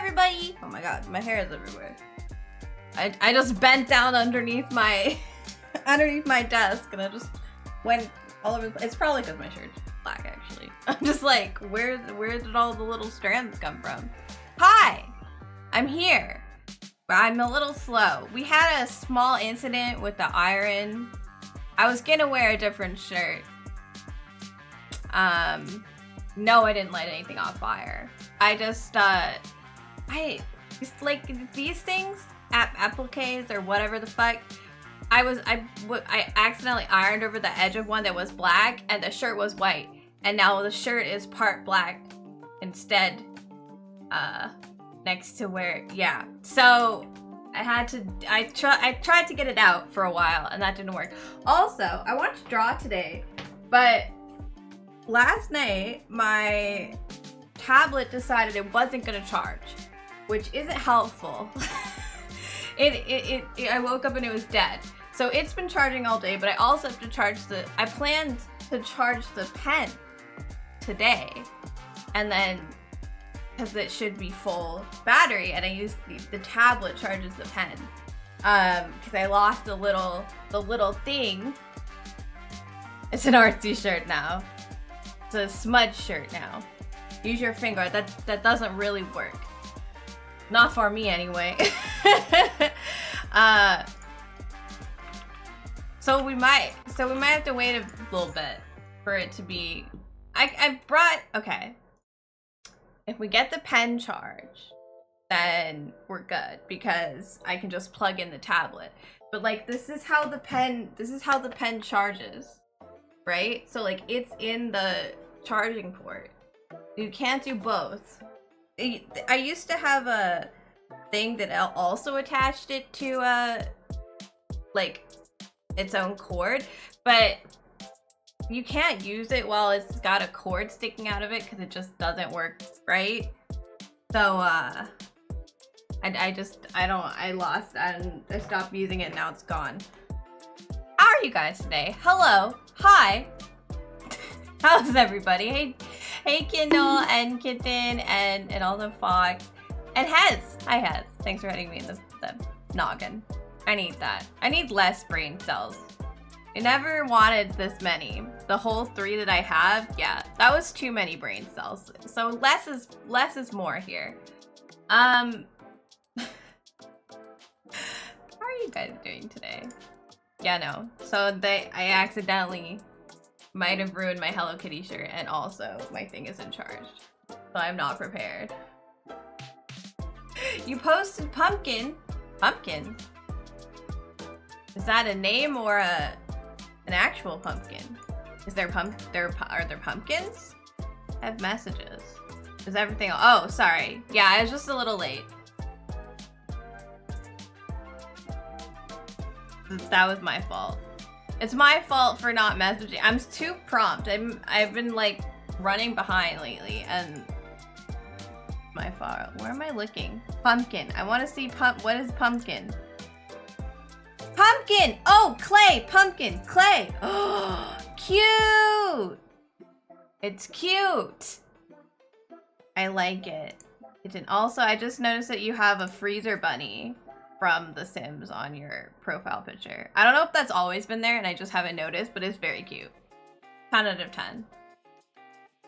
everybody! Oh my god, my hair is everywhere. I just bent down underneath my underneath my desk and I just went all over. It's probably because my shirt's black actually. I'm just like, where did all the little strands come from? Hi! I'm here. But I'm a little slow. We had a small incident with the iron. I was gonna wear a different shirt. No, I didn't light anything on fire. I just, like these things, appliques or whatever the fuck. I accidentally ironed over the edge of one that was black and the shirt was white. And now the shirt is part black instead, next to where, yeah. So I tried to get it out for a while and that didn't work. Also, I wanted to draw today, but last night my tablet decided it wasn't gonna charge, which isn't helpful. I woke up and it was dead. So it's been charging all day, but I also have to charge I planned to charge the pen today, and then because it should be full battery, and I use the tablet charges the pen. Because I lost the little thing. It's an artsy shirt now. It's a smudge shirt now. Use your finger. That doesn't really work. Not for me anyway. So we might have to wait a little bit for it to be. Okay. If we get the pen charge, then we're good because I can just plug in the tablet. But like this is how the pen charges, right? So like it's in the charging port. You can't do both. I used to have a thing that also attached it to like its own cord, but you can't use it while it's got a cord sticking out of it because it just doesn't work right. So I lost and I stopped using it and now it's gone. How are you guys today? Hello, hi. How's everybody? Hey Kindle and Kitten and also Fox and Hez. Hi Hez. Thanks for hitting me in the noggin. I need that. I need less brain cells. I never wanted this many. The whole 3 that I have, yeah, that was too many brain cells. So less is more here. How are you guys doing today? Yeah, no. So I accidentally might have ruined my Hello Kitty shirt and also my thing isn't charged. So I'm not prepared. You posted pumpkin. Pumpkin? Is that a name or an actual pumpkin? Is there are there pumpkins? I have messages. Is everything? Oh, sorry. Yeah, I was just a little late. That was my fault. It's my fault for not messaging. I'm too prompt. I've been like running behind lately and my fault. Where am I looking? Pumpkin. I want to see what is pumpkin? Pumpkin! Oh, clay! Pumpkin! Clay! Oh, cute! It's cute! I like it. Also, I just noticed that you have a freezer bunny from The Sims on your profile picture. I don't know if that's always been there and I just haven't noticed, but it's very cute. 10 out of 10.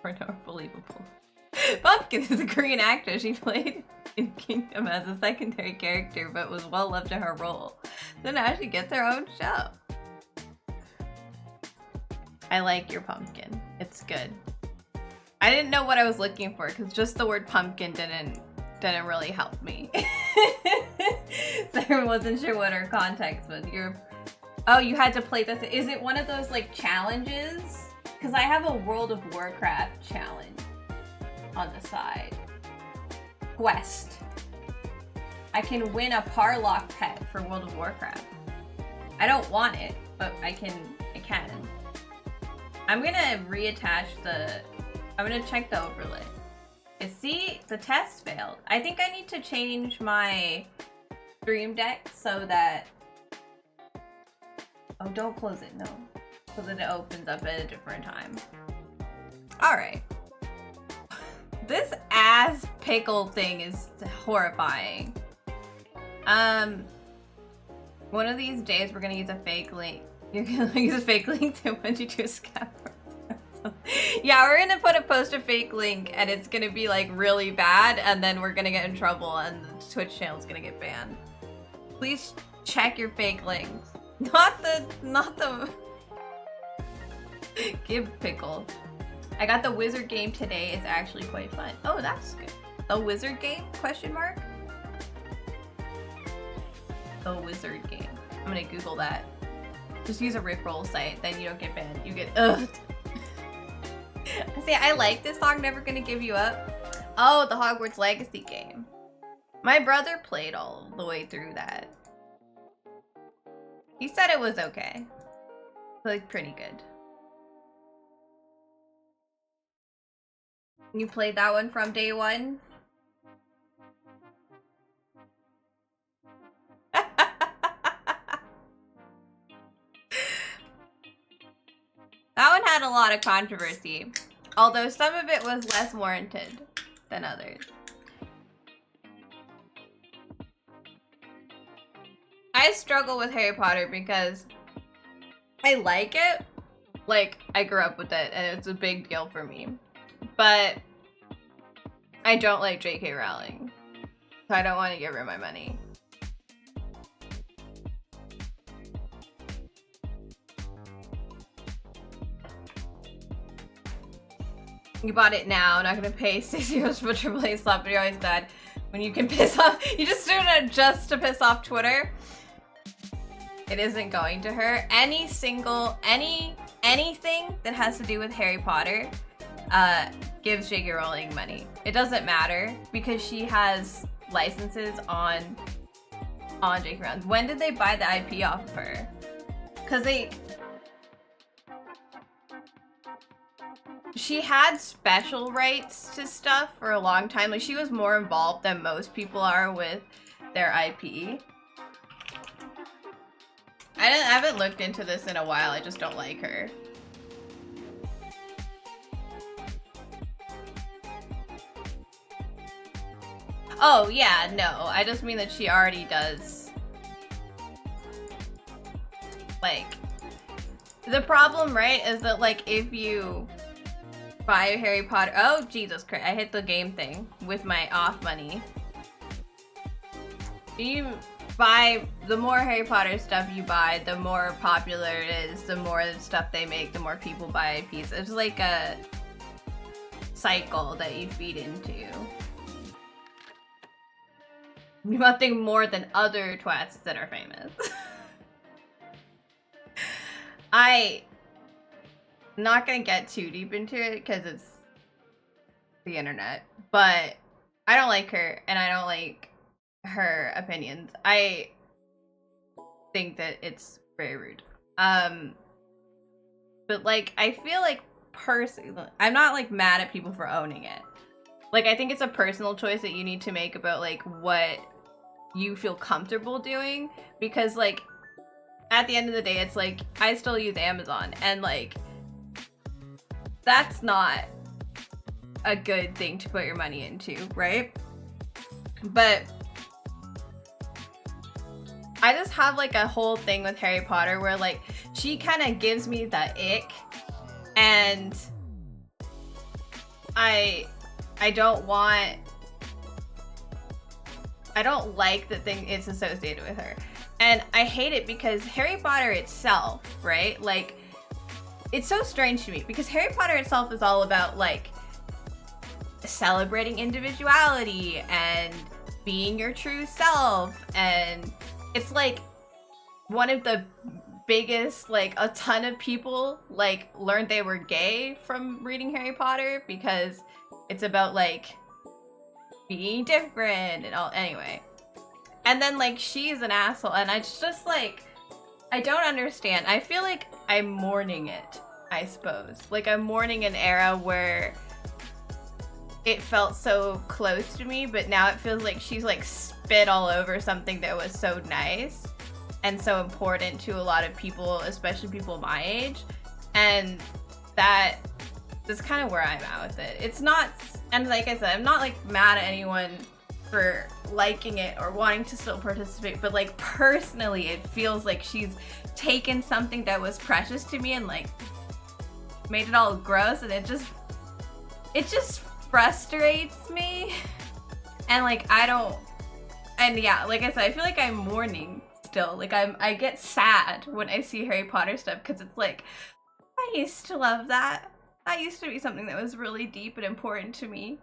For no believable. Pumpkin is a Korean actress. She played in Kingdom as a secondary character, but was well loved in her role. So now she gets her own show. I like your pumpkin. It's good. I didn't know what I was looking for because just the word pumpkin didn't really help me. So I wasn't sure what her context was. Oh, you had to play this. Is it one of those like challenges? Because I have a World of Warcraft challenge on the side. Quest. I can win a Parlock pet for World of Warcraft. I don't want it, but I can. I'm gonna reattach I'm gonna check the overlay. See, the test failed. I think I need to change my Stream Deck so that... Oh, don't close it, no. So that it opens up at a different time. Alright. This ass pickle thing is horrifying. One of these days we're gonna use a fake link. You're gonna use a fake link to when you do a scam. Yeah, we're gonna post a fake link and it's gonna be like really bad and then we're gonna get in trouble and the Twitch channel's gonna get banned. Please check your fake links. Not the give pickle. I got the wizard game today. It's actually quite fun. Oh, that's good. A wizard game? Question mark? The wizard game. I'm gonna Google that. Just use a Rickroll site, then you don't get banned. You get ugh. See, I like this song, Never Gonna Give You Up. Oh, the Hogwarts Legacy game. My brother played all the way through that. He said it was okay. Like, pretty good. You played that one from day one? That one had a lot of controversy, although some of it was less warranted than others. I struggle with Harry Potter because I like it. Like, I grew up with it and it's a big deal for me. But I don't like J.K. Rowling, so I don't want to give her my money. You bought it now, not gonna pay €6 for AAA slot, but you're always bad when you can piss off. You just do it just to piss off Twitter. It isn't going to her. Anything that has to do with Harry Potter gives J.K. Rowling money. It doesn't matter because she has licenses on J.K. Rowling. When did they buy the IP off of her? Because she had special rights to stuff for a long time. Like, she was more involved than most people are with their IP. I haven't looked into this in a while. I just don't like her. Oh, yeah, no. I just mean that she already does. Like, the problem, right, is that, like, if you buy a Harry Potter— oh, Jesus Christ, I hit the game thing with my off money. You buy— the more Harry Potter stuff you buy, the more popular it is, the more stuff they make, the more people buy IPs. It's like a cycle that you feed into. Nothing more than other twats that are famous. I'm not gonna get too deep into it because it's the internet, but I don't like her and I don't like her opinions. I think that it's very rude. But like, I feel like personally, I'm not like mad at people for owning it. Like, I think it's a personal choice that you need to make about like what you feel comfortable doing, because like at the end of the day, it's like I still use Amazon and like that's not a good thing to put your money into, right? But I just have like a whole thing with Harry Potter where like she kind of gives me the ick, and I don't like the thing it's associated with her. And I hate it because Harry Potter itself, right? Like, it's so strange to me because Harry Potter itself is all about like celebrating individuality and being your true self. And it's like one of the biggest, like a ton of people like learned they were gay from reading Harry Potter because it's about like being different and all. Anyway, and then like she's an asshole, and I just like, I don't understand. I feel like I'm mourning it, I suppose. Like, I'm mourning an era where it felt so close to me, but now it feels like she's like spit all over something that was so nice and so important to a lot of people, especially people my age. And that's kind of where I'm at with it. It's not And like I said, I'm not like mad at anyone for liking it or wanting to still participate, but like personally it feels like she's taken something that was precious to me and like made it all gross, and it just frustrates me. And like yeah, like I said, I feel like I'm mourning still. Like I get sad when I see Harry Potter stuff, because it's like, I used to love that. That used to be something that was really deep and important to me.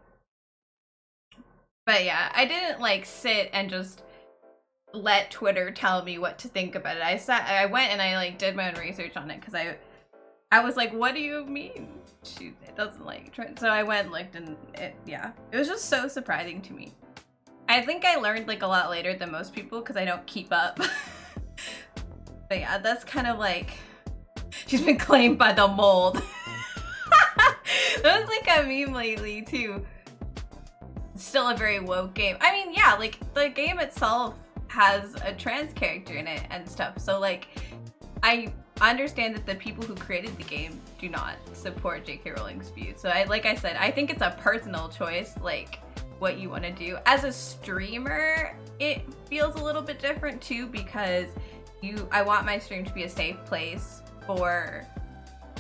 But yeah, I didn't like sit and just let Twitter tell me what to think about it. I went and I like did my own research on it, because I was like, what do you mean it doesn't like trend? So I went and looked, and it was just so surprising to me. I think I learned like a lot later than most people, because I don't keep up. But yeah, that's kind of like, she's been claimed by the mold. That was like a meme lately too. Still a very woke game. I mean, yeah, like the game itself has a trans character in it and stuff. So like, I understand that the people who created the game do not support J.K. Rowling's views. So like I said, I think it's a personal choice, like what you want to do. As a streamer, it feels a little bit different too, because I want my stream to be a safe place for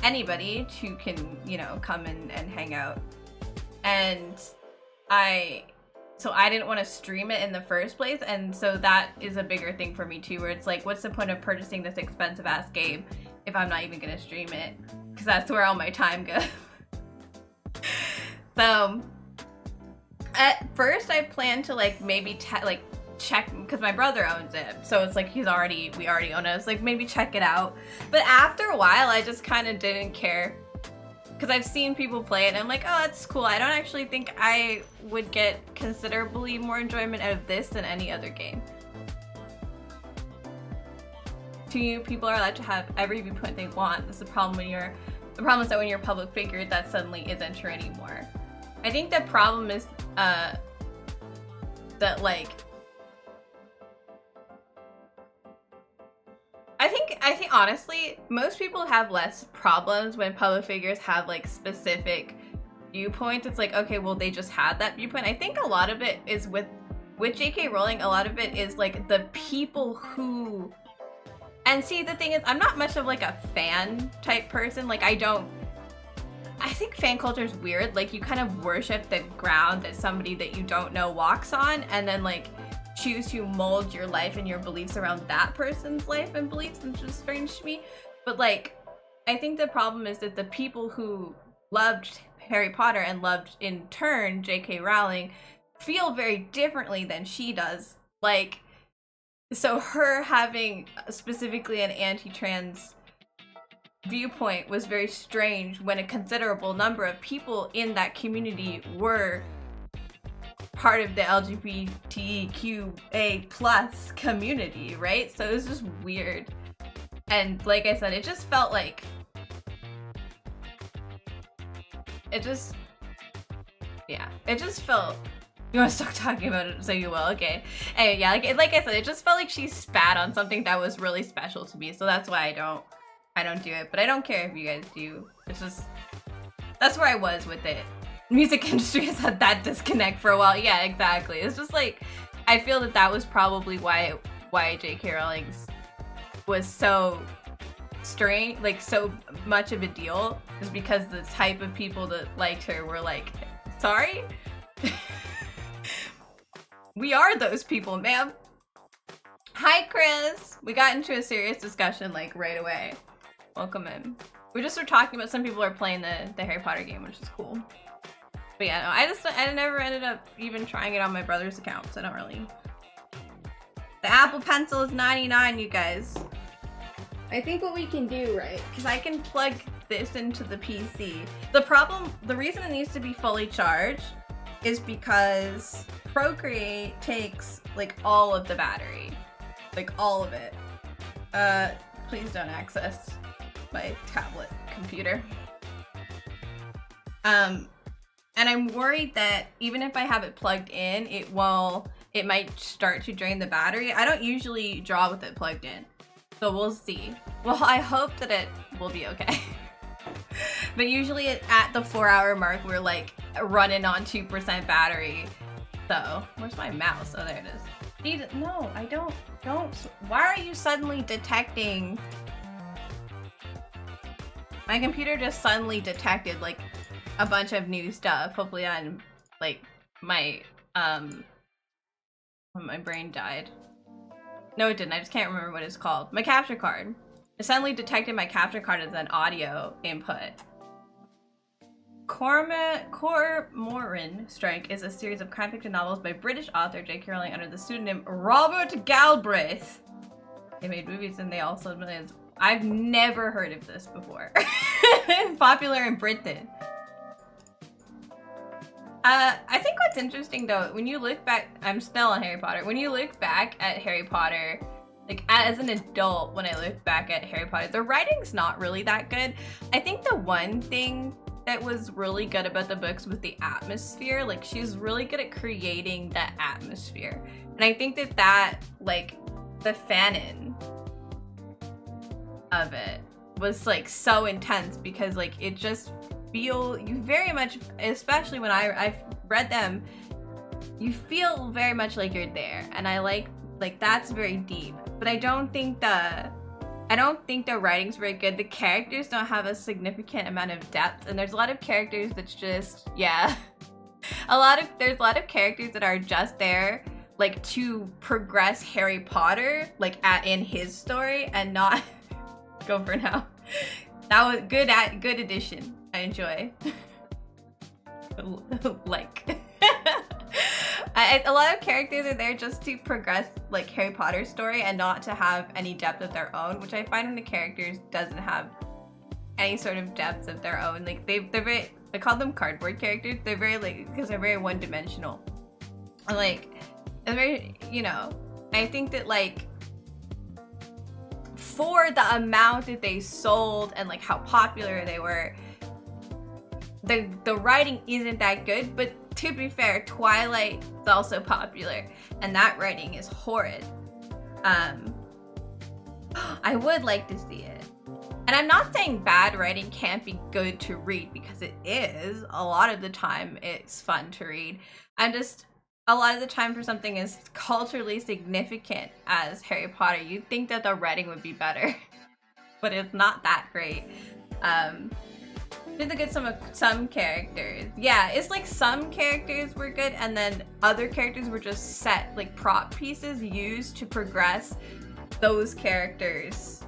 anybody who can, you know, come in and hang out. And so I didn't want to stream it in the first place, and so that is a bigger thing for me too, where it's like, what's the point of purchasing this expensive ass game if I'm not even gonna stream it? Because that's where all my time goes. So at first I planned to like maybe check, because my brother owns it, so it's like we already own it. It's like, maybe check it out. But after a while I just kind of didn't care, because I've seen people play it and I'm like, oh, that's cool. I don't actually think I would get considerably more enjoyment out of this than any other game. To you, people are allowed to have every viewpoint they want. That's the problem the problem is that when you're a public figure, that suddenly isn't true anymore. I think the problem is that like, I think honestly, most people have less problems when public figures have like specific viewpoints. It's like, okay, well, they just had that viewpoint. I think a lot of it is with J.K. Rowling, a lot of it is like the people who, and see, the thing is, I'm not much of like a fan type person. Like I think fan culture is weird. Like you kind of worship the ground that somebody that you don't know walks on, and then like choose to mold your life and your beliefs around that person's life and beliefs, and it's just strange to me. But like, I think the problem is that the people who loved Harry Potter and loved in turn J.K. Rowling feel very differently than she does. Like, so her having specifically an anti-trans viewpoint was very strange when a considerable number of people in that community were part of the LGBTQA plus community, right? So it was just weird. And like I said, it just felt like, it just felt, you want to stop talking about it so you will, okay. Anyway, yeah, like I said, it just felt like she spat on something that was really special to me, so that's why I don't do it. But I don't care if you guys do. It's just, that's where I was with it. Music industry has had that disconnect for a while. Yeah, exactly. It's just like, I feel that was probably why J.K. Rowling was so strange, like so much of a deal, is because the type of people that liked her were like, sorry? We are those people, ma'am. Hi, Chris. We got into a serious discussion like right away. Welcome in. We just were talking about, some people are playing the Harry Potter game, which is cool. But yeah, no, I never ended up even trying it on my brother's account, so I don't really. The Apple Pencil is 99, you guys. I think what we can do, right, because I can plug this into the PC. The reason it needs to be fully charged is because Procreate takes like all of the battery, like all of it. Please don't access my tablet computer. And I'm worried that even if I have it plugged in, it might start to drain the battery. I don't usually draw with it plugged in, so we'll see. Well, I hope that it will be okay. But usually at the 4-hour mark, we're like running on 2% battery. So, where's my mouse? Oh, there it is. No, I don't. Why are you suddenly detecting? My computer just suddenly detected like a bunch of new stuff. Hopefully on like my when my brain died. No, it didn't. I just can't remember what it's called. My capture card. It suddenly detected my capture card as an audio input. Cormoran Strike is a series of crime fiction novels by British author J.K. Rowling under the pseudonym Robert Galbraith. They made movies and they all sold millions. I've never heard of this before. Popular in Britain. I think what's interesting though, when you look back, I'm still on Harry Potter. When you look back at Harry Potter, like as an adult, when I look back at Harry Potter, the writing's not really that good. I think the one thing that was really good about the books was the atmosphere. Like she's really good at creating that atmosphere. And I think that like the fanon of it was like so intense because like it just you very much, especially when I've read them, you feel very much like you're there. And I like that's very deep. But I don't think the writing's very good. The characters don't have a significant amount of depth, and there's a lot of characters that's just, yeah. There's a lot of characters that are just there like to progress Harry Potter like in his story and not go for now. That was good addition. I enjoy. Like a lot of characters are there just to progress like Harry Potter's story and not to have any depth of their own, which I find when the characters doesn't have any sort of depth of their own. Like they're very, I call them cardboard characters. They're very like, because they're very one-dimensional. And like it's very, you know, I think that like for the amount that they sold and like how popular they were, the writing isn't that good. But to be fair, Twilight is also popular and that writing is horrid. I would like to see it. And I'm not saying bad writing can't be good to read, because it is. A lot of the time it's fun to read. I'm just, a lot of the time for something as culturally significant as Harry Potter, you'd think that the writing would be better. But it's not that great. Did look at some characters. Yeah, it's like some characters were good and then other characters were just set like prop pieces used to progress those characters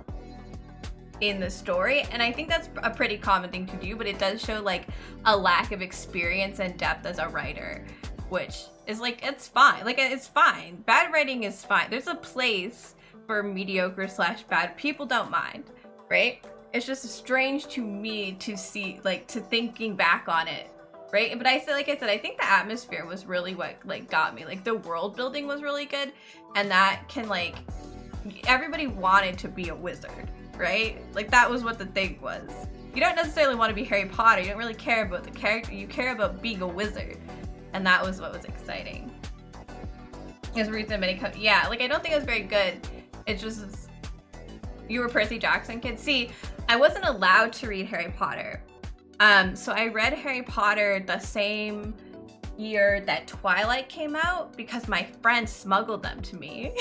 in the story. And I think that's a pretty common thing to do, but it does show like a lack of experience and depth as a writer, which is like, it's fine. Like it's fine. Bad writing is fine. There's a place for mediocre / bad. People don't mind, right? It's just strange to me to see, like, to thinking back on it, right? But like I said, I think the atmosphere was really what like got me. Like the world building was really good, and that can like, everybody wanted to be a wizard, right? Like that was what the thing was. You don't necessarily want to be Harry Potter. You don't really care about the character. You care about being a wizard, and that was what was exciting. There's a reason many yeah, like I don't think it was very good. It's just, you were Percy Jackson kid. See, I wasn't allowed to read Harry Potter. So I read Harry Potter the same year that Twilight came out because my friends smuggled them to me.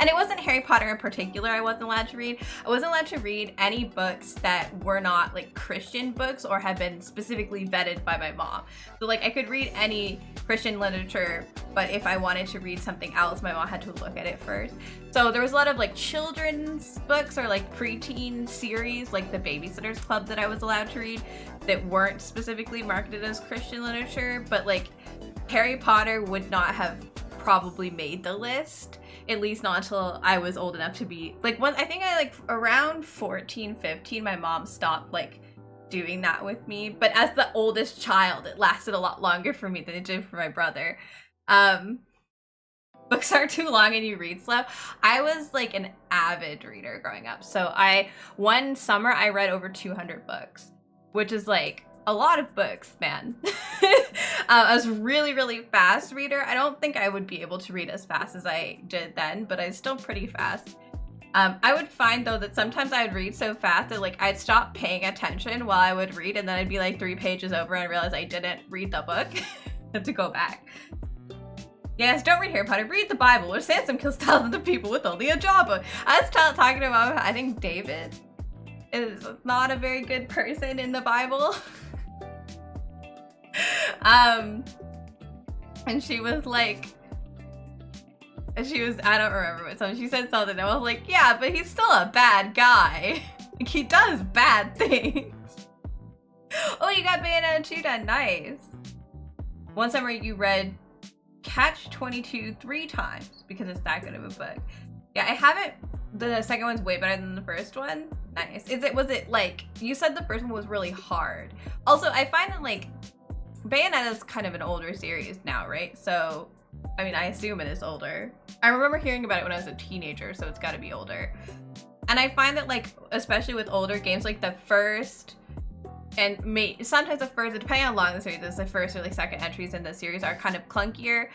And it wasn't Harry Potter in particular I wasn't allowed to read. I wasn't allowed to read any books that were not like Christian books or had been specifically vetted by my mom. So like I could read any Christian literature, but if I wanted to read something else, my mom had to look at it first. So there was a lot of like children's books or like preteen series, like the Babysitter's Club that I was allowed to read that weren't specifically marketed as Christian literature, but like Harry Potter would not have probably made the list, at least not until I was old enough to be like, when I think I like around 14, 15, my mom stopped like doing that with me. But as the oldest child, it lasted a lot longer for me than it did for my brother. Books are too long and you read slow. I was like an avid reader growing up. So one summer I read over 200 books, which is like a lot of books, man. I was really, really fast reader. I don't think I would be able to read as fast as I did then, but I was still pretty fast. I would find though that sometimes I would read so fast that like I'd stop paying attention while I would read, and then I'd be like 3 pages over and realize I didn't read the book. Have to go back. Yes, don't read Harry Potter, read the Bible, where Sansom kills thousands of people with only a jawbone. I was talking about, I think David is not a very good person in the Bible. And she was like, I don't remember what song, she said something, and I was like, yeah, but he's still a bad guy. Like, he does bad things. Oh, you got Bayonetta 2 done, nice. One summer you read Catch-22 3 times because it's that good of a book. Yeah, I haven't, the second one's way better than the first one. Nice. Was it like, you said the first one was really hard. Also, I find that like, Bayonetta's kind of an older series now, right? So, I mean, I assume it is older. I remember hearing about it when I was a teenager, so it's gotta be older. And I find that like, especially with older games, like the first, and sometimes the first, depending on how long the series is, the first or like second entries in the series are kind of clunkier.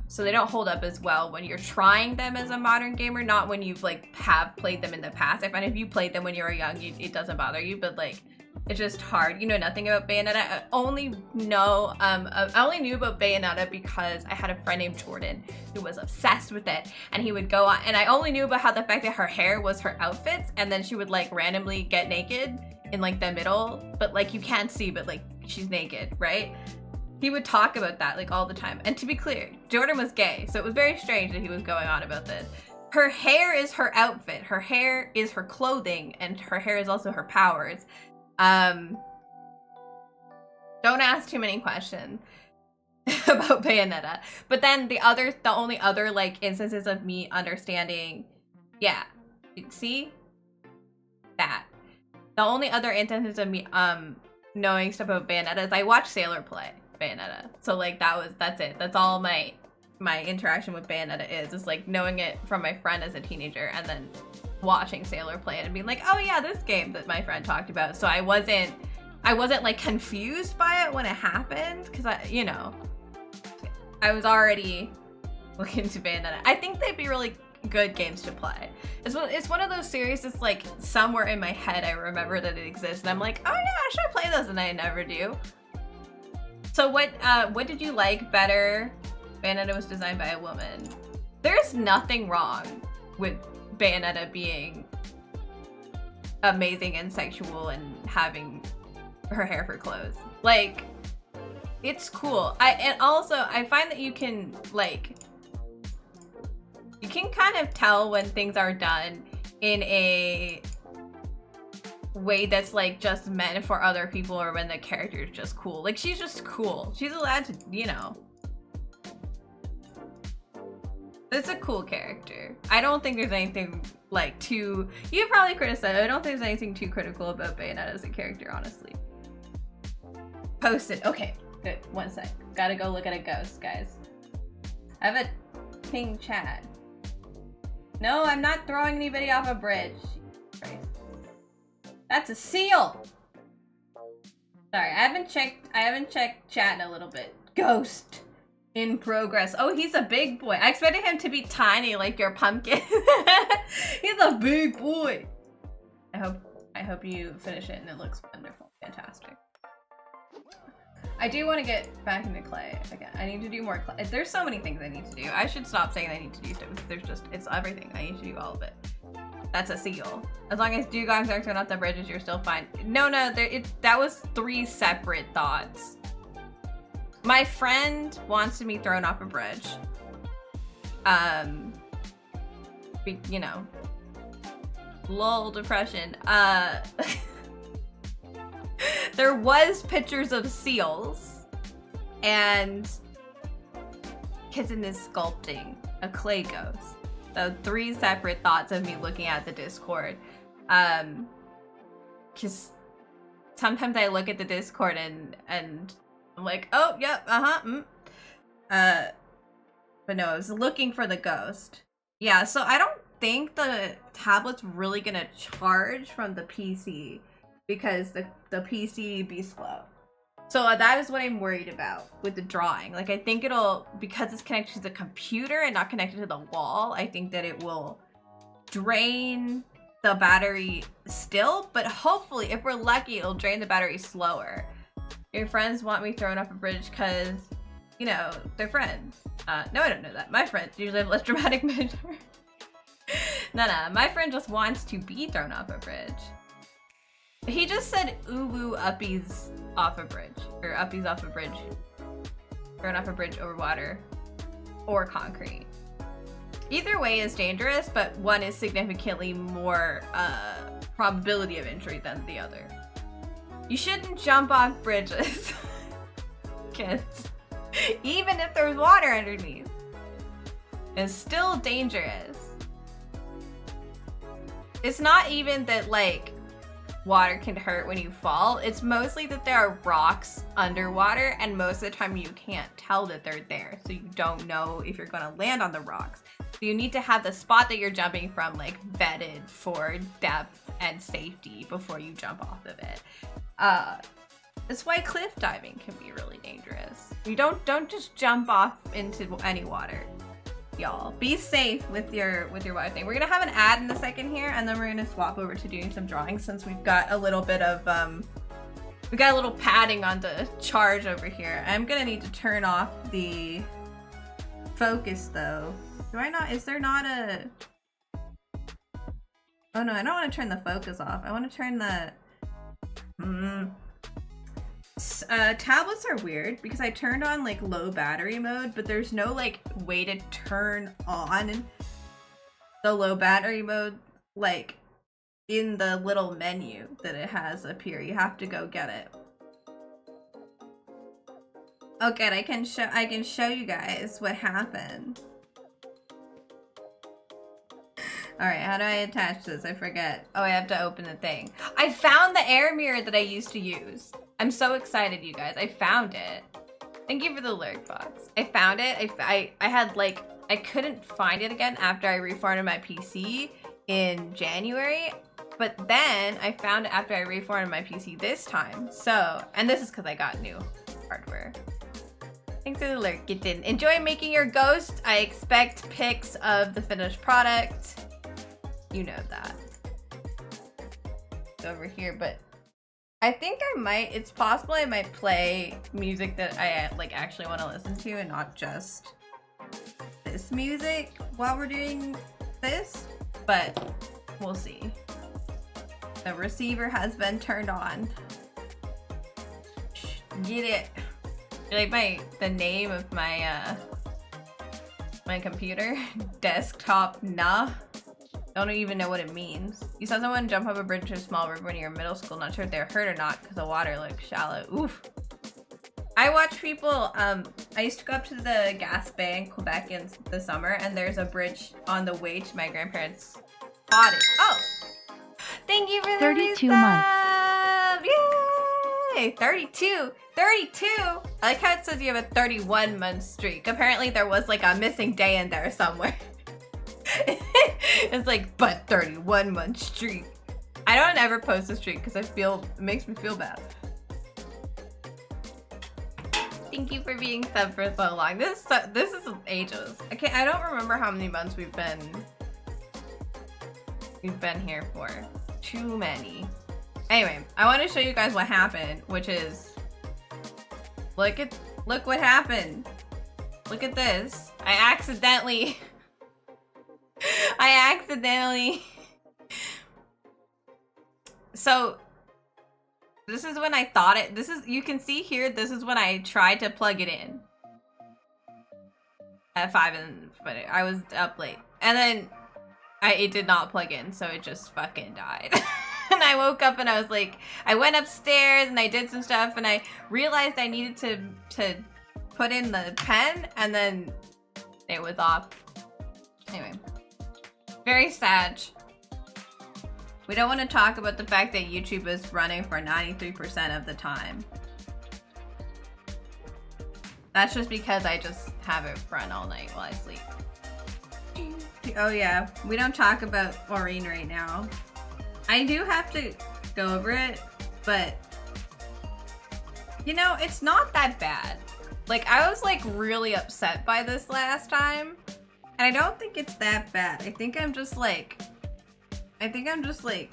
So they don't hold up as well when you're trying them as a modern gamer, not when you've like have played them in the past. I find if you played them when you were young, it doesn't bother you, but like, it's just hard. You know nothing about Bayonetta. I only knew about Bayonetta because I had a friend named Jordan who was obsessed with it, and he would go on, and I only knew about how the fact that her hair was her outfits, and then she would like randomly get naked in like the middle, but like you can't see, but like she's naked, right? He would talk about that like all the time. And to be clear, Jordan was gay, so it was very strange that he was going on about this. Her hair is her outfit, her hair is her clothing, and her hair is also her powers. Don't ask too many questions about Bayonetta. But then the only other like instances of me understanding, yeah, see that. The only other instances of me knowing stuff about Bayonetta is I watched Sailor play Bayonetta. So like that's it. That's all my interaction with Bayonetta is like knowing it from my friend as a teenager, and then watching Sailor play it and being like, oh yeah, this game that my friend talked about. So I wasn't like confused by it when it happened, because I was already looking to Bayonetta. I think they'd be really good games to play. It's one of those series that's like somewhere in my head I remember that it exists, and I'm like, oh yeah, I should play this, and I never do. So what did you like better? Bayonetta was designed by a woman. There's nothing wrong with Bayonetta being amazing and sexual and having her hair for clothes. Like, it's cool. And also I find that you can kind of tell when things are done in a way that's like just meant for other people, or when the character is just cool. Like, she's just cool. She's allowed to, it's a cool character. I don't think there's anything like too, you probably criticize, I don't think there's anything too critical about Bayonetta as a character, honestly. Post it. Okay, good. One sec. Gotta go look at a ghost, guys. I have a ping chat. No, I'm not throwing anybody off a bridge. Christ. That's a seal! Sorry, I haven't checked chat in a little bit. Ghost. In progress. Oh, he's a big boy. I expected him to be tiny like your pumpkin. He's a big boy. I hope you finish it and it looks wonderful. Fantastic. I do want to get back into clay again. I need to do more clay. There's so many things I need to do. I should stop saying I need to do stuff, because it's everything. I need to do all of it. That's a seal. As long as dugongs aren't thrown off the bridges, you're still fine. No, that was 3 separate thoughts. My friend wants me thrown off a bridge. Lol, depression. There was pictures of seals, and Kitten is sculpting a clay ghost. So 3 separate thoughts of me looking at the Discord. Because sometimes I look at the Discord and I'm like, oh, yep, but no, I was looking for the ghost. Yeah, so I don't think the tablet's really gonna charge from the PC, because the PC be slow. So that is what I'm worried about with the drawing. Like, I think it'll, because it's connected to the computer and not connected to the wall, I think that it will drain the battery still, but hopefully, if we're lucky, it'll drain the battery slower. Your friends want me thrown off a bridge because, you know, they're friends. No, I don't know that. My friends usually have less dramatic measure. No, my friend just wants to be thrown off a bridge. He just said, ooh, woo, uppies off a bridge. Or uppies off a bridge. Thrown off a bridge over water. Or concrete. Either way is dangerous, but one is significantly more probability of injury than the other. You shouldn't jump off bridges, kids. Even if there's water underneath. It's still dangerous. It's not even that, like, water can hurt when you fall. It's mostly that there are rocks underwater, and most of the time you can't tell that they're there, so you don't know if you're gonna land on the rocks. So you need to have the spot that you're jumping from, like, vetted for depth and safety before you jump off of it. That's why cliff diving can be really dangerous. You don't just jump off into any water. Y'all, be safe with your water thing. We're gonna have an ad in a second here, and then we're gonna swap over to doing some drawings since we've got a little bit of we got a little padding on the charge over here. I'm gonna need to turn off the focus though. Do I not? Is there not a? Oh no, I don't want to turn the focus off. I want to turn the. Tablets are weird because I turned on like low battery mode, but there's no like way to turn on the low battery mode like in the little menu that it has up here. You have to go get it. Oh good, I can show you guys what happened. Alright, how do I attach this? I forget. Oh, I have to open the thing. I found the air mirror that I used to use. I'm so excited, you guys. I found it. Thank you for the lyric box. I found it. I had like, I couldn't find it again after I reformatted my PC in January. But then I found it after I reformatted my PC this time. So, and this is because I got new hardware. Thanks for the lyric, get in. Enjoy making your ghost. I expect pics of the finished product. You know that. It's over here, but I think I might, it's possible I might play music that I like actually want to listen to and not just this music while we're doing this, but we'll see. The receiver has been turned on. Get it. Like the name of my my computer? Desktop nah. Don't even know what it means. You saw someone jump off a bridge into a small river when you were in middle school. Not sure if they're hurt or not because the water looks shallow. Oof. I watch people, I used to go up to the Gas Bay in Quebec in the summer, and there's a bridge on the way to my grandparents' cottage. Oh! Thank you for the 32 months. Yay! 32! 32! I like how it says you have a 31-month streak. Apparently there was like a missing day in there somewhere. It's like, but 31-month streak. I don't ever post a streak because it makes me feel bad. Thank you for being sub for so long. This is ages. Okay, I don't remember how many months we've been here for. Too many. Anyway, I want to show you guys what happened, which is look what happened. Look at this. I accidentally so this is when I thought it, you can see here, this is when I tried to plug it in at 5 but I was up late and then it did not plug in, so it just fucking died. And I woke up and I was like, I went upstairs and I did some stuff and I realized I needed to put in the pen and then it was off. Anyway, very sad. We don't want to talk about the fact that YouTube is running for 93% of the time. That's just because I just have it run all night while I sleep. Oh yeah, we don't talk about Aurene right now. I do have to go over it, but you know, it's not that bad. Like, I was like really upset by this last time, and I don't think it's that bad. I think I'm just like I think I'm just like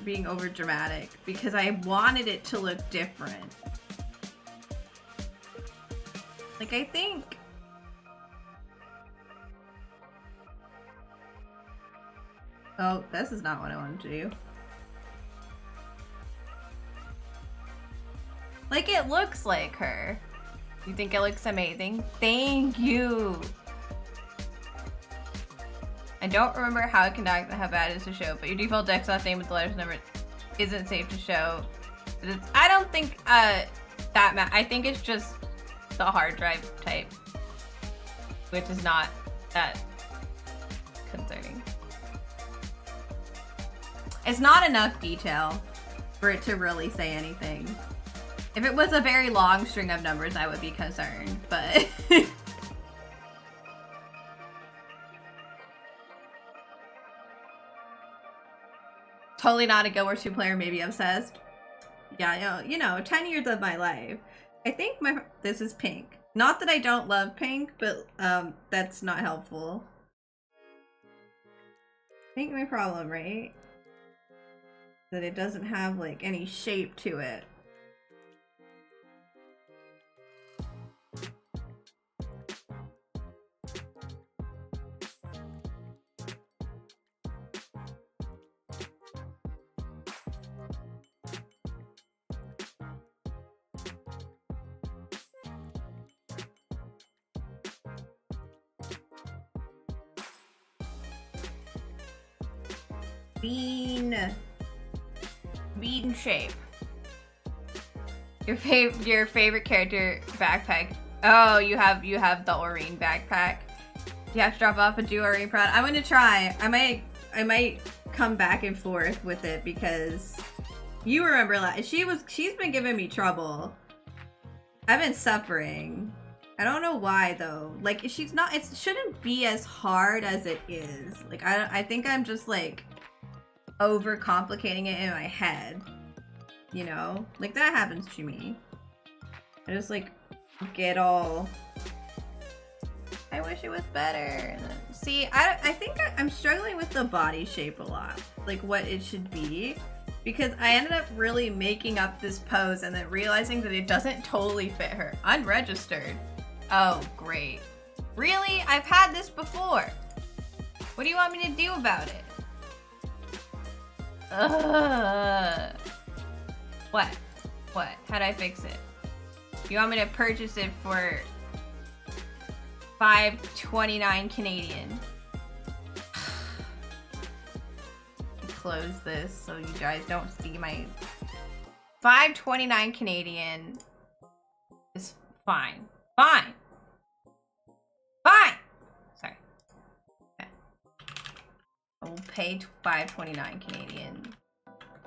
being over dramatic because I wanted it to look different. Like, I think oh, this is not what I wanted to do. Like, it looks like her. You think it looks amazing? Thank you. I don't remember how it can act how bad it is to show, but your default Dexoff name with the letters number isn't safe to show. I don't think I think it's just the hard drive type, which is not that concerning. It's not enough detail for it to really say anything. If it was a very long string of numbers, I would be concerned, but totally not a Guild Wars 2 player, maybe obsessed. Yeah, you know, 10 years of my life. I think this is pink. Not that I don't love pink, but that's not helpful. I think my problem, right? That it doesn't have like any shape to it. Bean shape. Your favorite character backpack. Oh, you have the Aurene backpack. You have to drop off a do Aurene proud. I'm gonna try. I might come back and forth with it because you remember she's been giving me trouble. I've been suffering. I don't know why though. Like it shouldn't be as hard as it is. Like I think I'm just like overcomplicating it in my head, you know, like that happens to me. I just like get all I wish it was better. See, I think I'm struggling with the body shape a lot, like what it should be, because I ended up really making up this pose and then realizing that it doesn't totally fit her. Unregistered. Oh great, really? I've had this before. What do you want me to do about it? What? How'd I fix it? You want me to purchase it for $5.29 Canadian? Close this so you guys don't see my $5.29 Canadian is fine. Fine. Sorry. Okay. I will pay $5.29 Canadian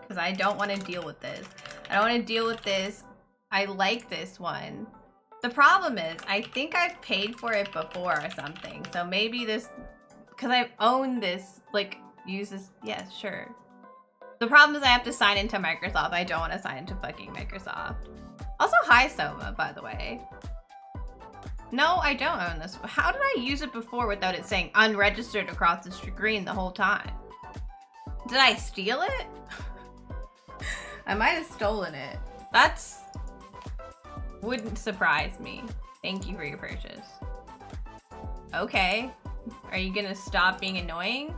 because I don't want to deal with this. I don't want to deal with this. I like this one. The problem is, I think I've paid for it before or something. So maybe this, because I've owned this, like, use this. Yes, sure. The problem is I have to sign into Microsoft. I don't want to sign into fucking Microsoft. Also, hi Soma, by the way. No, I don't own this. How did I use it before without it saying unregistered across the screen the whole time? Did I steal it? I might have stolen it. That's... wouldn't surprise me. Thank you for your purchase. Okay. Are you gonna stop being annoying?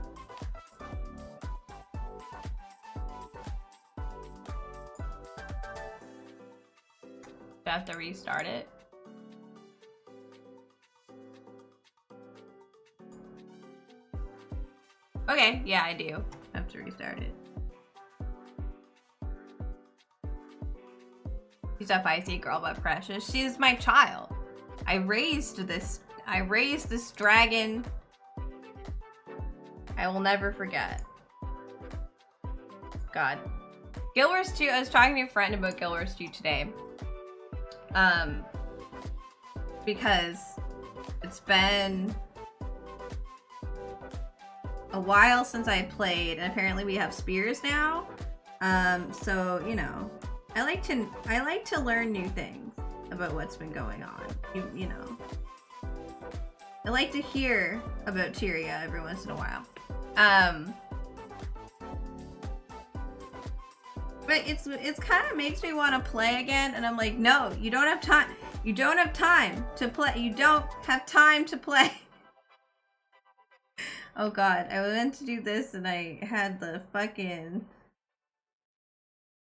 Do I have to restart it? Okay, yeah, I do have to restart it. She's a feisty girl, but precious. She's my child. I raised this dragon. I will never forget. God. Guild Wars 2, I was talking to a friend about Guild Wars 2 today. Because it's been a while since I played, and apparently we have spears now. So, you know, I like to learn new things about what's been going on. You know. I like to hear about Tyria every once in a while. but it's kind of makes me want to play again, and I'm like, no, you don't have time. You don't have time to play. You don't have time to play. Oh god, I was meant to do this and I had the fucking...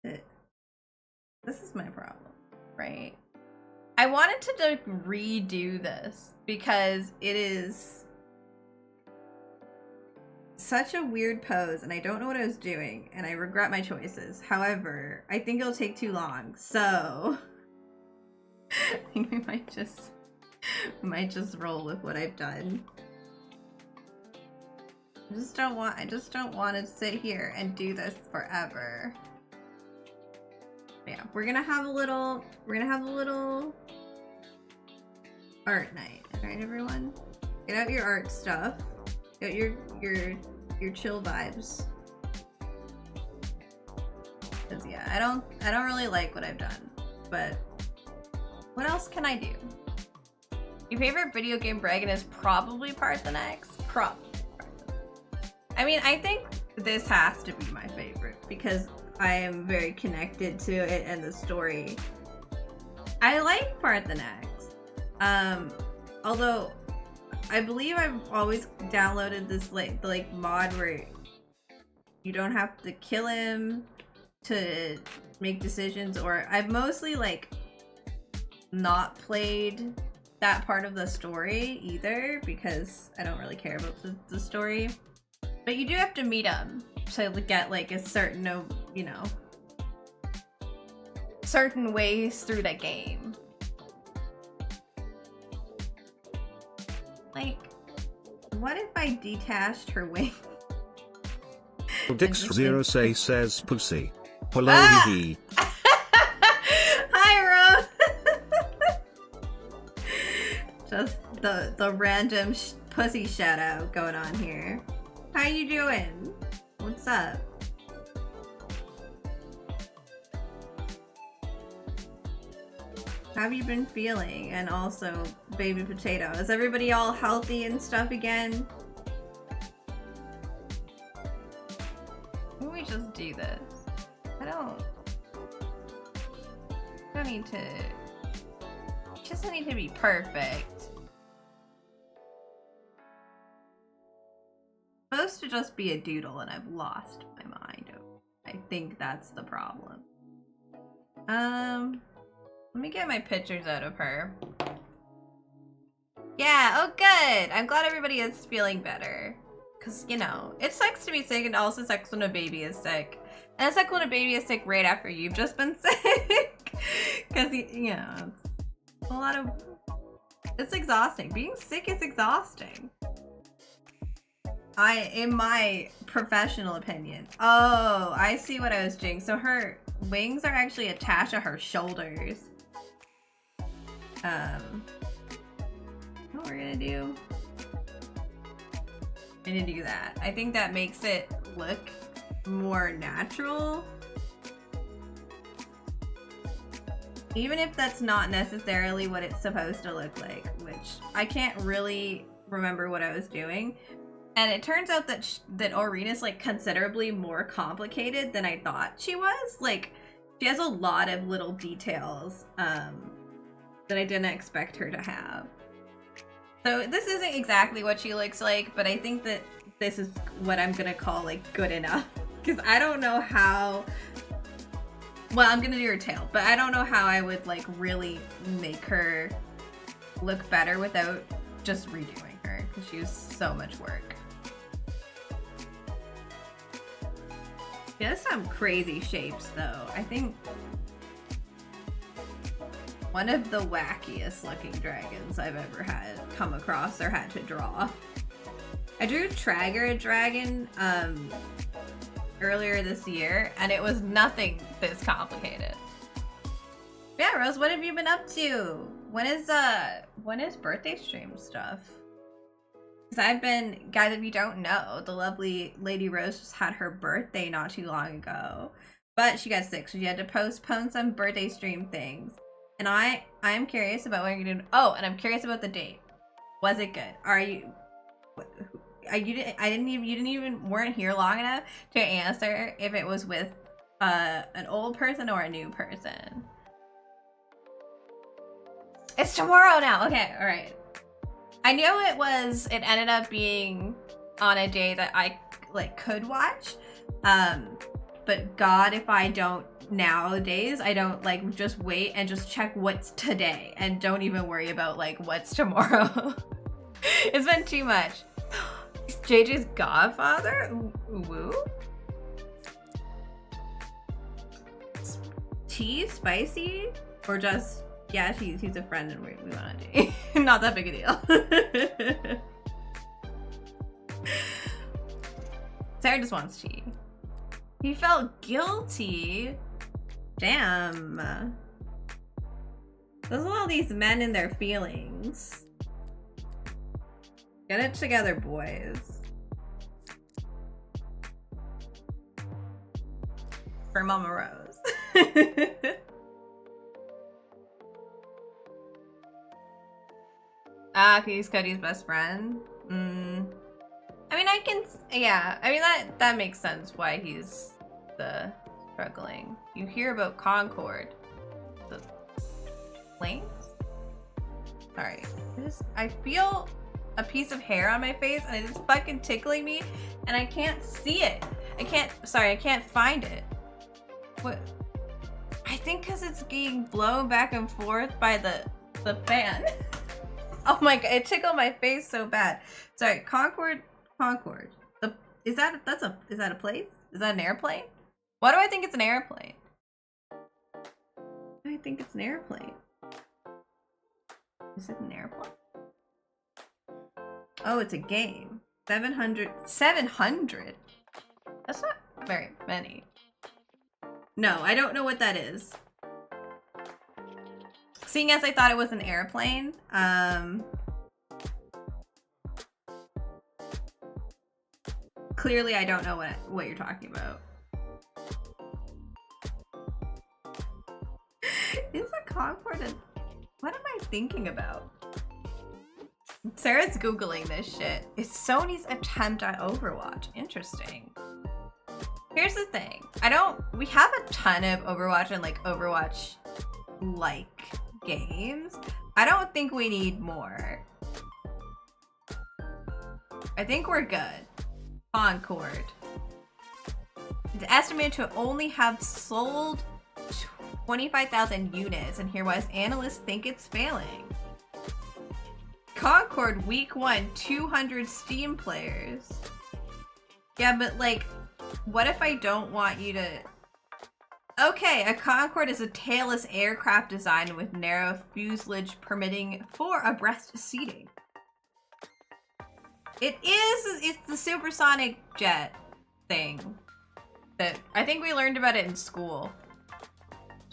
This is my problem, right? I wanted to like redo this because it is such a weird pose and I don't know what I was doing and I regret my choices. However, I think it'll take too long, so I think we might just roll with what I've done. I just don't want to sit here and do this forever. Yeah, we're gonna have a little art night, alright everyone? Get out your art stuff. Get your chill vibes. Cause yeah, I don't really like what I've done, but what else can I do? Your favorite video game dragon is probably Parthenax? Probably. I mean, I think this has to be my favorite because I am very connected to it and the story. I like Parthenax. Although I believe I've always downloaded this like mod where you don't have to kill him to make decisions, or I've mostly like not played that part of the story either because I don't really care about the story. But you do have to meet him to get like a certain, you know, certain ways through the game. Like, what if I detached her wing? Dix0 says pussy. Hello, hee. Hi, Rose. Just the random pussy shout out going on here. How you doing? What's up? How have you been feeling? And also, baby potato. Is everybody all healthy and stuff again? Can we just do this? I don't need to... It doesn't need to be perfect. Supposed to just be a doodle and I've lost my mind. I think that's the problem. Let me get my pictures out of her. Yeah, oh good! I'm glad everybody is feeling better. Cause, you know, it sucks to be sick and also sucks when a baby is sick. And it sucks when a baby is sick right after you've just been sick. Cause, you know, it's a lot of... It's exhausting. Being sick is exhausting. In my professional opinion. Oh, I see what I was doing. So her wings are actually attached to her shoulders. What we're gonna do? I'm gonna do that. I think that makes it look more natural. Even if that's not necessarily what it's supposed to look like, which I can't really remember what I was doing. And it turns out that that Aurene is like considerably more complicated than I thought she was. Like, she has a lot of little details that I didn't expect her to have. So this isn't exactly what she looks like, but I think that this is what I'm gonna call like good enough. Because I don't know how... Well, I'm gonna do her tail, but I don't know how I would like really make her look better without just redoing her, because she was so much work. She has some crazy shapes though. I think one of the wackiest looking dragons I've ever had come across or had to draw. I drew Trager Dragon earlier this year and it was nothing this complicated. Yeah, Rose, what have you been up to? When is birthday stream stuff? Because I've been, guys, if you don't know, the lovely Lady Rose just had her birthday not too long ago. But she got sick, so she had to postpone some birthday stream things. And I'm curious about what you're doing. Oh, and I'm curious about the date. Was it good? Are you... You didn't even weren't here long enough to answer if it was with an old person or a new person? It's tomorrow now. Okay, all right. I knew it ended up being on a day that I like could watch. But God, if I don't nowadays, I don't like just wait and just check what's today and don't even worry about like what's tomorrow. It's been too much. It's JJ's godfather? Woo? Tea? Spicy? Or just, yeah, he's a friend and we want to date. Not that big a deal. Sarah just wants tea. He felt guilty. Damn. Those are all these men and their feelings. Get it together, boys. For Mama Rose. He's Cody's best friend. I mean, yeah. I mean, that makes sense why he's struggling. You hear about Concord. The flames? Sorry. I feel a piece of hair on my face and it's fucking tickling me and I can't see it. I can't find it. What? I think because it's being blown back and forth by the fan. Oh my god, it tickled my face so bad. Sorry, Concord. Is that a place? Is that an airplane? Why do I think it's an airplane? I think it's an airplane. Is it an airplane? Oh, it's a game. 700. 700? That's not very many. No, I don't know what that is. Seeing as I thought it was an airplane, clearly I don't know what you're talking about. Is a Concord what am I thinking about? Sarah's Googling this shit. It's Sony's attempt at Overwatch. Interesting. Here's the thing. We have a ton of Overwatch and like Overwatch-like games. I don't think we need more. I think we're good. Concord. It's estimated to only have sold 25,000 units, and here was analysts think it's failing. Concord week 1, 200 Steam players. Yeah, but like, what if I don't want you to... Okay, a Concorde is a tailless aircraft designed with narrow fuselage permitting 4 abreast seating. It's the supersonic jet thing that I think we learned about it in school.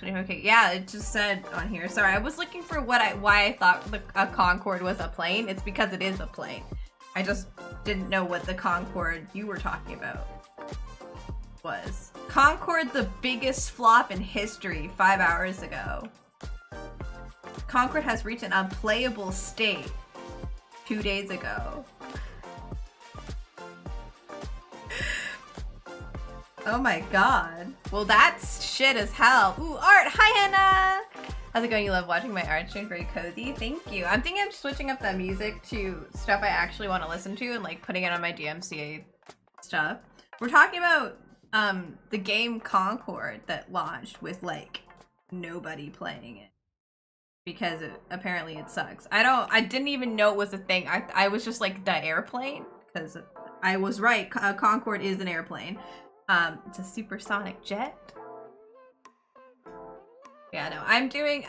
Okay, yeah, it just said on here. Sorry, I was looking for why I thought a Concorde was a plane. It's because it is a plane. I just didn't know what the Concorde you were talking about was. Concord, the biggest flop in history 5 hours ago. Concord has reached an unplayable state 2 days ago. Oh my god. Well, that's shit as hell. Ooh, art! Hi, Hannah! How's it going? You love watching my art stream? Very cozy. Thank you. I'm thinking of switching up the music to stuff I actually want to listen to and like putting it on my DMCA stuff. We're talking about the game Concord that launched with like nobody playing it because apparently it sucks. I didn't even know it was a thing. I was just like the airplane because I was right. Concord is an airplane. It's a supersonic jet. Yeah, no, I'm doing,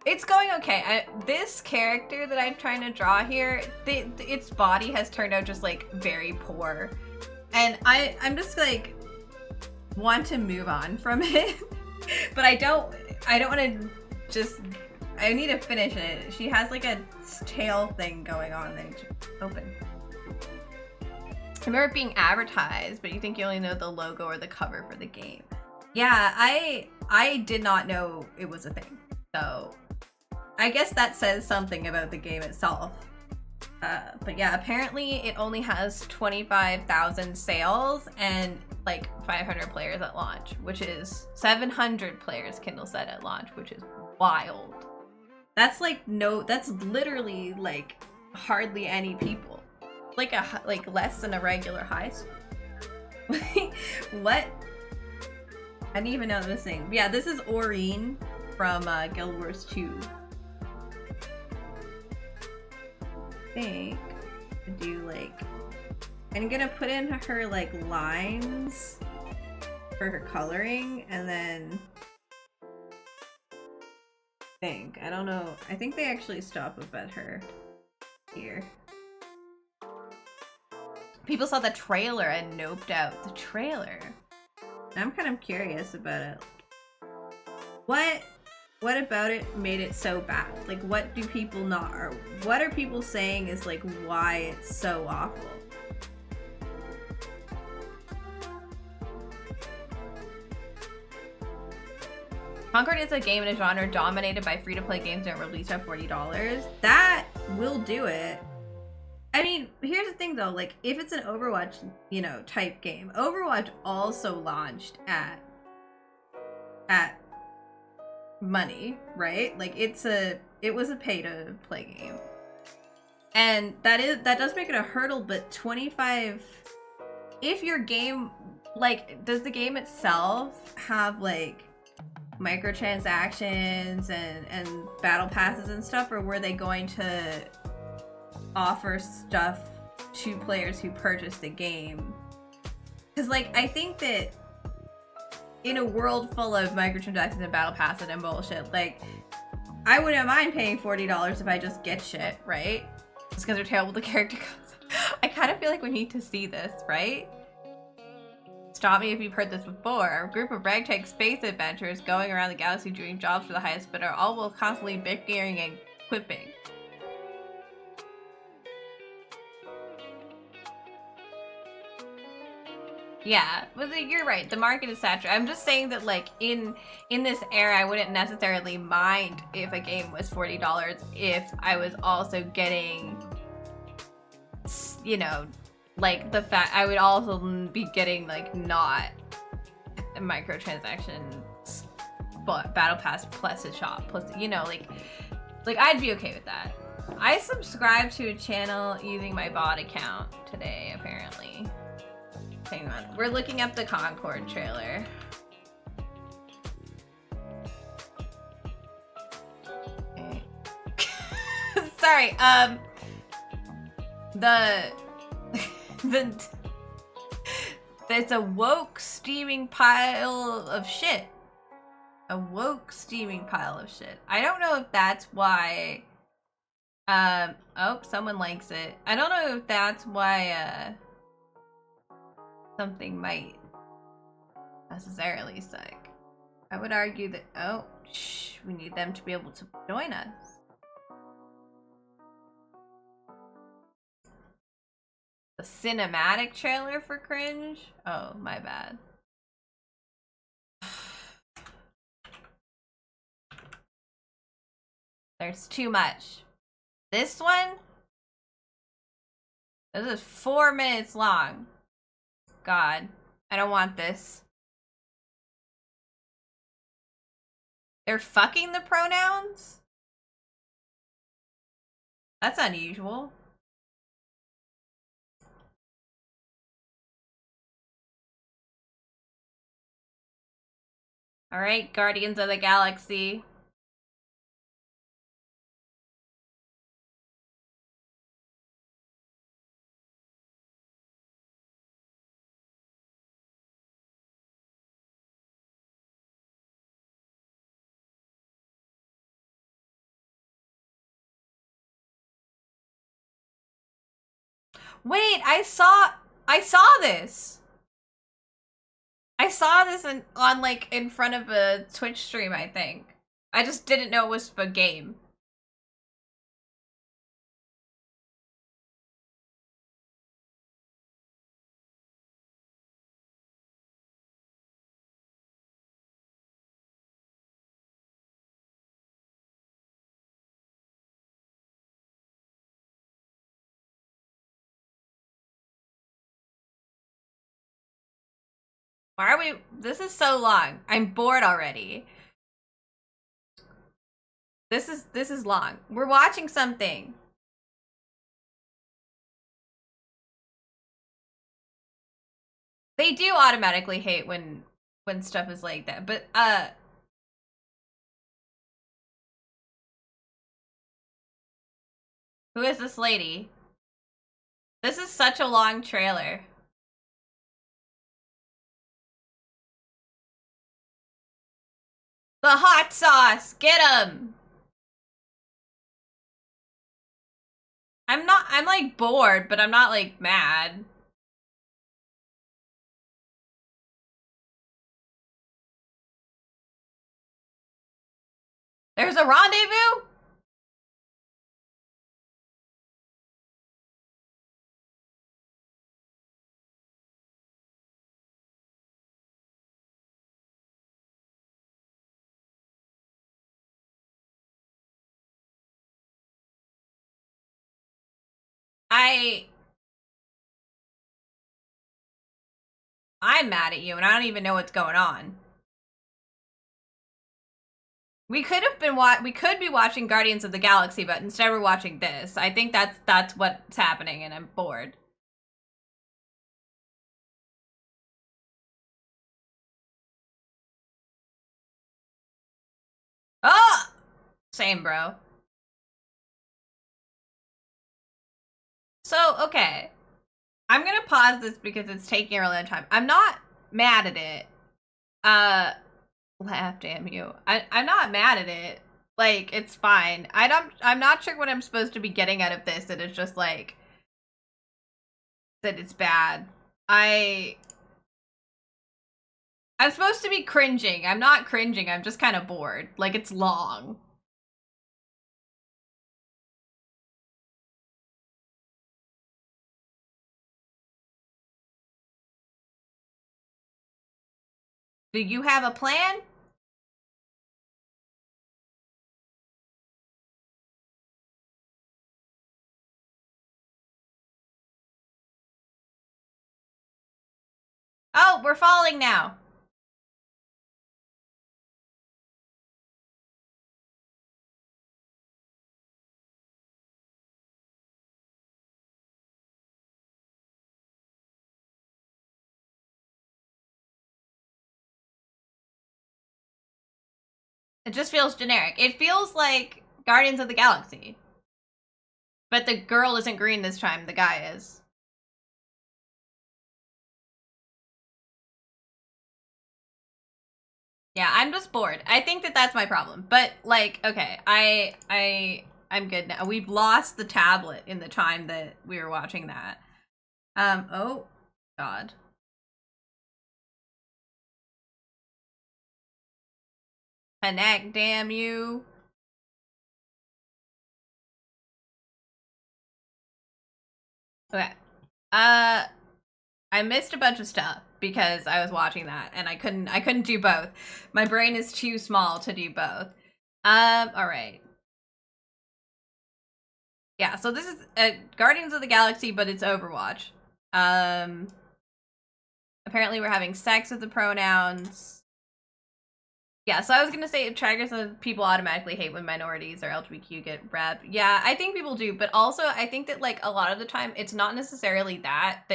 it's going okay. This character that I'm trying to draw here, its body has turned out just like very poor. And I'm just like, want to move on from it. But I don't want to just, I need to finish it. She has like a tail thing going on there. Open. I remember it being advertised, but you think you only know the logo or the cover for the game. Yeah, I did not know it was a thing. So I guess that says something about the game itself. But yeah, apparently it only has 25,000 sales and like 500 players at launch, which is 700 players Kindle said at launch, which is wild. That's like that's literally like hardly any people. Like less than a regular high school. What? I didn't even know this thing. Yeah, this is Aurene from Guild Wars 2. I think to do like, I'm gonna put in her like lines for her coloring, and then I don't know. I think they actually stop up at her here. People saw the trailer and noped out the trailer. I'm kind of curious about it. What about it made it so bad? Like, what do people not, or what are people saying is like why it's so awful? Concord is a game in a genre dominated by free-to-play games that are released at $40. That will do it. I mean, here's the thing though, like, if it's an Overwatch, you know, type game, Overwatch also launched at money, right? Like, it was a pay-to-play game. And that does make it a hurdle, but 25, if your game, like, does the game itself have, like, microtransactions and battle passes and stuff, or were they going to offer stuff to players who purchased the game? Because, like, I think that in a world full of microtransactions and battle passes and bullshit, like, I wouldn't mind paying $40 if I just get shit, right? Just because they're terrible the character codes. I kind of feel like we need to see this, right? Stop me if you've heard this before. A group of ragtag space adventurers going around the galaxy doing jobs for the highest bidder, all while constantly bickering and quipping. Yeah, but you're right. The market is saturated. I'm just saying that, like, in this era, I wouldn't necessarily mind if a game was $40 if I was also getting, you know, like, the fact I would also be getting, like, not a microtransaction, but battle pass plus a shop plus, you know, like I'd be okay with that. I subscribed to a channel using my VOD account today, apparently. Hang on, we're looking up the Concord trailer. Okay. Sorry, it's a woke steaming pile of shit. A woke steaming pile of shit. I don't know if that's why, oh, someone likes it. I don't know if that's why, something might necessarily suck. I would argue that, oh, shh, we need them to be able to join us. The cinematic trailer for cringe? Oh, my bad. There's too much. This one? This is 4 minutes long. God, I don't want this. They're fucking the pronouns? That's unusual. Alright, Guardians of the Galaxy. Wait, I saw this. I saw this on like in front of a Twitch stream, I think. I just didn't know it was a game. Why are we? This is so long. I'm bored already. This is long. We're watching something. They do automatically hate when stuff is like that, but who is this lady? This is such a long trailer. The hot sauce, get him! I'm like bored, but I'm not like mad. There's a rendezvous? I'm mad at you and I don't even know what's going on. We could be watching Guardians of the Galaxy, but instead we're watching this. I think that's what's happening and I'm bored. Oh! Same, bro. So, okay. I'm gonna pause this because it's taking a really long time. I'm not mad at it. Laugh, damn you. I'm not mad at it. Like, it's fine. I'm not sure what I'm supposed to be getting out of this, and it's just like that it's bad. I'm supposed to be cringing. I'm not cringing, I'm just kind of bored. Like, it's long. Do you have a plan? Oh, we're falling now. It just feels generic. It feels like Guardians of the Galaxy. But the girl isn't green this time, the guy is. Yeah, I'm just bored. I think that's my problem. But like, okay, I'm good now. We've lost the tablet in the time that we were watching that. Oh god. Connect, damn you. Okay. I missed a bunch of stuff because I was watching that and I couldn't do both. My brain is too small to do both. All right. Yeah, so this is Guardians of the Galaxy, but it's Overwatch. Apparently we're having sex with the pronouns. Yeah, so I was gonna say trackers of people automatically hate when minorities or LGBTQ get rep. Yeah, I think people do, but also I think that like a lot of the time it's not necessarily that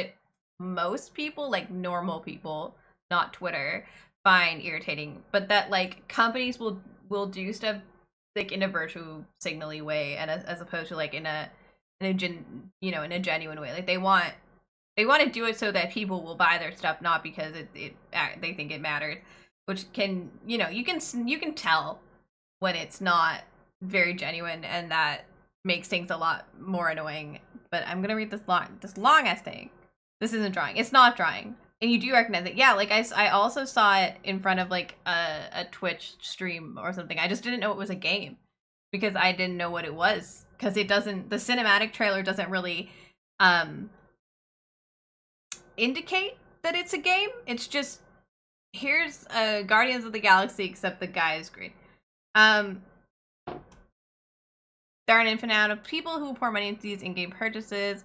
most people, like normal people, not Twitter, find irritating, but that like companies will do stuff like in a virtue signally way, and as opposed to like in a genuine way. Like they want to do it so that people will buy their stuff, not because they think it mattered. Which can, you can tell when it's not very genuine, and that makes things a lot more annoying. But I'm gonna read this long ass thing. This isn't drawing. It's not drawing. And you do recognize it. Yeah, like I also saw it in front of like a Twitch stream or something. I just didn't know it was a game because I didn't know what it was. Because the cinematic trailer doesn't really indicate that it's a game. It's just, here's Guardians of the Galaxy, except the guy is green. There are an infinite amount of people who pour money into these in-game purchases.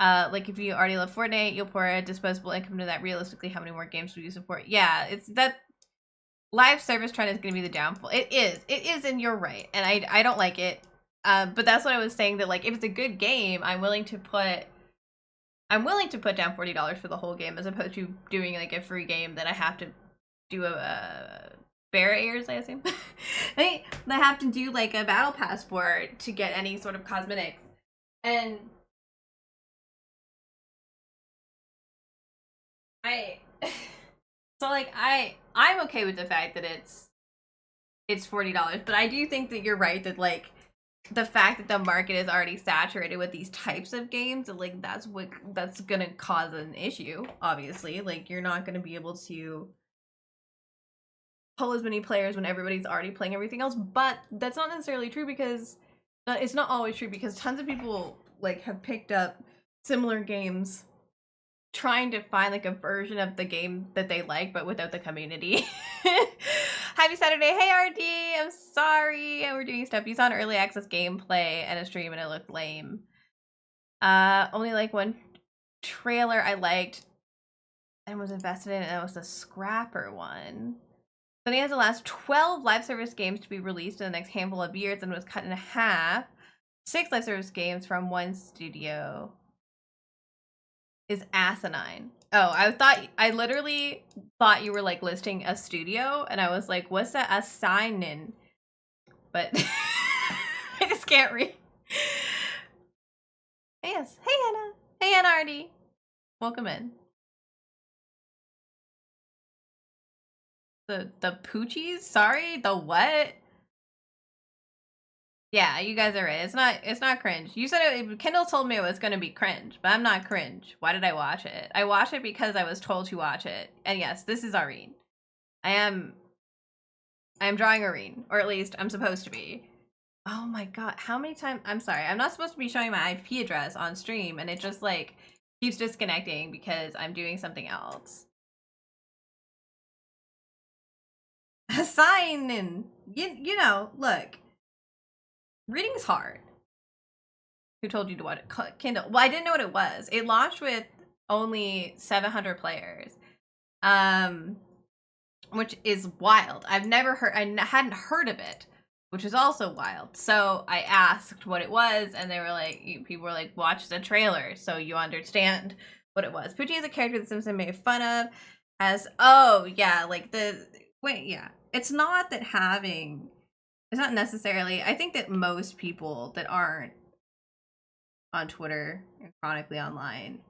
Like if you already love Fortnite, you'll pour a disposable income into that. Realistically, how many more games do you support? Yeah, it's that live service trend is going to be the downfall. It is, and you're right. And I don't like it. But that's what I was saying, that like if it's a good game, I'm willing to put down $40 for the whole game, as opposed to doing like a free game that I have to do a barriers, I assume. I have to do like a battle pass for to get any sort of cosmetics. And so like I'm okay with the fact that it's $40, but I do think that you're right, that like the fact that the market is already saturated with these types of games, like that's gonna cause an issue. Obviously, like you're not gonna be able to pull as many players when everybody's already playing everything else. But that's not necessarily true, because it's not always true, because tons of people like have picked up similar games trying to find like a version of the game that they like, but without the community. Happy Saturday. Hey RD, I'm sorry, we're doing stuff. You saw an early access gameplay and a stream and it looked lame. Only like one trailer I liked and was invested in, and it was the Scrapper one. Then he has the last 12 live service games to be released in the next handful of years, and was cut in half. 6 live service games from one studio is asinine. Oh, I literally thought you were like listing a studio, and I was like, what's that assignin? But I just can't read. Yes. Hey Anna. Hey Anna Artie. Welcome in. The Poochies? Sorry, the what? Yeah, you guys are right. It's not cringe. You said it, Kendall told me it was gonna be cringe, but I'm not cringe. Why did I watch it? I watched it because I was told to watch it. And yes, this is Aurene. I am drawing Aurene, or at least I'm supposed to be. Oh my god, how many times? I'm sorry, I'm not supposed to be showing my IP address on stream, and it just like keeps disconnecting because I'm doing something else. Sign in. You know, look. Reading's hard. Who told you to watch it? Kindle. Well, I didn't know what it was. It launched with only 700 players, which is wild. I've never heard. I hadn't heard of it, which is also wild. So I asked what it was, and they were like, people were like, watch the trailer so you understand what it was. Poochie is a character that Simpson made fun of. Oh yeah, like yeah. It's not that having. It's not necessarily. I think that most people that aren't on Twitter and chronically online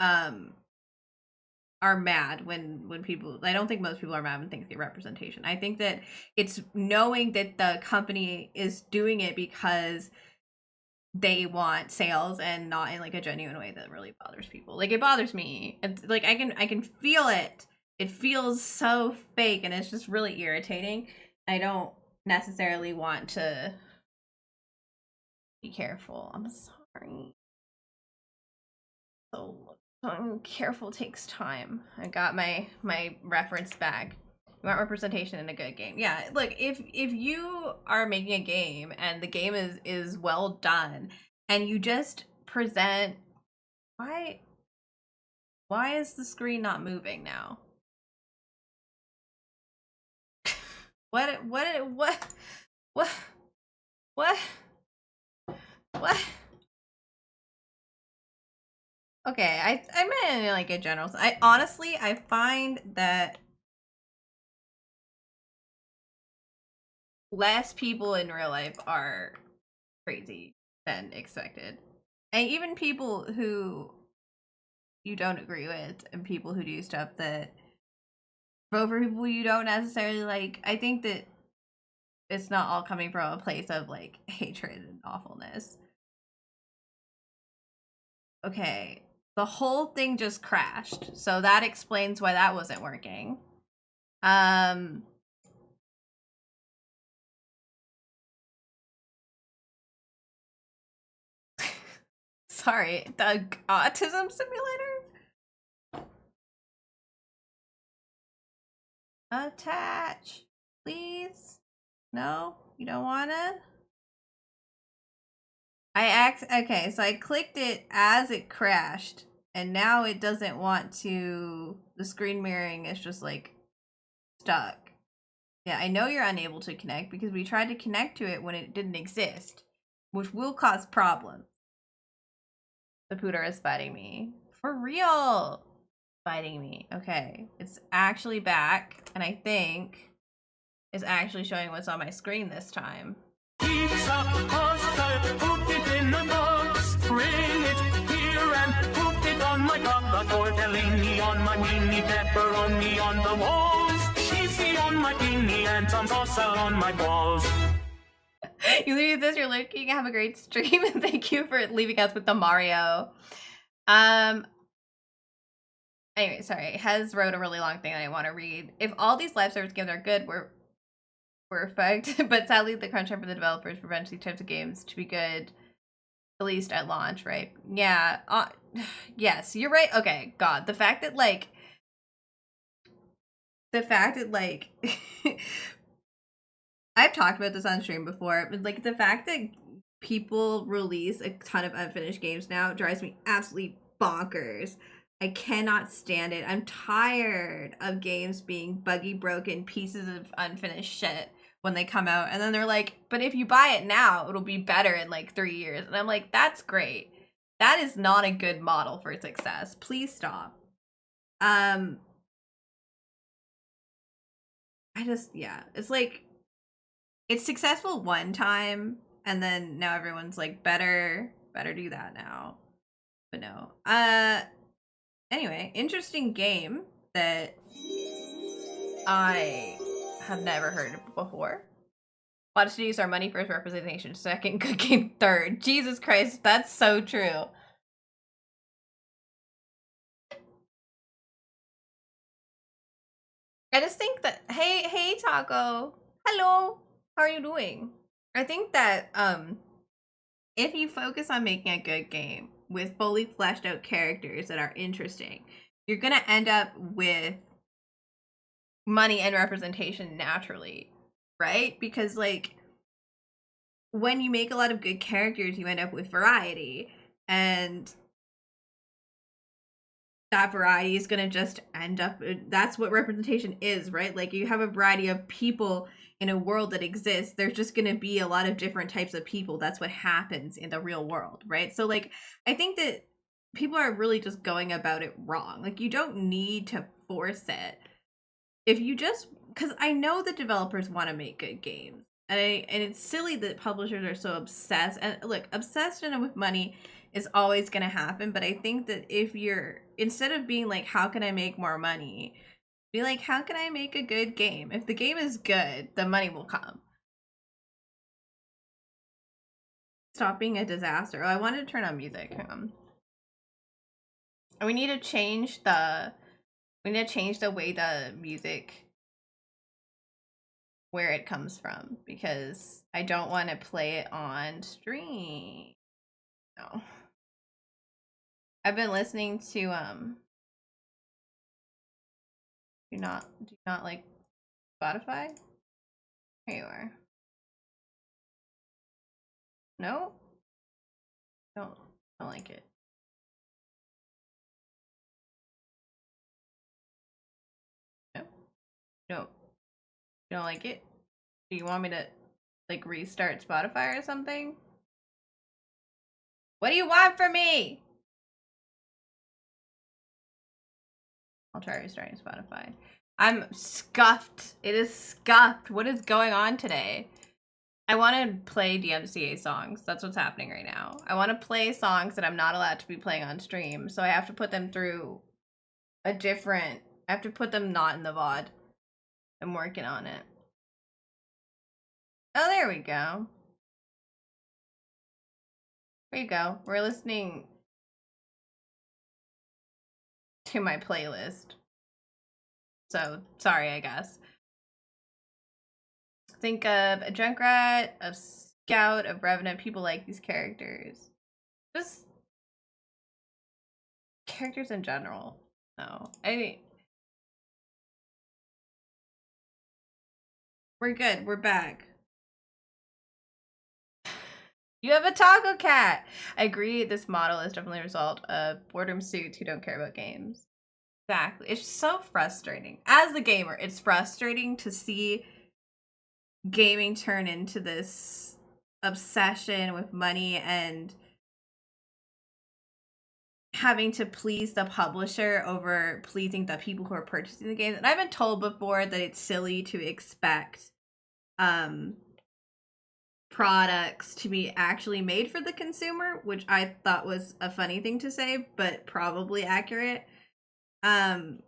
are mad when people. I don't think most people are mad when things get representation. I think that it's knowing that the company is doing it because they want sales and not in like a genuine way that really bothers people. Like it bothers me. It's like I can feel it. It feels so fake, and it's just really irritating. I don't necessarily want to be careful. I'm sorry. So careful takes time. I got my reference back. You want representation in a good game. Yeah, look, if you are making a game and the game is well done, and you just present, why is the screen not moving now? What Okay, I meant in like a general. I honestly find that less people in real life are crazy than expected, and even people who you don't agree with, and people who do stuff that vote for people you don't necessarily like. I think that it's not all coming from a place of like hatred and awfulness. Okay, the whole thing just crashed, so that explains why that wasn't working. Sorry, the autism simulator? Attach, please. No, you don't wanna? Okay, so I clicked it as it crashed, and now it doesn't want to. The screen mirroring is just like stuck. Yeah, I know you're unable to connect because we tried to connect to it when it didn't exist, which will cause problems. The pooter is fighting me. For real! Fighting me. Okay, it's actually back, and I think it's actually showing what's on my screen this time. Pizza, pasta, put it in a box, bring it here and put it on my top. The tortellini on my weenie, pepperoni on the walls, cheesy on my beanie, and some salsa on my balls. You leave this, you're lurking. Have a great stream, and thank you for leaving us with the Mario. Anyway, sorry. Hez wrote a really long thing that I want to read. If all these live service games are good, we're fucked. But sadly, the crunch time for the developers prevents these types of games to be good, at least at launch, right? Yeah. Yes, you're right. Okay, God, the fact that like, I've talked about this on stream before, but like the fact that people release a ton of unfinished games now drives me absolutely bonkers. I cannot stand it. I'm tired of games being buggy, broken pieces of unfinished shit when they come out. And then they're like, but if you buy it now, it'll be better in like 3 years. And I'm like, that's great. That is not a good model for success. Please stop. Yeah, it's like, it's successful one time, and then now everyone's like, better do that now. But no. Anyway, interesting game that I have never heard of before. Watch to use our money first, representation second, good game third. Jesus Christ, that's so true. I just think that, hey Taco, hello, how are you doing? I think that if you focus on making a good game with fully fleshed out characters that are interesting, you're gonna end up with money and representation naturally, right? Because like when you make a lot of good characters, you end up with variety, and that variety is gonna just end up, that's what representation is, right? Like you have a variety of people in a world that exists. There's just gonna be a lot of different types of people. That's what happens in the real world, right? So like I think that people are really just going about it wrong. Like you don't need to force it. If you just, because I know that developers want to make good games, and it's silly that publishers are so obsessed. And look, obsession with money is always going to happen, but I think that if you're, instead of being like, how can I make more money, be like, how can I make a good game? If the game is good, the money will come. Stop being a disaster. Oh, I wanted to turn on music. We need to change the way the music, where it comes from, because I don't want to play it on stream. No. I've been listening to do you not like Spotify? Here you are. No? Don't like it. No. No. You don't like it? Do you want me to like restart Spotify or something? What do you want from me? I'll try restarting Spotify. I'm scuffed. It is scuffed. What is going on today? I want to play DMCA songs. That's what's happening right now. I want to play songs that I'm not allowed to be playing on stream, so I have to put them through a different... I have to put them not in the VOD. I'm working on it. Oh, there we go. There you go. We're listening to my playlist. So, sorry, I guess. Think of a Junkrat, a Scout, a Revenant. People like these characters. Just characters in general. No. We're good. We're back. You have a taco cat. I agree. This model is definitely a result of boredom suits who don't care about games. Exactly. It's so frustrating. As a gamer, it's frustrating to see gaming turn into this obsession with money and having to please the publisher over pleasing the people who are purchasing the games. And I've been told before that it's silly to expect products to be actually made for the consumer, which I thought was a funny thing to say, but probably accurate. But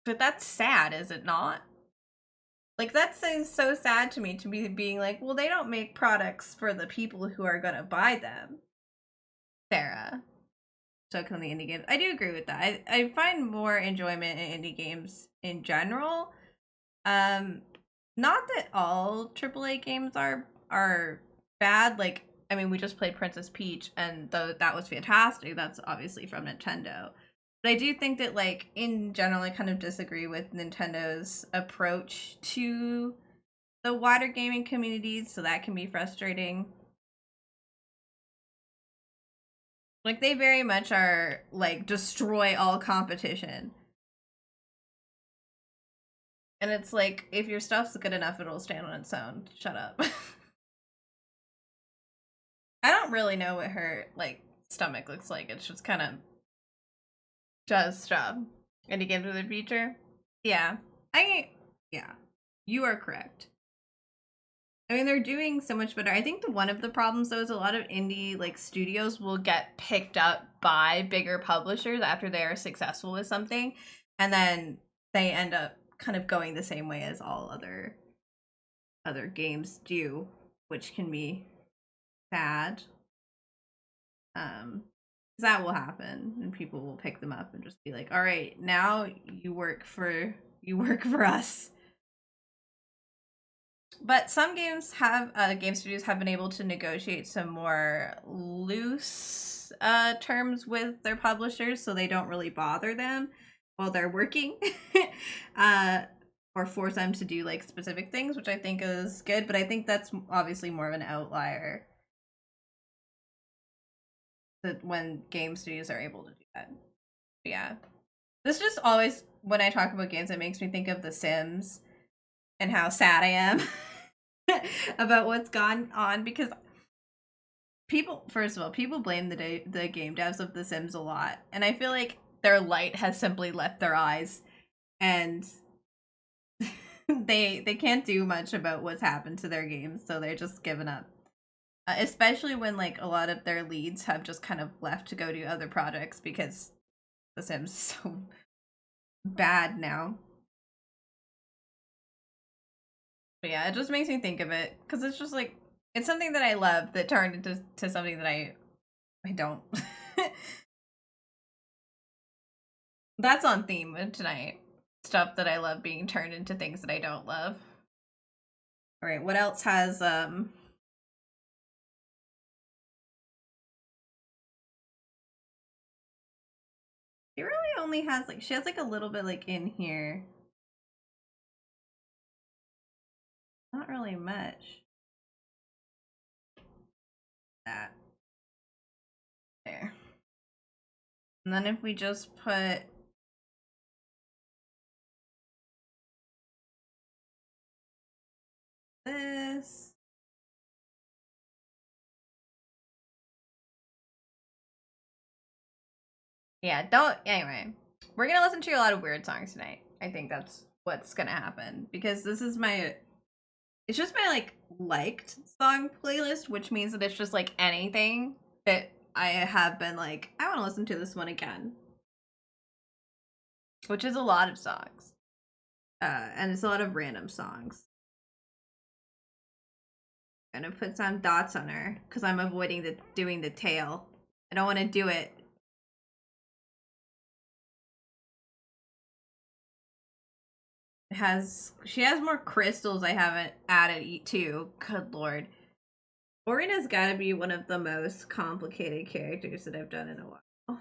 that's sad, is it not? Like, that seems so sad to me, to be being like, well, they don't make products for the people who are gonna buy them. Sarah. So come the indie games. I do agree with that. I find more enjoyment in indie games in general. Not that all AAA games are bad. Like, I mean, we just played Princess Peach, and though that was fantastic, that's obviously from Nintendo. But I do think that, like, in general, I kind of disagree with Nintendo's approach to the wider gaming communities, so that can be frustrating. Like, they very much are, like, destroy all competition. And it's like, if your stuff's good enough, it'll stand on its own. Shut up. I don't really know what her, like, stomach looks like. It's just kind of does stuff. Indie games of the future? Yeah. Yeah. You are correct. I mean, they're doing so much better. I think one of the problems, though, is a lot of indie, like, studios will get picked up by bigger publishers after they are successful with something. And then they end up kind of going the same way as all other games do, which can be sad. That will happen, and people will pick them up and just be like, all right, now you work for us. But some games have game studios have been able to negotiate some more loose terms with their publishers, so they don't really bother them while they're working, or force them to do like specific things, which I think is good. But I think that's obviously more of an outlier, that when game studios are able to do that. But yeah, this just always, when I talk about games, it makes me think of The Sims and how sad I am about what's gone on, because first of all, people blame the game devs of The Sims a lot, and I feel like their light has simply left their eyes, and they can't do much about what's happened to their games, so they're just giving up. Especially when, like, a lot of their leads have just kind of left to go do other projects because The Sims is so bad now. But yeah, it just makes me think of it, because it's just like, it's something that I love that turned into something that I don't. That's on theme tonight. Stuff that I love being turned into things that I don't love. All right, what else has She really only has, like, she has like a little bit, like, in here. Not really much. That. There. And then if we just put this. Yeah, anyway. We're gonna listen to a lot of weird songs tonight. I think that's what's gonna happen, because this is it's just my, like, liked song playlist, which means that it's just, like, anything that I have been like, I want to listen to this one again. Which is a lot of songs. And it's a lot of random songs. I'm gonna put some dots on her, because I'm avoiding doing the tail. I don't want to do it. She has more crystals I haven't added to. Good lord. Aurene's gotta be one of the most complicated characters that I've done in a while.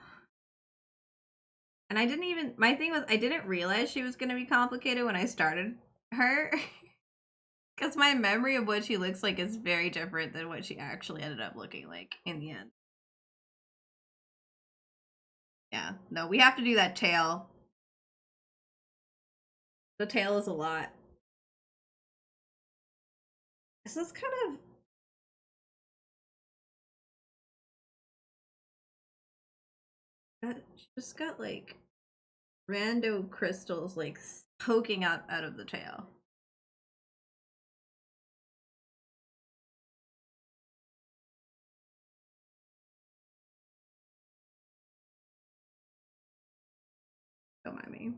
And my thing was, I didn't realize she was gonna be complicated when I started her. Because my memory of what she looks like is very different than what she actually ended up looking like in the end. Yeah, no, we have to do that tail. The tail is a lot. This is kind of... She just got like rando crystals like poking up out of the tail. Don't mind me.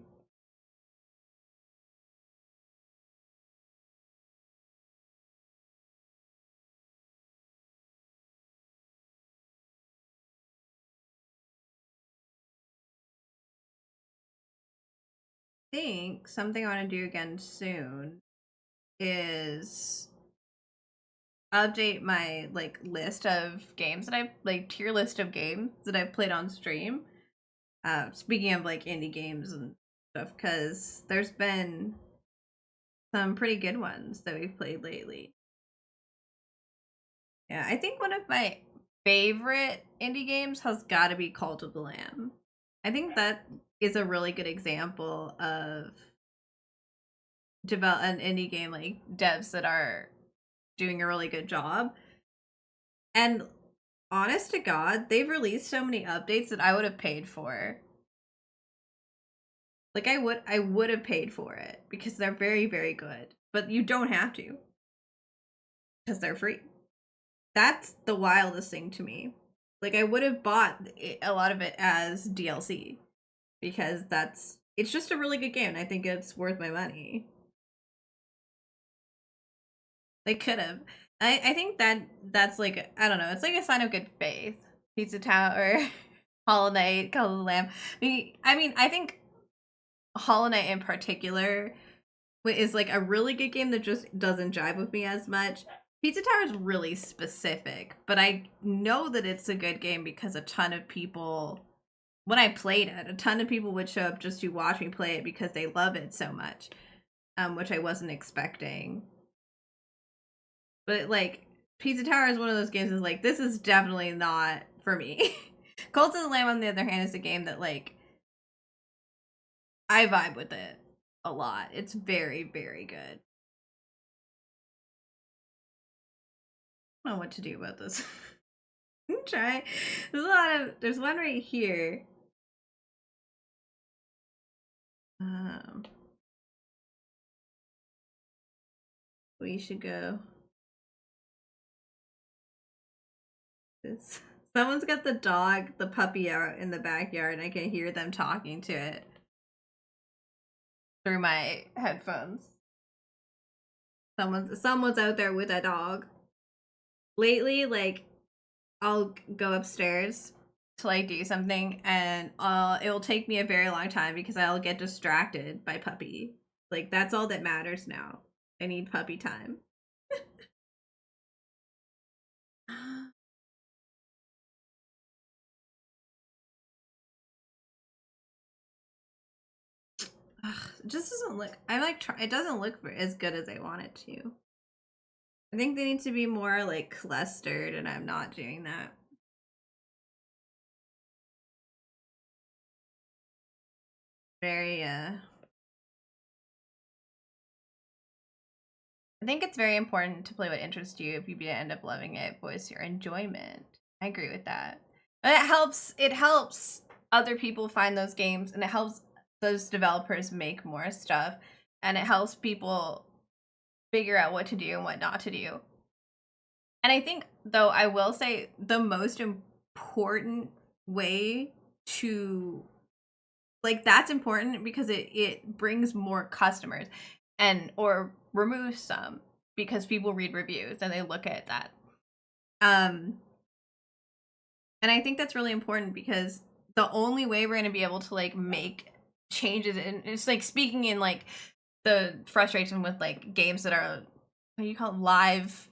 I think something I want to do again soon is update my like list of games that I've like tier list of games that I've played on stream. Speaking of like indie games and stuff, because there's been some pretty good ones that we've played lately. Yeah, I think one of my favorite indie games has got to be Cult of the Lamb. I think that is a really good example of develop an indie game like devs that are doing a really good job. And honest to God, they've released so many updates that I would have paid for. Like I would have paid for it because they're very, very good. But you don't have to. Because they're free. That's the wildest thing to me. Like I would have bought a lot of it as DLC. Because it's just a really good game and I think it's worth my money. They could have. I think that's like, I don't know, it's like a sign of good faith. Pizza Tower, Hollow Knight, Call of the Lamb. I mean, I think Hollow Knight in particular is like a really good game that just doesn't jive with me as much. Pizza Tower is really specific, but I know that it's a good game because a ton of people, when I played it, a ton of people would show up just to watch me play it because they love it so much, which I wasn't expecting. But like Pizza Tower is one of those games that's like, this is definitely not for me. Cult of the Lamb, on the other hand, is a game that like I vibe with it a lot. It's very, very good. I don't know what to do about this. I'm trying. There's one right here. We should go. Someone's got the puppy out in the backyard, and I can hear them talking to it through my headphones. Someone's out there with a dog. Lately, like, I'll go upstairs to like do something, and it will take me a very long time because I'll get distracted by puppy. Like, that's all that matters now. I need puppy time. Ugh, it just doesn't look. It doesn't look as good as I want it to. I think they need to be more like clustered, and I'm not doing that. Very I think it's very important to play what interests you. If you end up loving it, voice your enjoyment. I agree with that. And it helps other people find those games, and it helps those developers make more stuff, and it helps people figure out what to do and what not to do. And I think, though, I will say the most important way to, like, that's important because it brings more customers or removes some because people read reviews and they look at that. And I think that's really important because the only way we're going to be able to like make changes, and it's like speaking in like the frustration with like games that are, what do you call them, live,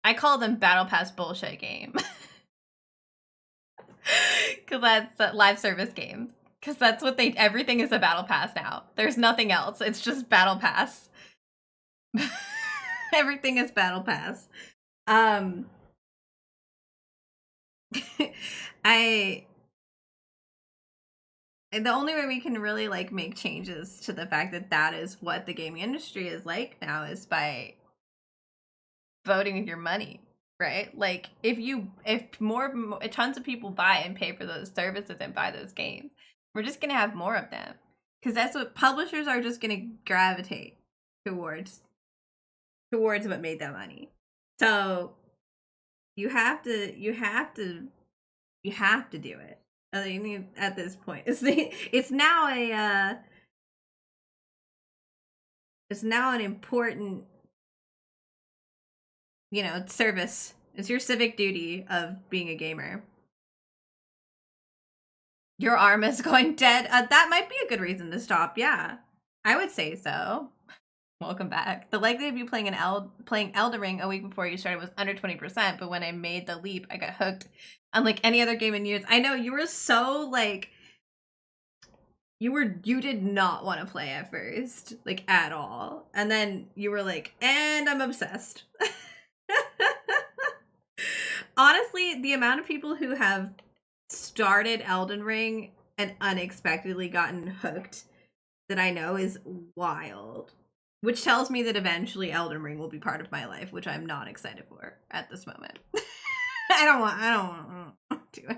I call them battle pass bullshit game. Because that's a live service game. Because that's what everything is a battle pass now. There's nothing else. It's just battle pass. Everything is battle pass. The only way we can really like make changes to the fact that that is what the gaming industry is like now is by voting with your money, right? Like if tons of people buy and pay for those services and buy those games, we're just gonna have more of them because that's what publishers are just gonna gravitate towards what made them money. So you have to do it. I mean, at this point, it's now an important, service. It's your civic duty of being a gamer. Your arm is going dead. That might be a good reason to stop. Yeah, I would say so. Welcome back. The likelihood of you playing Elden Ring a week before you started was under 20%, but when I made the leap, I got hooked. Unlike any other game in years. I know you were so like you did not want to play at first, like at all. And then you were like, and I'm obsessed. Honestly, the amount of people who have started Elden Ring and unexpectedly gotten hooked that I know is wild. Which tells me that eventually Elden Ring will be part of my life, which I'm not excited for at this moment. I don't want to do it.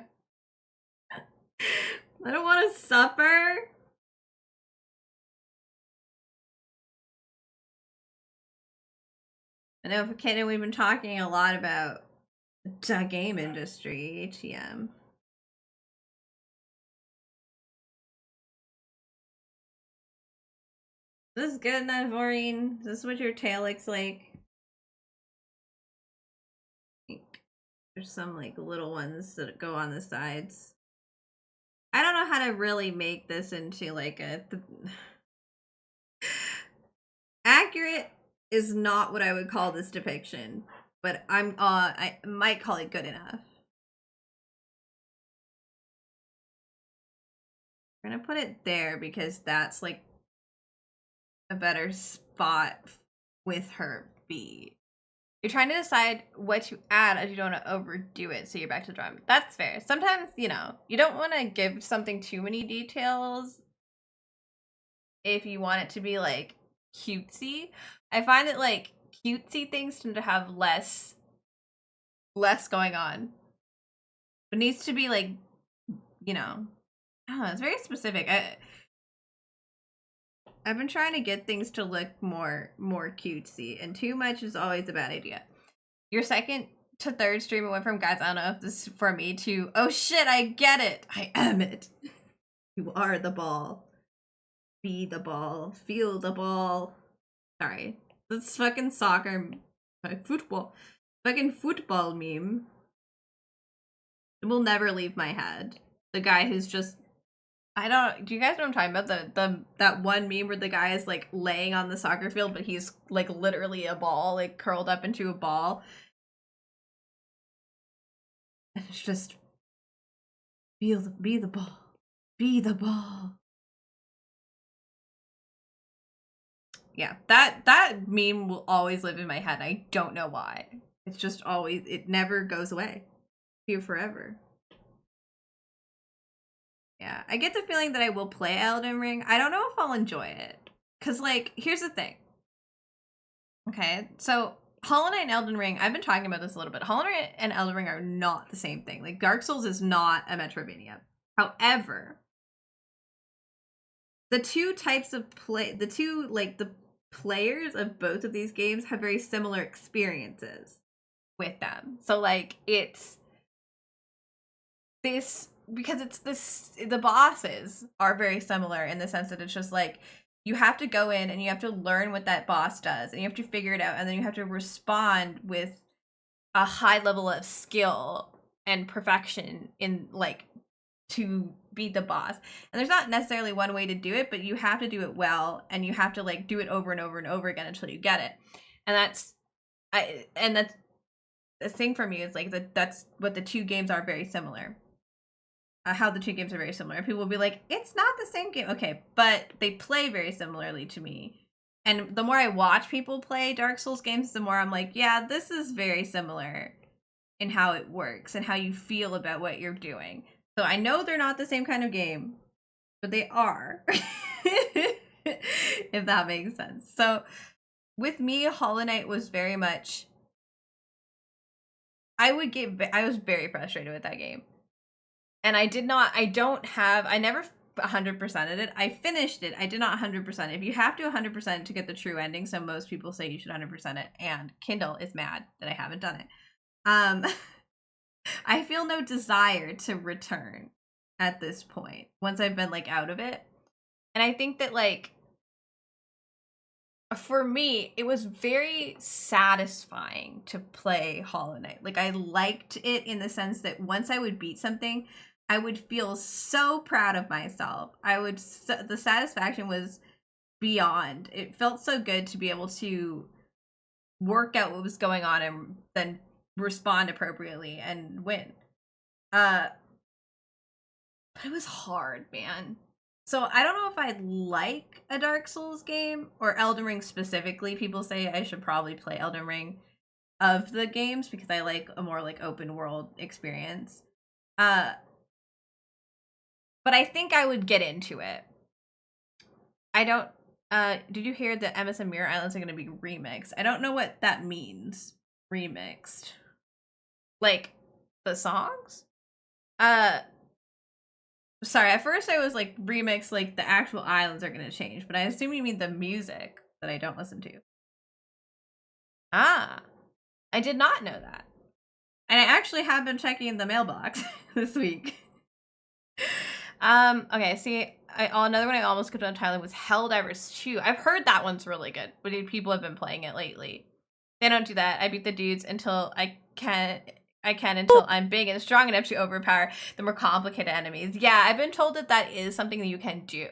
I don't want to suffer. I know for Kaden, we've been talking a lot about the game industry, ATM. This is good enough, Aurene. Is this what your tail looks like? There's some like little ones that go on the sides. I don't know how to really make this into like accurate is not what I would call this depiction, but I might call it good enough. I'm gonna put it there because that's like a better spot with her feet. You're trying to decide what to add as you don't want to overdo it, so you're back to the drawing. That's fair. Sometimes, you don't want to give something too many details if you want it to be, like, cutesy. I find that, like, cutesy things tend to have less going on. It needs to be, like, I don't know, it's very specific. I've been trying to get things to look more cutesy, and too much is always a bad idea. Your second to third stream went from, guys, I don't know if this is for me, to, oh shit, I get it. I am it. You are the ball. Be the ball. Feel the ball. Sorry. This fucking football meme. It will never leave my head. The guy who's just, do you guys know what I'm talking about? That one meme where the guy is like laying on the soccer field, but he's like literally a ball, like curled up into a ball. And it's just be the ball. Be the ball. Yeah, that meme will always live in my head. I don't know why. It's just always, it never goes away. Here forever. Yeah, I get the feeling that I will play Elden Ring. I don't know if I'll enjoy it. Because, like, here's the thing. Okay, so Hollow Knight and Elden Ring, I've been talking about this a little bit. Hollow Knight and Elden Ring are not the same thing. Like, Dark Souls is not a Metroidvania. However, the two types of the players of both of these games have very similar experiences with them. So, like, it's this, because it's this, the bosses are very similar in the sense that it's just like, you have to go in and you have to learn what that boss does and you have to figure it out, and then you have to respond with a high level of skill and perfection in, like, to beat the boss. And there's not necessarily one way to do it, but you have to do it well, and you have to, like, do it over and over and over again until you get it. And that's the thing for me is, like, that's what the two games are very similar. How the two games are very similar. People will be like, it's not the same game. Okay, but they play very similarly to me. and the more I watch people play Dark Souls games, the more I'm like, yeah, this is very similar in how it works and how you feel about what you're doing. So I know they're not the same kind of game, but they are. If that makes sense. So with me, Hollow Knight was very much, I was very frustrated with that game. And I never 100%ed it. I finished it. I did not 100%. If you have to 100% to get the true ending, so most people say you should 100% it, and Kindle is mad that I haven't done it. I feel no desire to return at this point once I've been like out of it. And I think that like for me, it was very satisfying to play Hollow Knight. Like I liked it in the sense that once I would beat something, I would feel so proud of myself. The satisfaction was beyond. It felt so good to be able to work out what was going on and then respond appropriately and win. But it was hard, man. So I don't know if I like a Dark Souls game or Elden Ring specifically. People say I should probably play Elden Ring of the games because I like a more like open world experience. But I think I would get into it. I don't did you hear that MS and Mirror Islands are going to be remixed? I don't know what that means. Remixed. Like the songs? Sorry, at first I was like remix, like the actual islands are gonna change, but I assume you mean the music that I don't listen to. Ah, I did not know that. And I actually have been checking the mailbox this week. Okay, see, another one I almost could on Thailand was Helldivers 2. I've heard that one's really good, but people have been playing it lately. They don't do that. I beat the dudes until I can until I'm big and strong enough to overpower the more complicated enemies. Yeah, I've been told that is something that you can do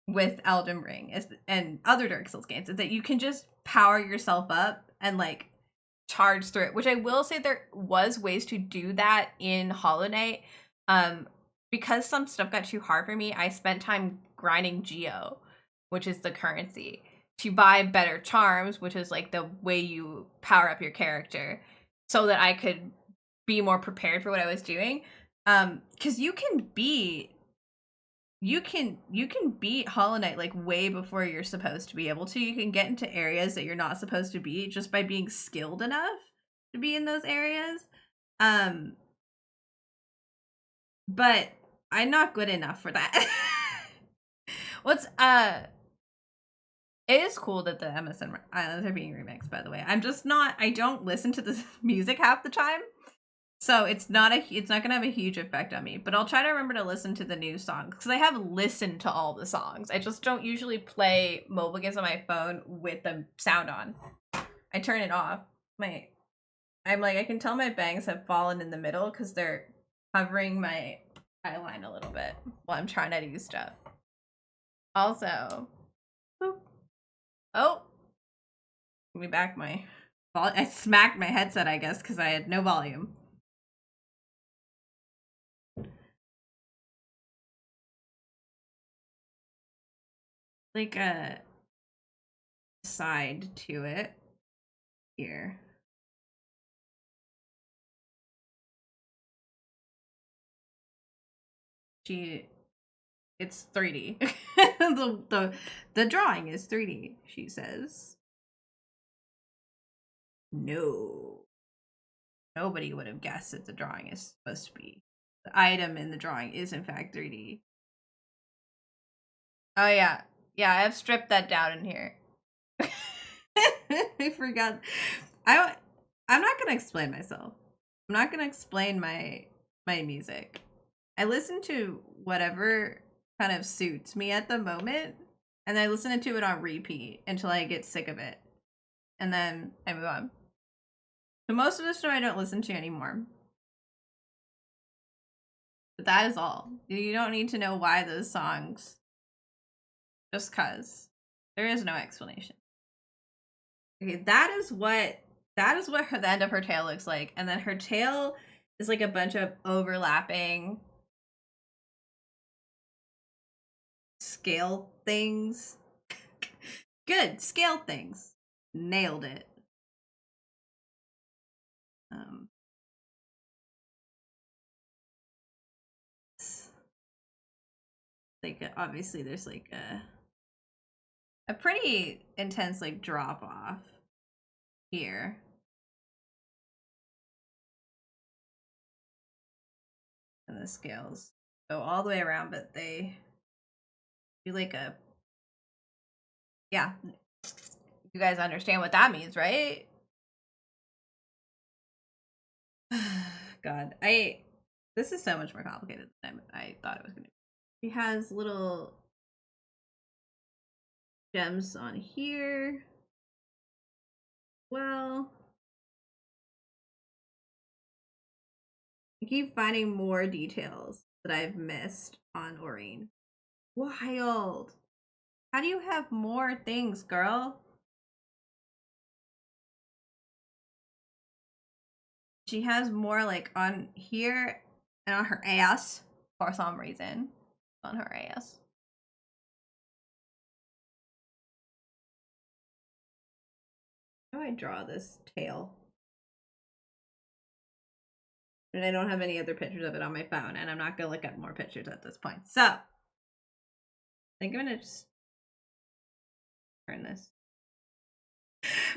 with Elden Ring and other Dark Souls games, is that you can just power yourself up and like charge through it, which I will say there was ways to do that in Hollow Knight. Because some stuff got too hard for me, I spent time grinding Geo, which is the currency, to buy better charms, which is like the way you power up your character, so that I could be more prepared for what I was doing. Because you can beat Hollow Knight like way before you're supposed to be able to. You can get into areas that you're not supposed to be just by being skilled enough to be in those areas. But I'm not good enough for that. It is cool that the MSN Islands are being remixed, by the way. I don't listen to the music half the time. So it's not gonna have a huge effect on me, but I'll try to remember to listen to the new songs because I have listened to all the songs. I just don't usually play mobile games on my phone with the sound on. I turn it off. I'm like, I can tell my bangs have fallen in the middle because they're covering my eyeline a little bit while I'm trying to do stuff. Also, boop. Oh, let me back my volume. I smacked my headset, I guess, because I had no volume. Like a side to it here. It's 3D. the drawing is 3D, she says. No. Nobody would have guessed that the drawing is supposed to be. The item in the drawing is in fact 3D. Oh yeah. Yeah, I have stripped that down in here. I forgot. I'm not gonna explain myself. I'm not gonna explain my music. I listen to whatever kind of suits me at the moment, and I listen to it on repeat until I get sick of it, and then I move on. So most of the stuff I don't listen to anymore. But that is all. You don't need to know why those songs. Just cause. There is no explanation. Okay, that is what the end of her tail looks like. And then her tail is like a bunch of overlapping scale things. Good. Scale things. Nailed it. Like, obviously there's like a pretty intense like drop off here. And the scales go all the way around, but they do like a, yeah. You guys understand what that means, right? God, this is so much more complicated than I thought it was gonna be. She has little gems on here. Well, I keep finding more details that I've missed on Aurene. Wild. How do you have more things, girl? She has more like on here and on her ass for some reason. On her ass. How do I draw this tail? And I don't have any other pictures of it on my phone, and I'm not gonna look at more pictures at this point. So I think I'm gonna just turn this.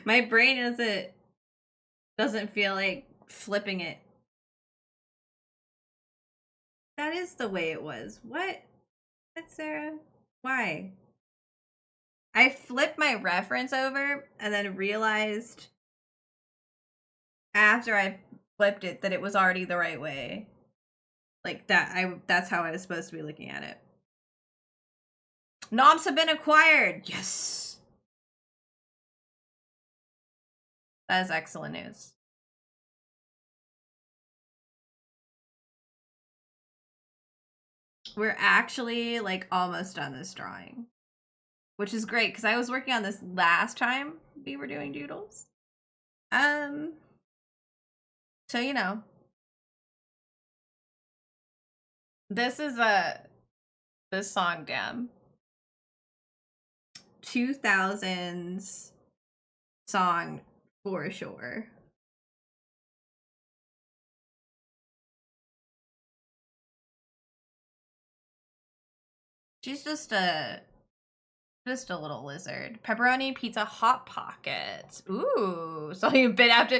My brain doesn't feel like flipping it. That is the way it was. What? What, Sarah? Why? I flipped my reference over and then realized after I flipped it that it was already the right way. Like that's how I was supposed to be looking at it. Noms have been acquired. Yes. That is excellent news. We're actually like almost done this drawing, which is great because I was working on this last time we were doing doodles. So you know, this is this song, damn, 2000s song for sure. She's just a little lizard. Pepperoni pizza hot pockets. Ooh, so you bit after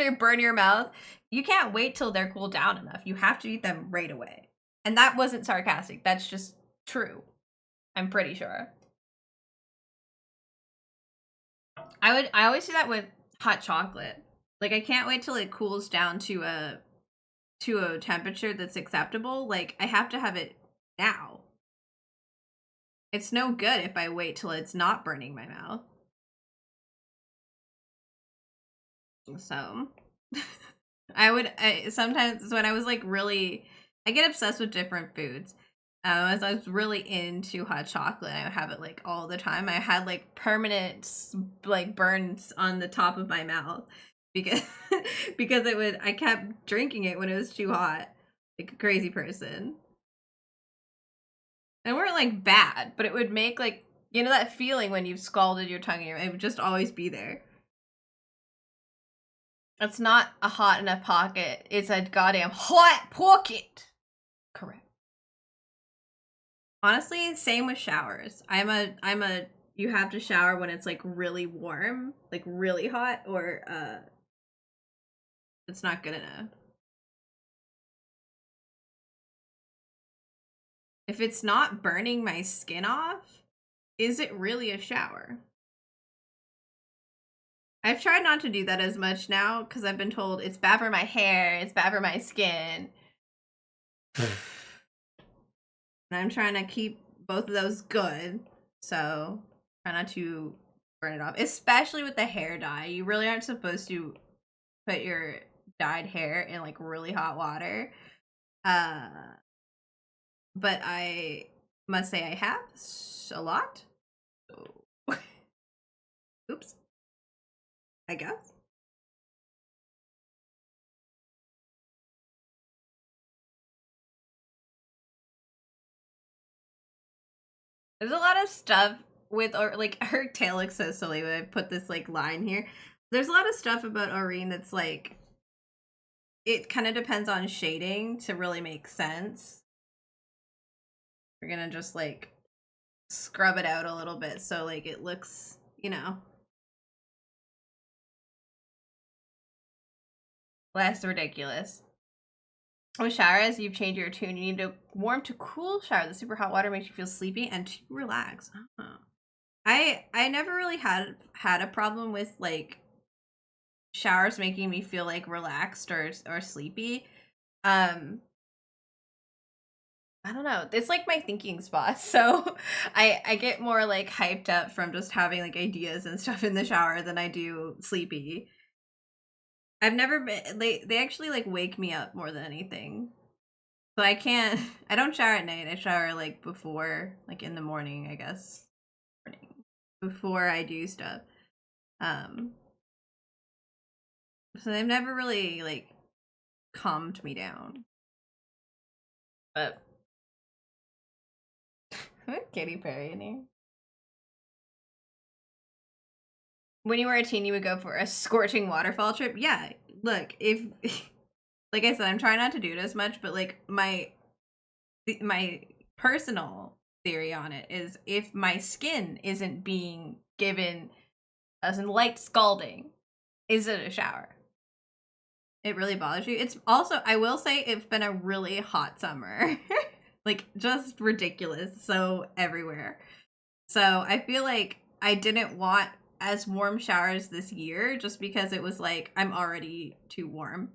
you burn your mouth. You can't wait till they're cooled down enough. You have to eat them right away. And that wasn't sarcastic. That's just true. I'm pretty sure. I always do that with hot chocolate. Like I can't wait till it cools down to a temperature that's acceptable. Like I have to have it now. It's no good if I wait till it's not burning my mouth. So I sometimes when I was like really, I get obsessed with different foods. As I was really into hot chocolate, I would have it like all the time. I had like permanent like burns on the top of my mouth because I kept drinking it when it was too hot, like a crazy person. And weren't like bad, but it would make like, you know, that feeling when you've scalded your tongue, it would just always be there. It's not a hot enough pocket. It's a goddamn hot pocket. Correct. Honestly, same with showers. I'm a you have to shower when it's like really warm, like really hot, or it's not good enough. If it's not burning my skin off, is it really a shower? I've tried not to do that as much now because I've been told it's bad for my hair, it's bad for my skin. And I'm trying to keep both of those good, so try not to burn it off, especially with the hair dye. You really aren't supposed to put your dyed hair in like really hot water. But I must say I have a lot. So oops. I guess. There's a lot of stuff with, or like, her tail looks so silly when I put this like line here. There's a lot of stuff about Aurene that's like, it kind of depends on shading to really make sense. We're gonna just like scrub it out a little bit so like it looks, you know, less ridiculous. With showers, you've changed your tune. You need a warm to cool shower. The super hot water makes you feel sleepy and to relax. Oh. I never really had a problem with like showers making me feel like relaxed or sleepy. I don't know. It's like my thinking spot. So I get more like hyped up from just having like ideas and stuff in the shower than I do sleepy. I've never been, they actually like wake me up more than anything. So I don't shower at night. I shower like before, like in the morning, I guess. Before I do stuff. So they've never really like calmed me down. But Katy Perry in here. When you were a teen, you would go for a scorching waterfall trip. Yeah, look, if like I said, I'm trying not to do it as much, but like my personal theory on it is if my skin isn't being given as in light scalding, is it a shower? It really bothers you. It's also, I will say, it's been a really hot summer. Like, just ridiculous. So everywhere. So I feel like I didn't want as warm showers this year just because it was like, I'm already too warm.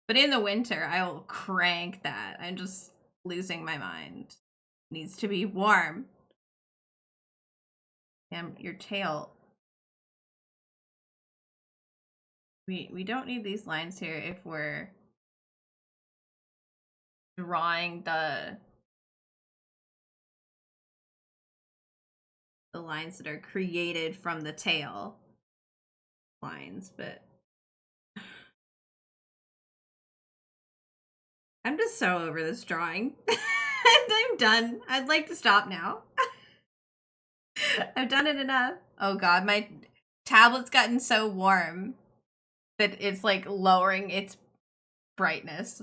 But in the winter, I will crank that. I'm just losing my mind. It needs to be warm. Damn, your tail. We don't need these lines here if we're drawing the lines that are created from the tail lines, but I'm just so over this drawing. I'm done. I'd like to stop now. I've done it enough. Oh god, my tablet's gotten so warm that it's like lowering its brightness.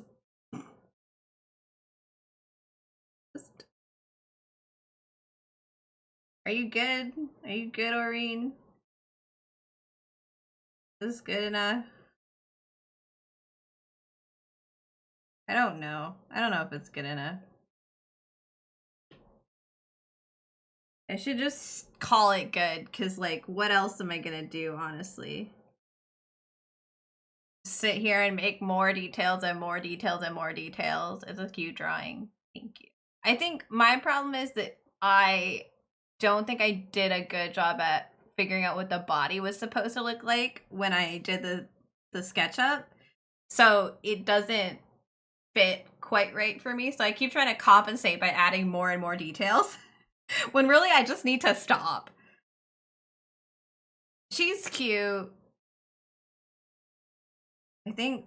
Are you good? Are you good, Aurene? Is this good enough? I don't know. I don't know if it's good enough. I should just call it good, because, like, what else am I gonna do, honestly? Sit here and make more details and more details and more details. It's a cute drawing. Thank you. I think my problem is that I don't think I did a good job at figuring out what the body was supposed to look like when I did the SketchUp. So it doesn't fit quite right for me. So I keep trying to compensate by adding more and more details when really I just need to stop. She's cute. I think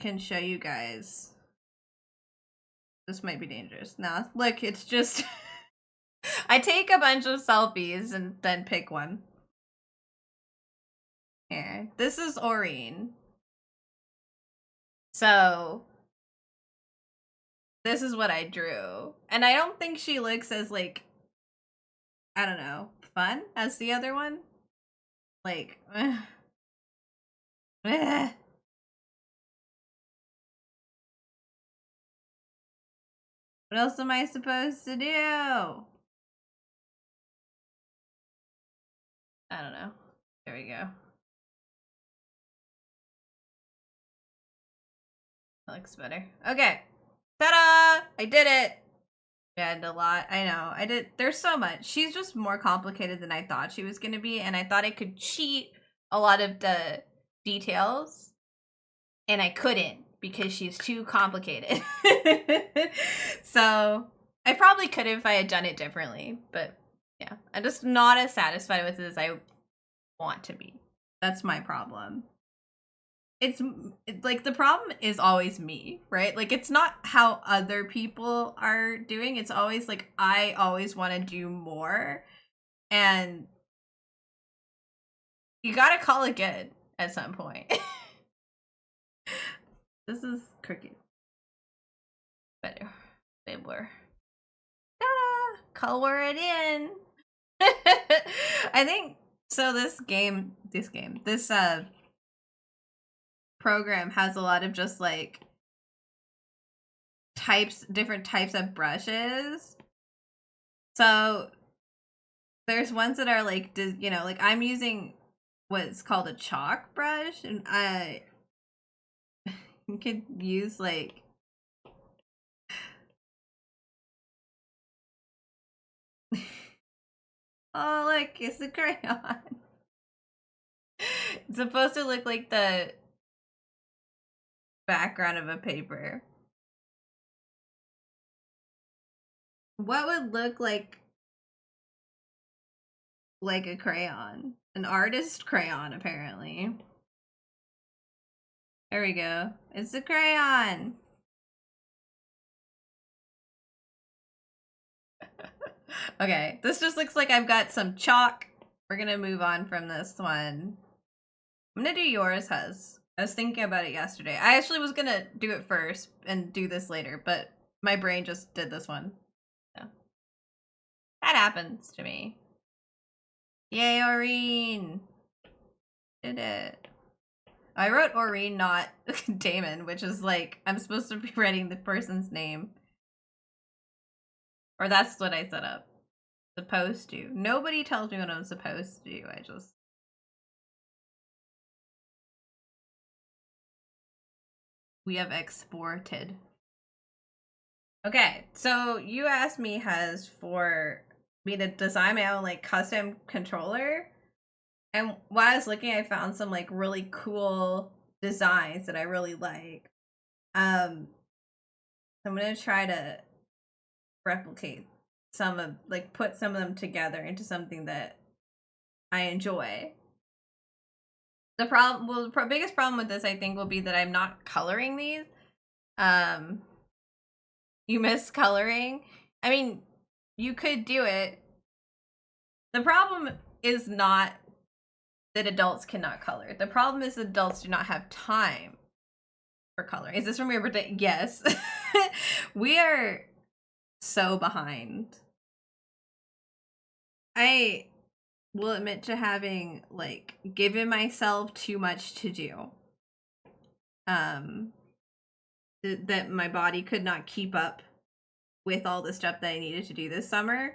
I can show you guys. This might be dangerous. Nah, look, it's just I take a bunch of selfies and then pick one. Here. This is Aurene. So this is what I drew. And I don't think she looks as, like, I don't know, fun as the other one. Like, What else am I supposed to do? I don't know. There we go. That looks better. Okay. Ta-da! I did it! Yeah, I did a lot. I know. I did. There's so much. She's just more complicated than I thought she was going to be, and I thought I could cheat a lot of the details, and I couldn't because she's too complicated. So I probably could if I had done it differently, but yeah, I'm just not as satisfied with it as I want to be. That's my problem. like the problem is always me, right? Like it's not how other people are doing. It's always like I always want to do more, and you gotta call it good at some point. This is cricket. Better. Bibler. Ta-da! Color it in. I think so. This program has a lot of just like different types of brushes. So there's ones that are like, you know, like I'm using what's called a chalk brush, and you could use like oh look, it's a crayon. It's supposed to look like the background of a paper. What would look like a crayon? An artist crayon, apparently. There we go. It's a crayon. Okay, this just looks like I've got some chalk. We're gonna move on from this one. I'm gonna do yours, Huz. I was thinking about it yesterday. I actually was gonna do it first and do this later, but my brain just did this one. So. That happens to me. Yay, Aurene! Did it. I wrote Aurene, not Damon, which is like, I'm supposed to be writing the person's name. Or that's what I set up. Supposed to. Nobody tells me what I'm supposed to do. I just... We have exported. Okay, so you asked me, Huz, for me to design my own like custom controller. And while I was looking, I found some like really cool designs that I really like. I'm gonna try to replicate some of like put some of them together into something that I enjoy. The problem, well, the biggest problem with this, I think, will be that I'm not coloring these. You miss coloring. I mean, you could do it. The problem is not that adults cannot color. The problem is that adults do not have time for coloring. Is this from your birthday? Yes. We are so behind. I will admit to having like given myself too much to do. That my body could not keep up with all the stuff that I needed to do this summer.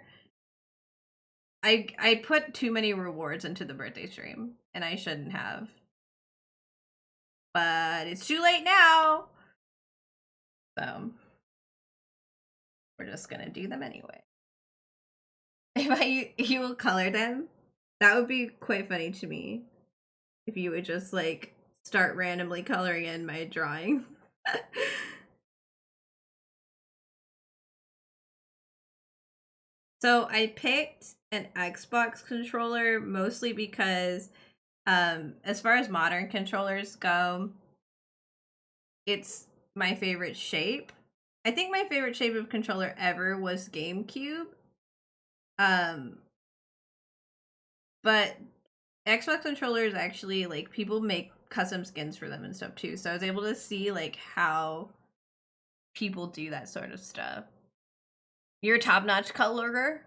I put too many rewards into the birthday stream, and I shouldn't have. But it's too late now. So we're just gonna do them anyway. If you will color them, that would be quite funny to me. If you would just like start randomly coloring in my drawings. So I picked an Xbox controller mostly because as far as modern controllers go, it's my favorite shape. I think my favorite shape of controller ever was GameCube. But Xbox controllers actually, like, people make custom skins for them and stuff too. So I was able to see like how people do that sort of stuff. You're a top-notch colorer.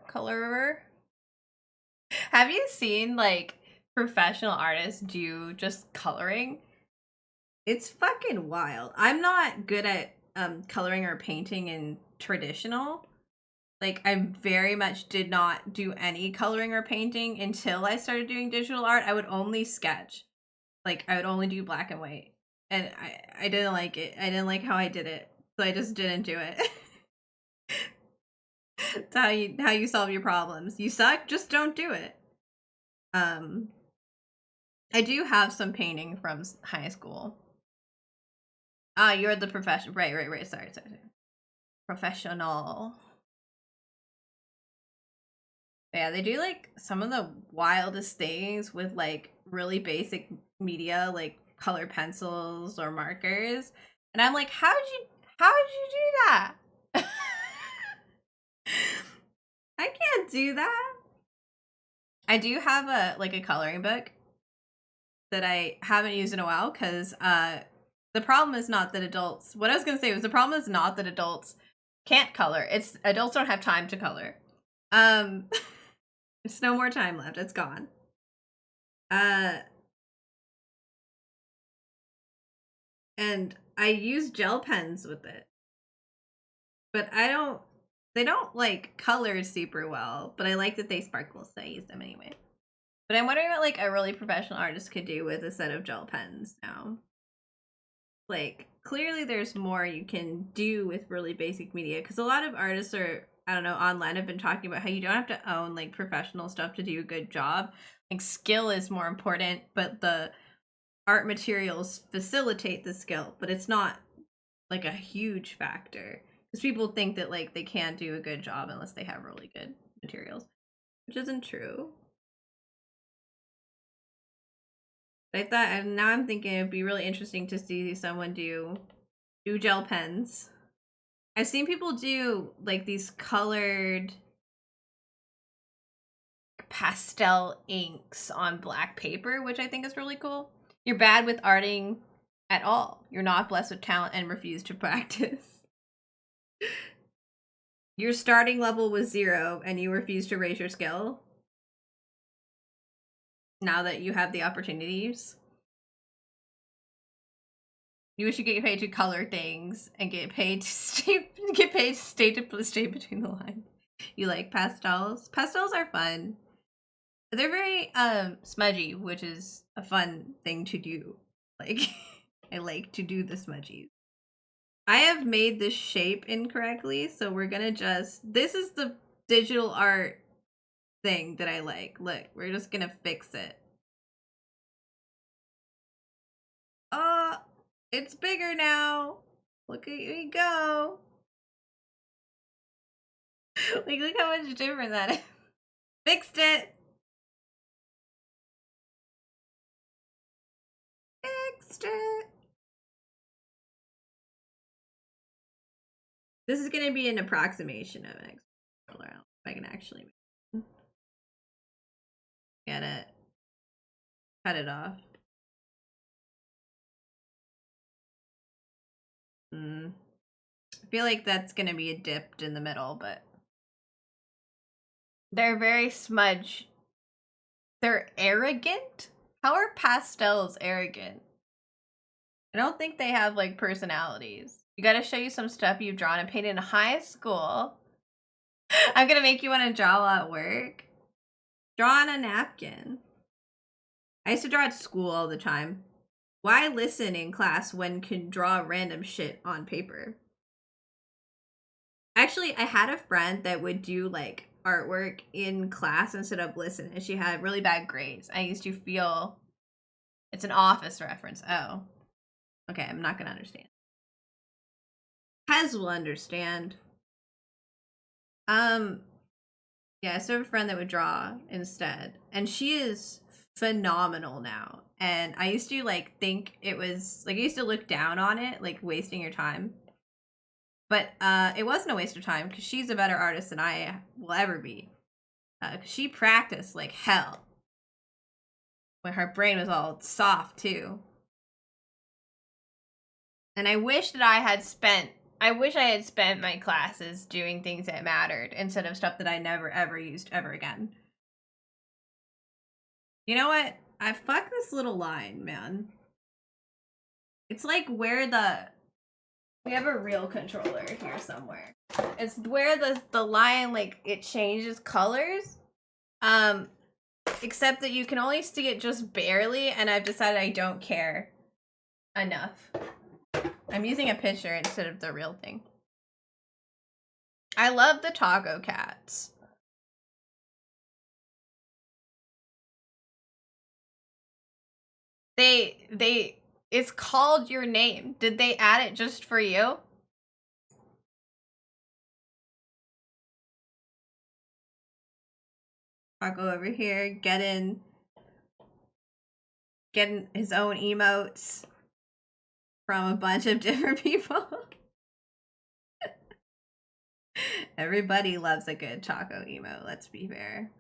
Have you seen like professional artists do just coloring? It's fucking wild. I'm not good at coloring or painting in traditional. Like, I very much did not do any coloring or painting until I started doing digital art. I would only sketch. Like, I would only do black and white. And I didn't like it. I didn't like how I did it. So I just didn't do it. It's how you solve your problems. You suck, just don't do it. I do have some painting from high school. Ah, you're the professional. Right. Sorry. Professional. Yeah, they do like some of the wildest things with like really basic media, like color pencils or markers. And I'm like, how'd you do that? I can't do that. I do have a coloring book that I haven't used in a while because the problem is not that adults, what I was gonna say was the problem is not that adults can't color. It's adults don't have time to color. There's no more time left. It's gone. And I use gel pens with it. But they don't like color super well, but I like that they sparkle, so I use them anyway. But I'm wondering what like a really professional artist could do with a set of gel pens now. Like, clearly there's more you can do with really basic media, because a lot of artists are, I don't know, online have been talking about how you don't have to own like professional stuff to do a good job. Like, skill is more important, but the art materials facilitate the skill, but it's not like a huge factor. Because people think that like they can't do a good job unless they have really good materials, which isn't true. But I thought, and now I'm thinking it'd be really interesting to see someone do gel pens. I've seen people do like these colored pastel inks on black paper, which I think is really cool. You're bad with arting at all. You're not blessed with talent and refuse to practice. Your starting level was 0 and you refuse to raise your skill now that you have the opportunities. You wish you get paid to color things and get paid to stay between the lines. You like pastels? Pastels are fun. They're very smudgy, which is a fun thing to do. Like, I like to do the smudgies. I have made this shape incorrectly, so we're gonna this is the digital art thing that I like. Look, we're just gonna fix it. It's bigger now. Look at me go. Like, look how much different that is. Fixed it. Fixed it. This is gonna be an approximation of an controller. If I can actually get it. Cut it off. I feel like that's gonna be dipped in the middle, but they're very smudge. They're arrogant? How are pastels arrogant? I don't think they have like personalities. You gotta show you some stuff you've drawn and painted in high school. I'm gonna make you want to draw at work. Draw on a napkin. I used to draw at school all the time. Why listen in class when can draw random shit on paper? Actually, I had a friend that would do like artwork in class instead of listen, and she had really bad grades. I used to feel it's an Office reference. Oh, okay. I'm not gonna understand. Pez will understand. Yeah, I still have a friend that would draw instead, and she is phenomenal now. And I used to like think it was like I used to look down on it, like wasting your time. But it wasn't a waste of time because she's a better artist than I will ever be. She practiced like hell. When her brain was all soft too. And I wish that I had spent my classes doing things that mattered instead of stuff that I never ever used ever again. You know what? I fuck this little line, man. It's like where we have a real controller here somewhere. It's where the line, like, it changes colors. Except that you can only see it just barely, and I've decided I don't care enough. I'm using a picture instead of the real thing. I love the Togo cats. It's called your name. Did they add it just for you? I'll go over here, get in getting his own emotes from a bunch of different people. Everybody loves a good Choco emote, let's be fair.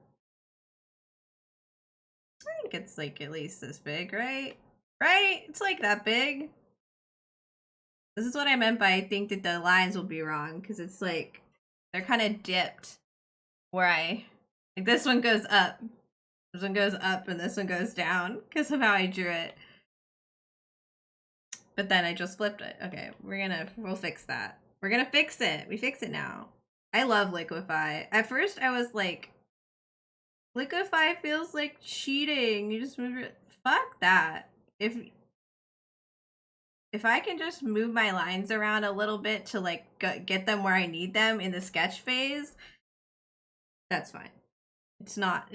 I think it's like at least this big, right? Right? It's like that big. This is what I meant by I think that the lines will be wrong, because it's like they're kind of dipped where like this one goes up, this one goes up, and this one goes down because of how I drew it. But then I just flipped it. Okay, we'll fix that. We're gonna fix it. We fix it now. I love Liquify. At first I was like, Liquify feels like cheating. You just move it. Fuck that. If I can just move my lines around a little bit to like get them where I need them in the sketch phase, that's fine. It's not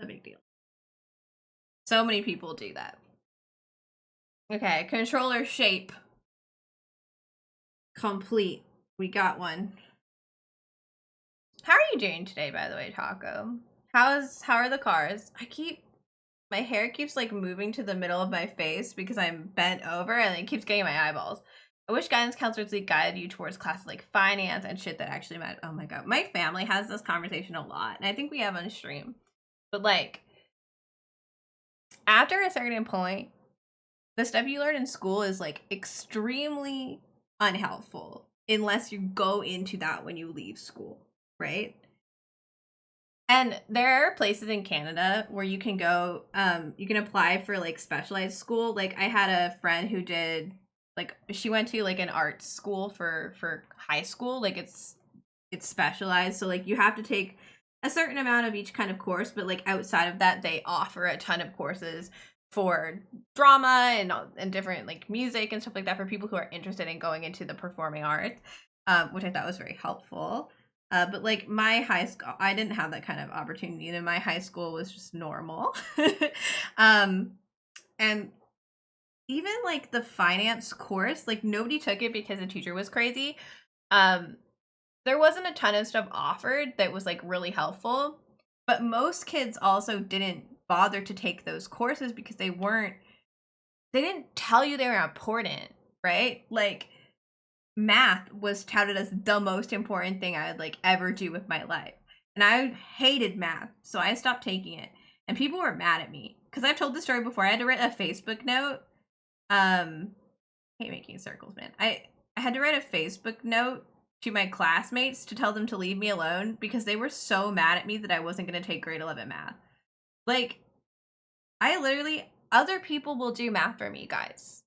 a big deal. So many people do that. Okay, controller shape. Complete. We got one. How are you doing today, by the way, Taco? How are the cars? My hair keeps like moving to the middle of my face because I'm bent over and it keeps getting my eyeballs. I wish guidance counselors like guided you towards classes like finance and shit that actually matter. Oh my god, my family has this conversation a lot, and I think we have on stream. But like, after a certain point, the stuff you learn in school is like extremely unhelpful unless you go into that when you leave school, right? And there are places in Canada where you can go, you can apply for like specialized school. Like I had a friend who did, like she went to like an art school for high school. Like it's specialized. So like you have to take a certain amount of each kind of course, but like outside of that, they offer a ton of courses for drama and different like music and stuff like that for people who are interested in going into the performing arts, which I thought was very helpful. But like my high school, I didn't have that kind of opportunity, and my high school was just normal. And even like the finance course, like nobody took it because the teacher was crazy. There wasn't a ton of stuff offered that was like really helpful, but most kids also didn't bother to take those courses because they didn't tell you they were important, right? Like math was touted as the most important thing I would like ever do with my life. And I hated math, so I stopped taking it. And people were mad at me because I've told the story before. I had to write a Facebook note. I hate making circles, man. I had to write a Facebook note to my classmates to tell them to leave me alone because they were so mad at me that I wasn't going to take grade 11 math. Like, other people will do math for me, guys.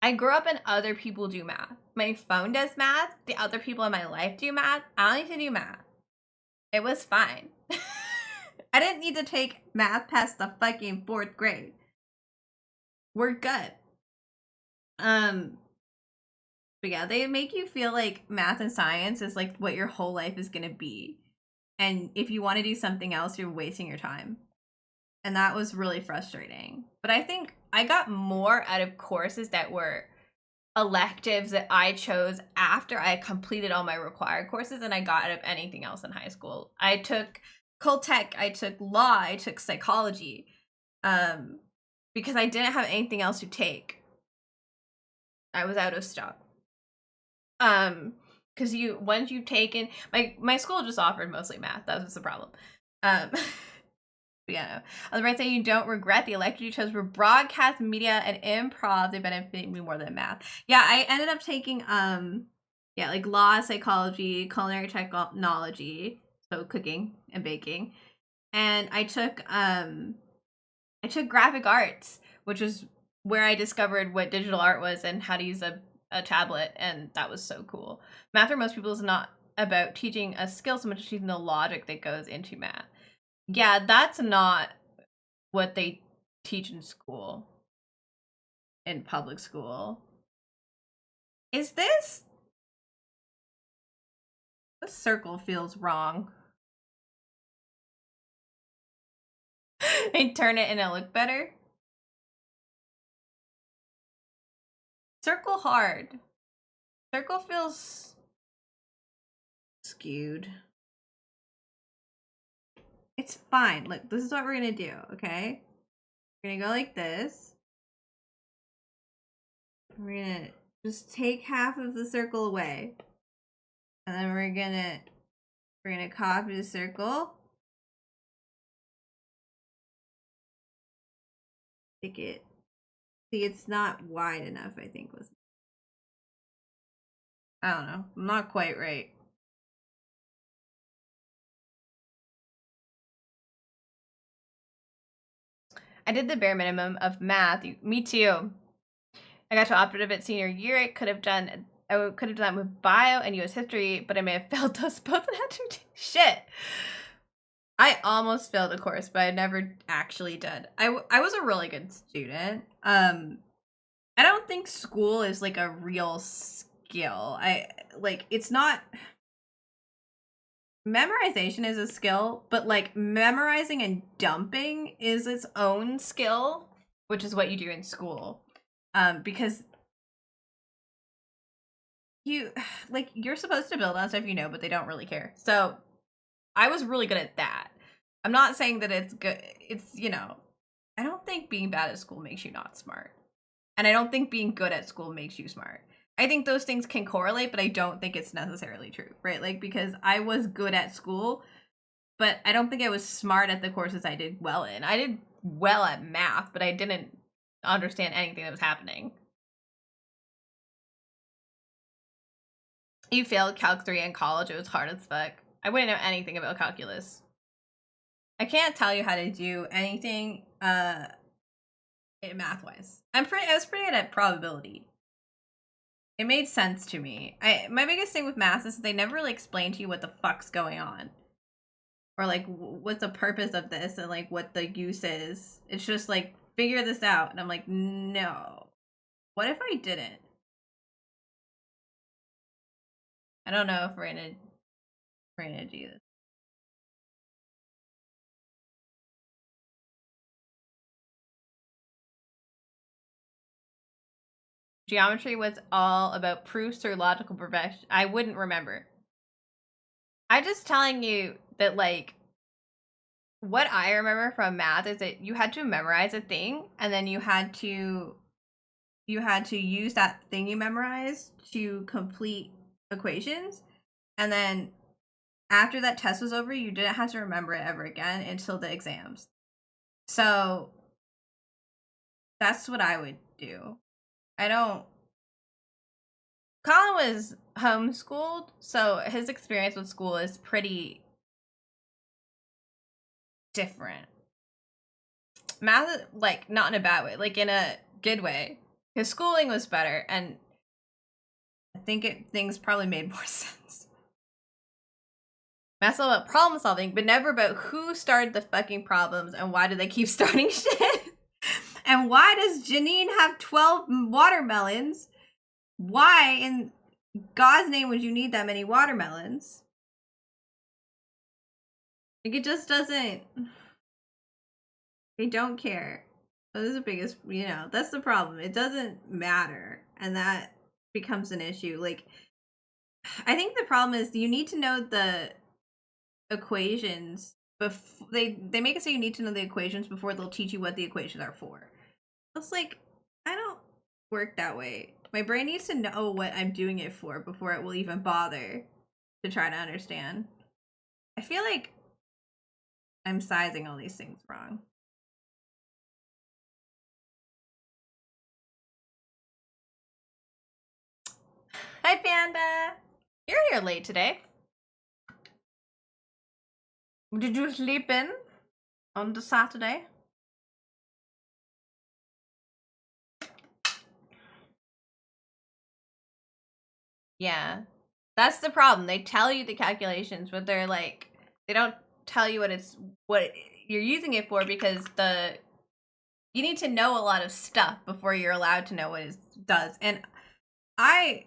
I grew up and other people do math. My phone does math. The other people in my life do math. I don't need to do math. It was fine. I didn't need to take math past the fucking 4th grade. We're good. But yeah, they make you feel like math and science is like what your whole life is gonna be. And if you want to do something else, you're wasting your time. And that was really frustrating. But I think I got more out of courses that were electives that I chose after I completed all my required courses than I got out of anything else in high school. I took Cultech, I took law, I took psychology, because I didn't have anything else to take. I was out of stuff. Because once you've taken my school just offered mostly math. That was the problem. Yeah, no. On the right side, you don't regret the elective you chose for broadcast, media, and improv. They benefit me more than math. Yeah, I ended up taking like law, psychology, culinary technology, so cooking and baking, and I took graphic arts, which was where I discovered what digital art was and how to use a tablet, and that was so cool. Math for most people is not about teaching a skill so much as teaching the logic that goes into math. Yeah, that's not what they teach in school, in public school. Is this circle feels wrong. I turn it and it look better. Circle hard. Circle feels skewed. It's fine. Look, this is what we're gonna do, okay? We're gonna go like this. We're gonna just take half of the circle away. And then we're gonna copy the circle. Take it. See, it's not wide enough, I think was. I don't know. I'm not quite right. I did the bare minimum of math. Me too. I got to operative senior year. I could have done that with bio and U.S. history, but I may have failed those both and had to shit. I almost failed a course, but I never actually did. I was a really good student. I don't think school is like a real skill. It's not. Memorization is a skill, but like memorizing and dumping is its own skill, which is what you do in school. Because you're supposed to build on stuff you know, but they don't really care. So I was really good at that. I'm not saying that it's good. It's, I don't think being bad at school makes you not smart. And I don't think being good at school makes you smart. I think those things can correlate, but I don't think it's necessarily true, right? Like, because I was good at school, but I don't think I was smart at the courses I did well in. I did well at math, but I didn't understand anything that was happening. You failed Calc 3 in college. It was hard as fuck. I wouldn't know anything about calculus. I can't tell you how to do anything math-wise. I was pretty good at probability. It made sense to me. My biggest thing with math is that they never really explain to you what the fuck's going on. Or like what's the purpose of this and like what the use is. It's just like, figure this out. And I'm like, no. What if I didn't? I don't know if we're gonna do this. Geometry was all about proofs through logical progression. I wouldn't remember. I'm just telling you that, like, what I remember from math is that you had to memorize a thing, and then you had to use that thing you memorized to complete equations, and then after that test was over, you didn't have to remember it ever again until the exams. So that's what I would do. Colin was homeschooled, so his experience with school is pretty different. Math, like, not in a bad way, like in a good way. His schooling was better, and I think things probably made more sense. Math's all about problem solving, but never about who started the fucking problems and why do they keep starting shit. And why does Janine have 12 watermelons? Why in God's name would you need that many watermelons? Like, it just doesn't. They don't care. That is the biggest, that's the problem. It doesn't matter. And that becomes an issue. Like, I think the problem is you need to know the equations before they make it so you need to know the equations before they'll teach you what the equations are for. It's like, I don't work that way. My brain needs to know what I'm doing it for before it will even bother to try to understand. I feel like I'm sizing all these things wrong. Hi, Panda. You're here late today. Did you sleep in on the Saturday? Yeah. That's the problem. They tell you the calculations, but they're like, they don't tell you what you're using it for, because you need to know a lot of stuff before you're allowed to know what it does. And I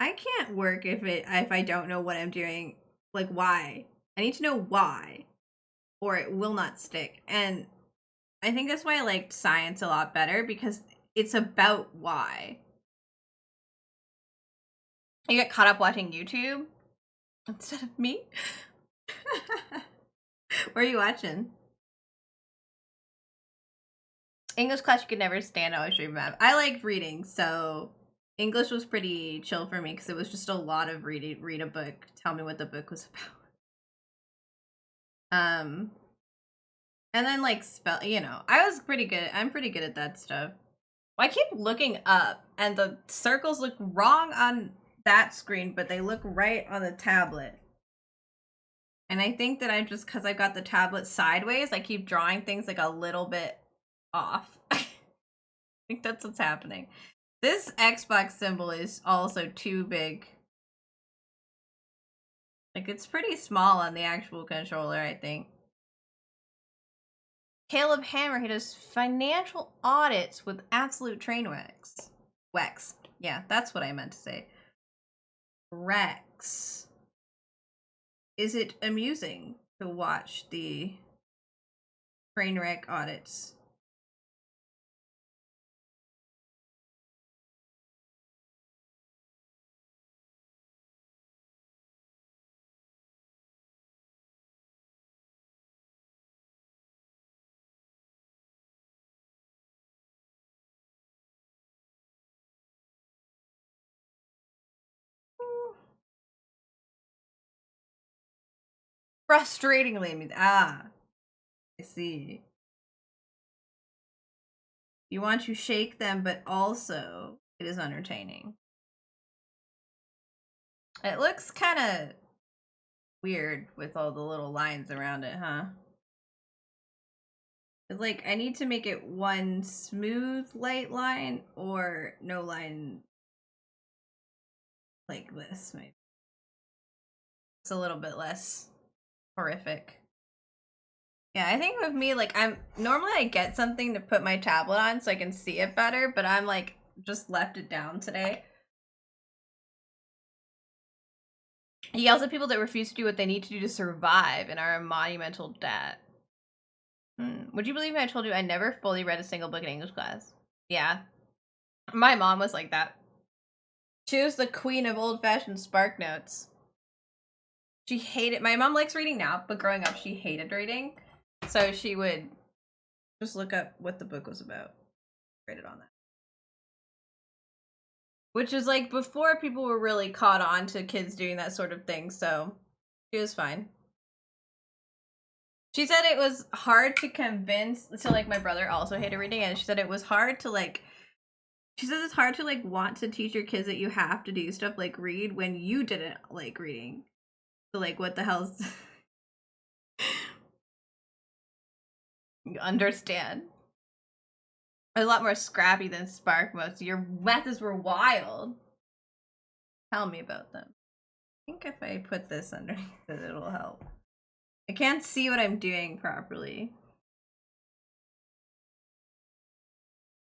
can't work if I don't know what I'm doing. Like, why? I need to know why, or it will not stick. And I think that's why I liked science a lot better, because it's about why. You get caught up watching YouTube instead of me. What are you watching? English class you could never stand. I always dream about. I liked reading, so English was pretty chill for me because it was just a lot of reading. Read a book, tell me what the book was about. And then like spell. You know, I was pretty good. I'm pretty good at that stuff. I keep looking up, and the circles look wrong on that screen, but they look right on the tablet. And I think that I'm just because I got the tablet sideways, I keep drawing things like a little bit off. I think that's what's happening. This Xbox symbol is also too big. Like, it's pretty small on the actual controller, I think. Caleb Hammer, he does financial audits with absolute train wrecks. Wex. Yeah, that's what I meant to say. Rex. Is it amusing to watch the train wreck audits? Frustratingly amusing. Ah, I see. You want to shake them, but also it is entertaining. It looks kind of weird with all the little lines around it, huh? It's like, I need to make it one smooth, light line or no line like this, maybe. It's a little bit less horrific. Yeah, I think with me, like, normally I get something to put my tablet on so I can see it better, but I'm like, just left it down today. He yells at people that refuse to do what they need to do to survive and are a monumental debt. Would you believe me? I told you I never fully read a single book in English class. Yeah. My mom was like that. She was the queen of old-fashioned spark notes. She hated... My mom likes reading now, but growing up she hated reading. So she would just look up what the book was about. Write it on that. Which is like before people were really caught on to kids doing that sort of thing, so she was fine. She said it was hard to convince, so like my brother also hated reading, and she said it was hard to like, she says it's hard to like want to teach your kids that you have to do stuff like read when you didn't like reading. So like, what the hell's... You understand. A lot more scrappy than Spark Mode, so your methods were wild. Tell me about them. I think if I put this underneath it, it'll help. I can't see what I'm doing properly.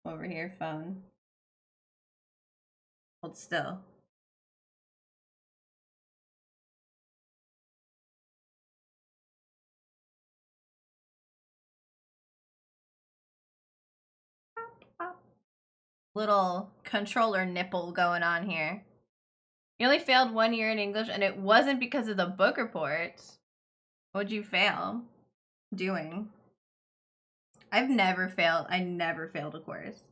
Over here, phone. Hold still. Little controller nipple going on here. You only failed 1 year in English, and it wasn't because of the book reports. What'd you fail doing? I've never failed. I never failed a course.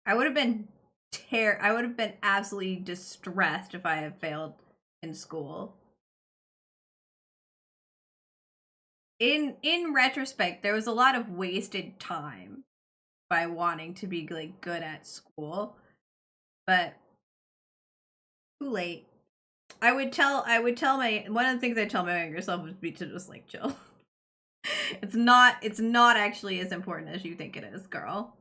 I would have been I would have been absolutely distressed if I had failed in school. In retrospect, there was a lot of wasted time by wanting to be like good at school, but too late. I would tell my, one of the things I tell my younger self would be to just like chill. It's not actually as important as you think it is, girl.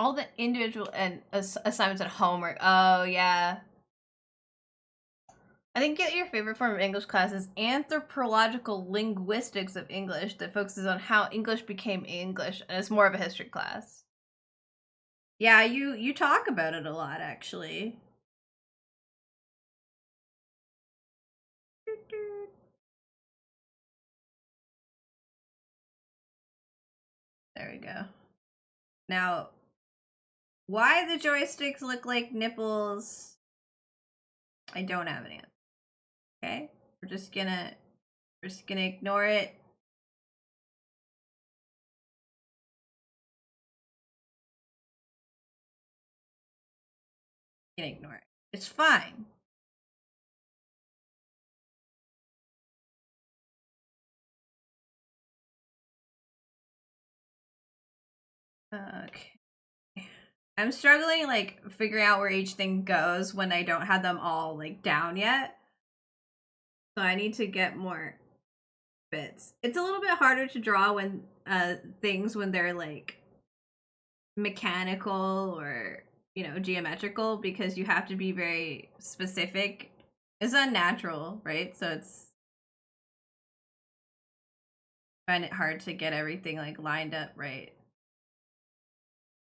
All the individual and assignments at homework. Oh yeah. I think your favorite form of English class is anthropological linguistics of English that focuses on how English became English, and it's more of a history class. Yeah, you talk about it a lot, actually. There we go. Now, why the joysticks look like nipples? I don't have an answer. Okay, we're just gonna ignore it. Gonna ignore it. It's fine. Okay. I'm struggling like figuring out where each thing goes when I don't have them all like down yet. So I need to get more bits. It's a little bit harder to draw when things when they're like mechanical or geometrical because you have to be very specific. It's unnatural, right? So it's find it hard to get everything like lined up right.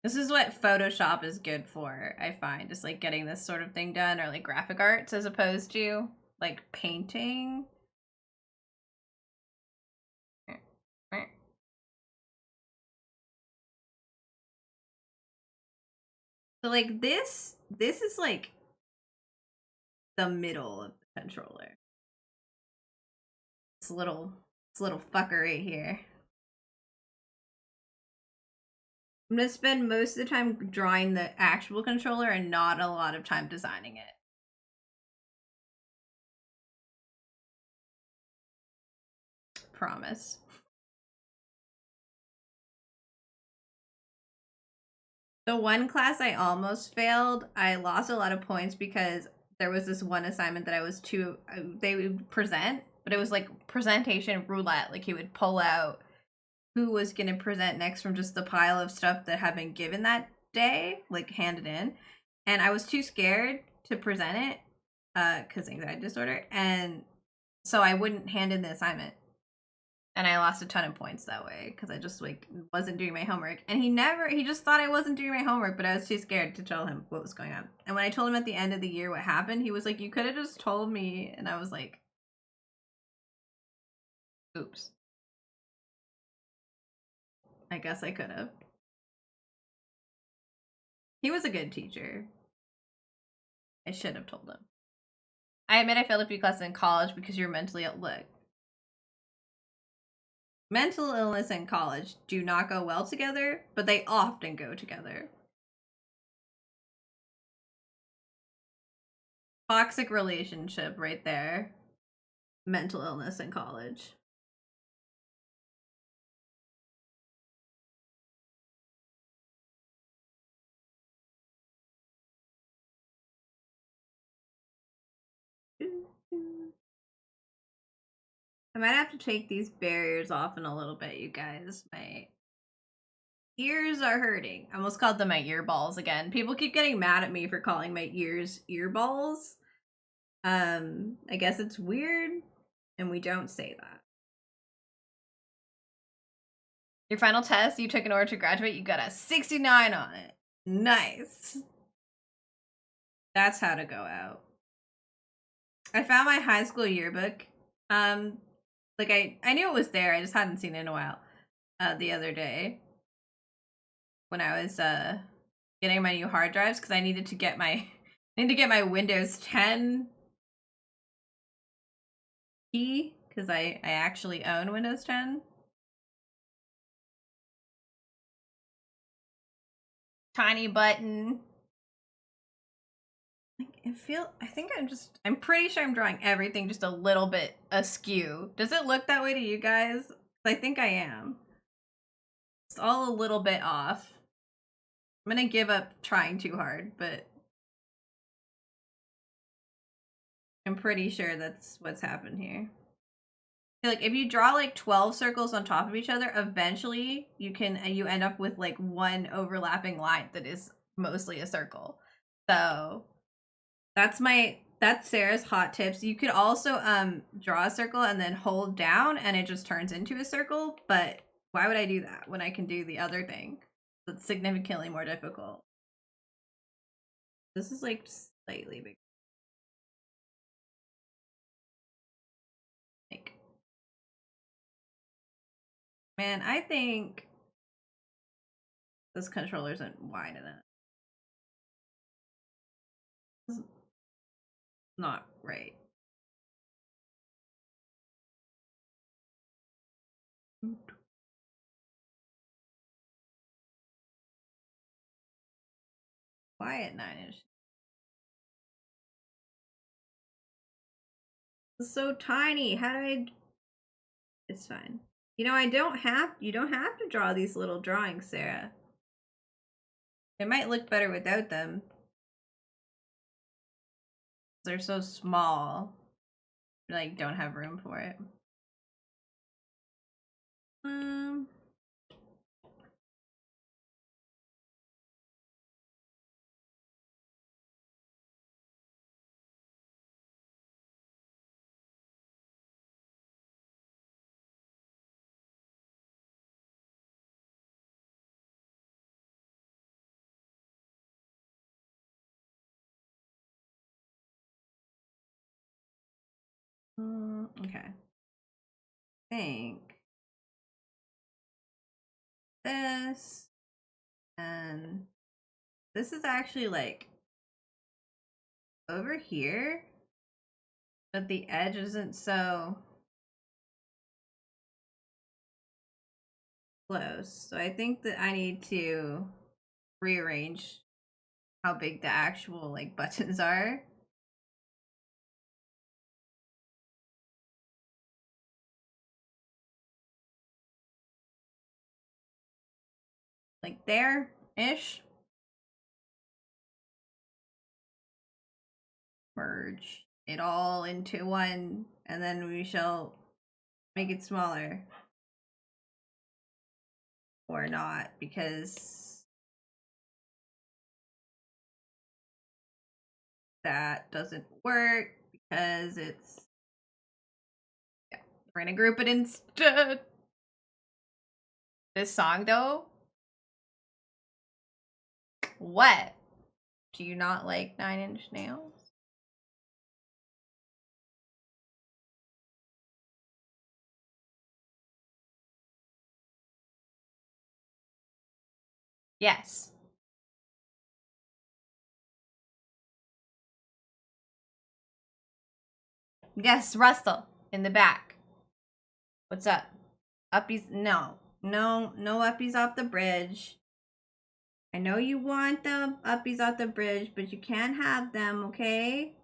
This is what Photoshop is good for, I find, just like getting this sort of thing done, or like graphic arts as opposed to like painting. So like this is like the middle of the controller. This little fucker right here. I'm gonna spend most of the time drawing the actual controller and not a lot of time designing it. Promise. The one class I almost failed, I lost a lot of points because there was this one assignment that I was too, they would present, but it was like presentation roulette. Like he would pull out who was going to present next from just the pile of stuff that had been given that day, like handed in. And I was too scared to present it because anxiety disorder. And so I wouldn't hand in the assignment. And I lost a ton of points that way because I just like wasn't doing my homework. And he just thought I wasn't doing my homework, but I was too scared to tell him what was going on. And when I told him at the end of the year what happened, he was like, "You could have just told me." And I was like, oops. I guess I could have. He was a good teacher. I should have told him. I admit I failed a few classes in college because you're mentally ill. Look. Mental illness and college do not go well together, but they often go together. Toxic relationship right there. Mental illness and college. I might have to take these barriers off in a little bit, you guys. My ears are hurting. I almost called them my ear balls again. People keep getting mad at me for calling my ears ear balls. I guess it's weird, and we don't say that. Your final test you took in order to graduate, you got a 69 on it. Nice. That's how to go out. I found my high school yearbook. Like I knew it was there. I just hadn't seen it in a while. The other day when I was getting my new hard drives because I needed to get my Windows 10 key because I actually own Windows 10. Tiny button. I think I'm pretty sure I'm drawing everything just a little bit askew. Does it look that way to you guys? I think I am. It's all a little bit off. I'm gonna give up trying too hard, but I'm pretty sure that's what's happened here. Like if you draw like 12 circles on top of each other, eventually you end up with like one overlapping line that is mostly a circle. So that's Sarah's hot tips. You could also draw a circle and then hold down and it just turns into a circle, but why would I do that when I can do the other thing that's significantly more difficult? This is like slightly big. Like, man, I think this controller isn't wide enough. This is not right. Quiet 9-inch. It's so tiny. How do I? It's fine. You know, you don't have to draw these little drawings, Sarah. It might look better without them. They're so small. Like, don't have room for it. Okay. I think this and this is actually like over here, but the edge isn't so close. So I think that I need to rearrange how big the actual like buttons are. Like there-ish. Merge it all into one, and then we shall make it smaller. Or not, because that doesn't work, because it's... Yeah, we're gonna group it instead. This song, though? What? Do you not like 9-inch nails? Yes. Yes, Russell, in the back. What's up? Uppies? No. No uppies off the bridge. I know you want the uppies off the bridge, but you can't have them, okay?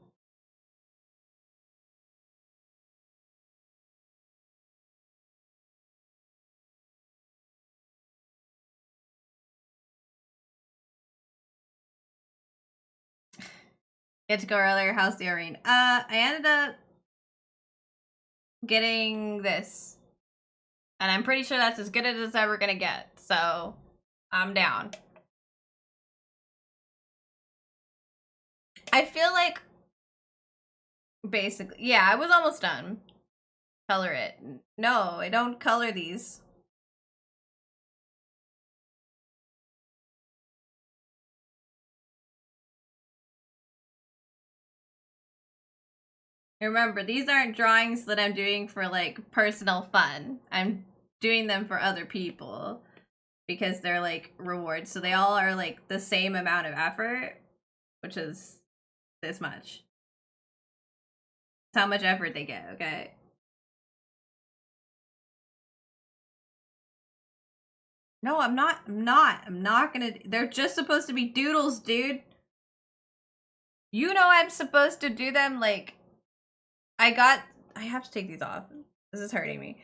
You had to go earlier. How's the Aurene? I ended up getting this. And I'm pretty sure that's as good as it's ever gonna get. So, I'm down. I feel like, basically, yeah, I was almost done. Color it. No, I don't color these. Remember, these aren't drawings that I'm doing for, like, personal fun. I'm doing them for other people because they're, like, rewards. So they all are, like, the same amount of effort, which is this much. That's how much effort they get, okay? No, I'm not gonna... They're just supposed to be doodles, dude. You know I'm supposed to do them, like... I have to take these off. This is hurting me.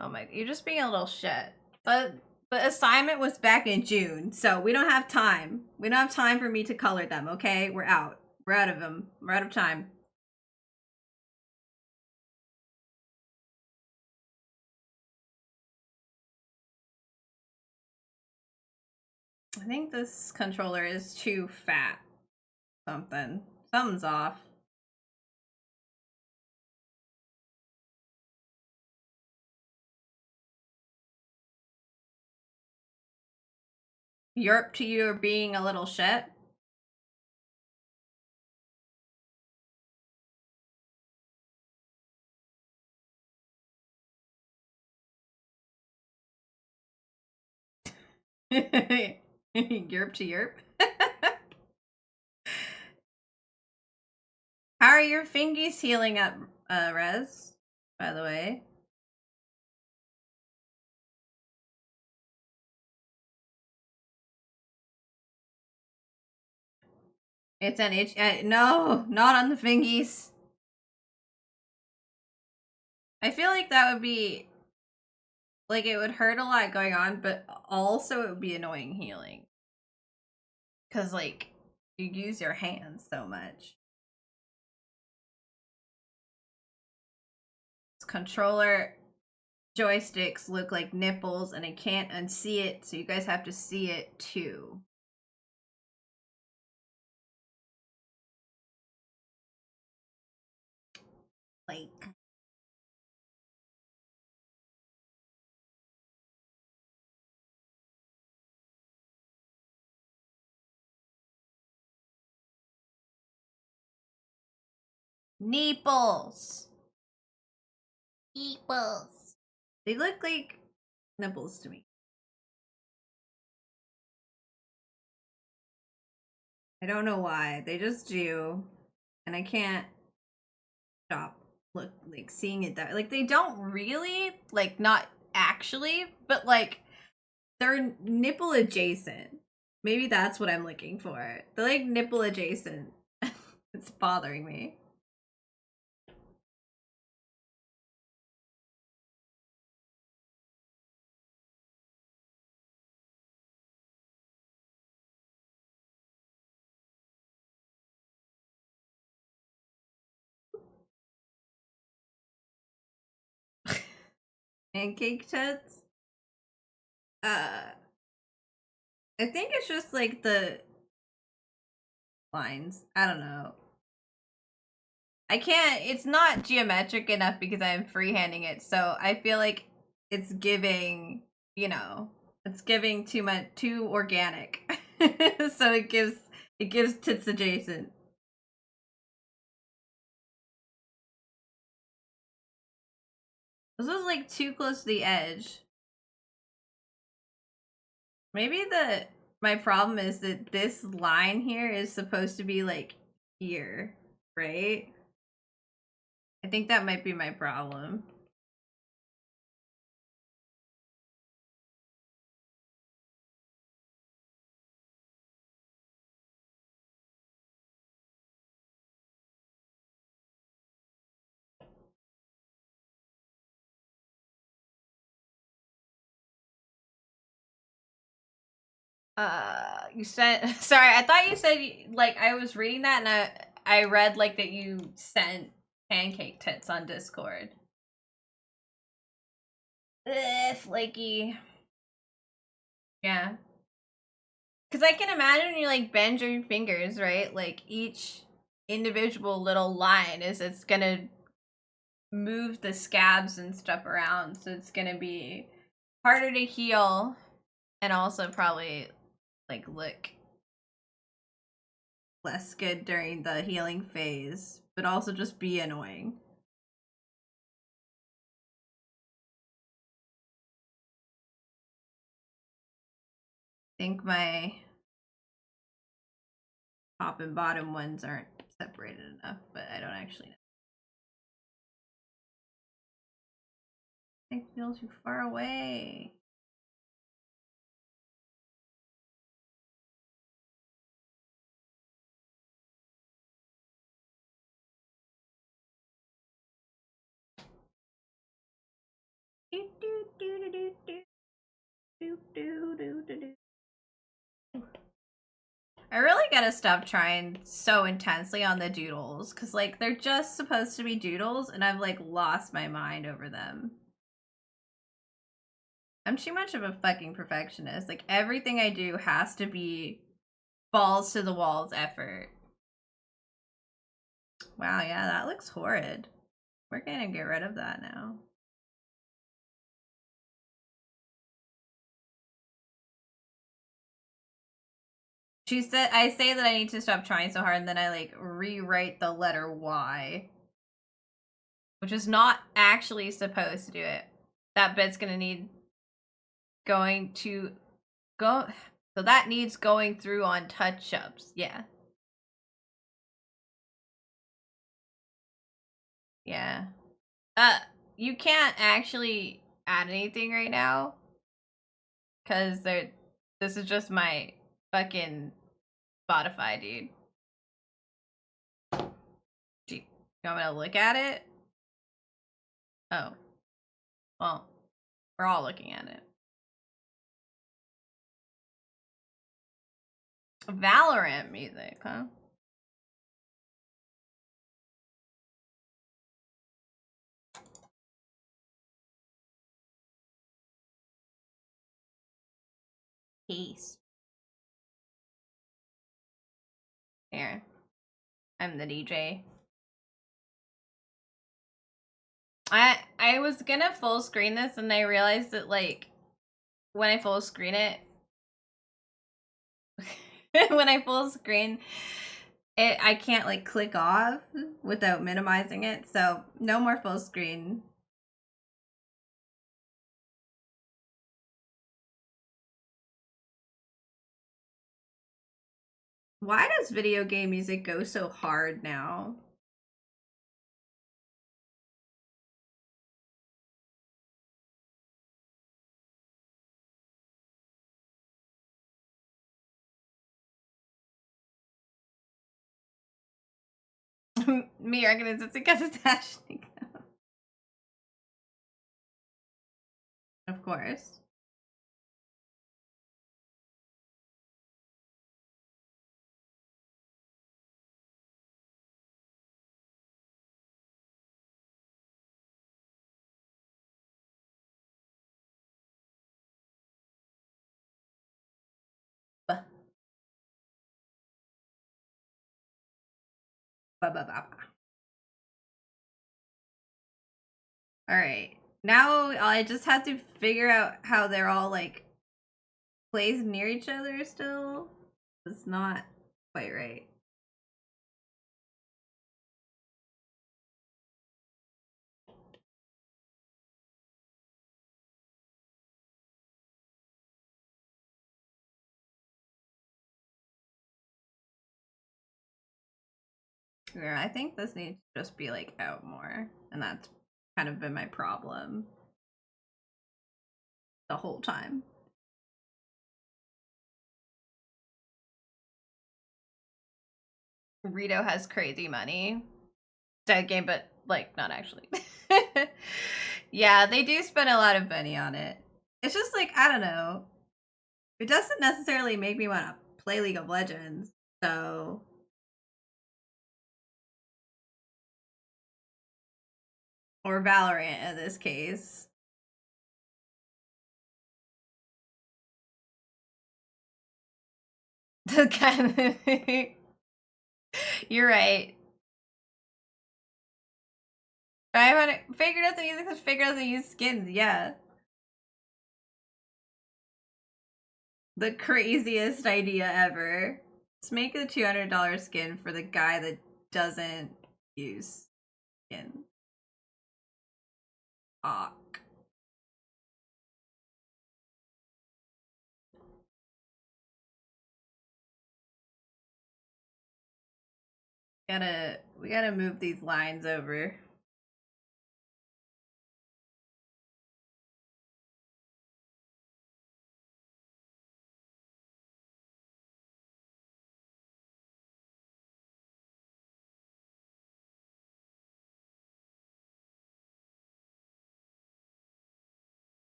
Oh my, you're just being a little shit. But the assignment was back in June, so we don't have time. We don't have time for me to color them, okay? We're out. We're out of them. We're out of time. I think this controller is too fat. Something's off. Yerp to you being a little shit. Yerp to yerp. How are your fingies healing up, Rez? By the way. It's an itch. No, not on the fingies. I feel like that would be like it would hurt a lot going on, but also it would be annoying healing. Cause like you use your hands so much. This controller joysticks look like nipples and I can't unsee it, so you guys have to see it too. Like nipples. Nipples. They look like nipples to me. I don't know why. They just do. And I can't stop seeing it that like they don't really, like not actually, but like they're nipple adjacent. Maybe that's what I'm looking for. They're like nipple adjacent. It's bothering me. Pancake tits? I think it's just like the lines. I don't know. I can't, it's not geometric enough because I'm freehanding it, so I feel like it's giving, you know, it's giving too organic. So it gives tits adjacent. This is like too close to the edge. Maybe my problem is that this line here is supposed to be like here, right? I think that might be my problem. You said sorry, I thought you said like I was reading that and I read like that you sent pancake tits on Discord. Ugh, flaky. Yeah. Cause I can imagine you like bend your fingers, right? Like each individual little line it's gonna move the scabs and stuff around, so it's gonna be harder to heal and also probably like look less good during the healing phase, but also just be annoying. I think my top and bottom ones aren't separated enough, but I don't actually know. I feel too far away. I really gotta stop trying so intensely on the doodles, because like they're just supposed to be doodles and I've like lost my mind over them. I'm too much of a fucking perfectionist. Like everything I do has to be balls to the walls effort. Wow, yeah, that looks horrid. We're gonna get rid of that now. She said, I say that I need to stop trying so hard, and then I like rewrite the letter Y, which is not actually supposed to do it. That bit's gonna need going to go. So that needs going through on touch-ups. Yeah. Yeah. You can't actually add anything right now. Cause this is just my fucking Spotify, dude. You want me to look at it? Oh. Well, we're all looking at it. Valorant music, huh? Peace. Here. I'm the DJ. I was gonna full screen this and I realized that like when I full screen it when I full screen it I can't like click off without minimizing it, so no more full screen. Why does video game music go so hard now? Me recognizes it's because it's hashing. Of course. Ba, ba, ba, ba. All right. Now I just have to figure out how they're all like placed near each other still. It's not quite right. Yeah, I think this needs to just be like out more, and that's kind of been my problem the whole time. Rito has crazy money. Dead game, but like not actually. Yeah, they do spend a lot of money on it. It's just like, I don't know. It doesn't necessarily make me want to play League of Legends, so or Valorant in this case. The kind of You're right. I haven't figured out the music because figured out the use skins, yeah. The craziest idea ever. Let's make a $200 skin for the guy that doesn't use skin. Fuck. We gotta move these lines over.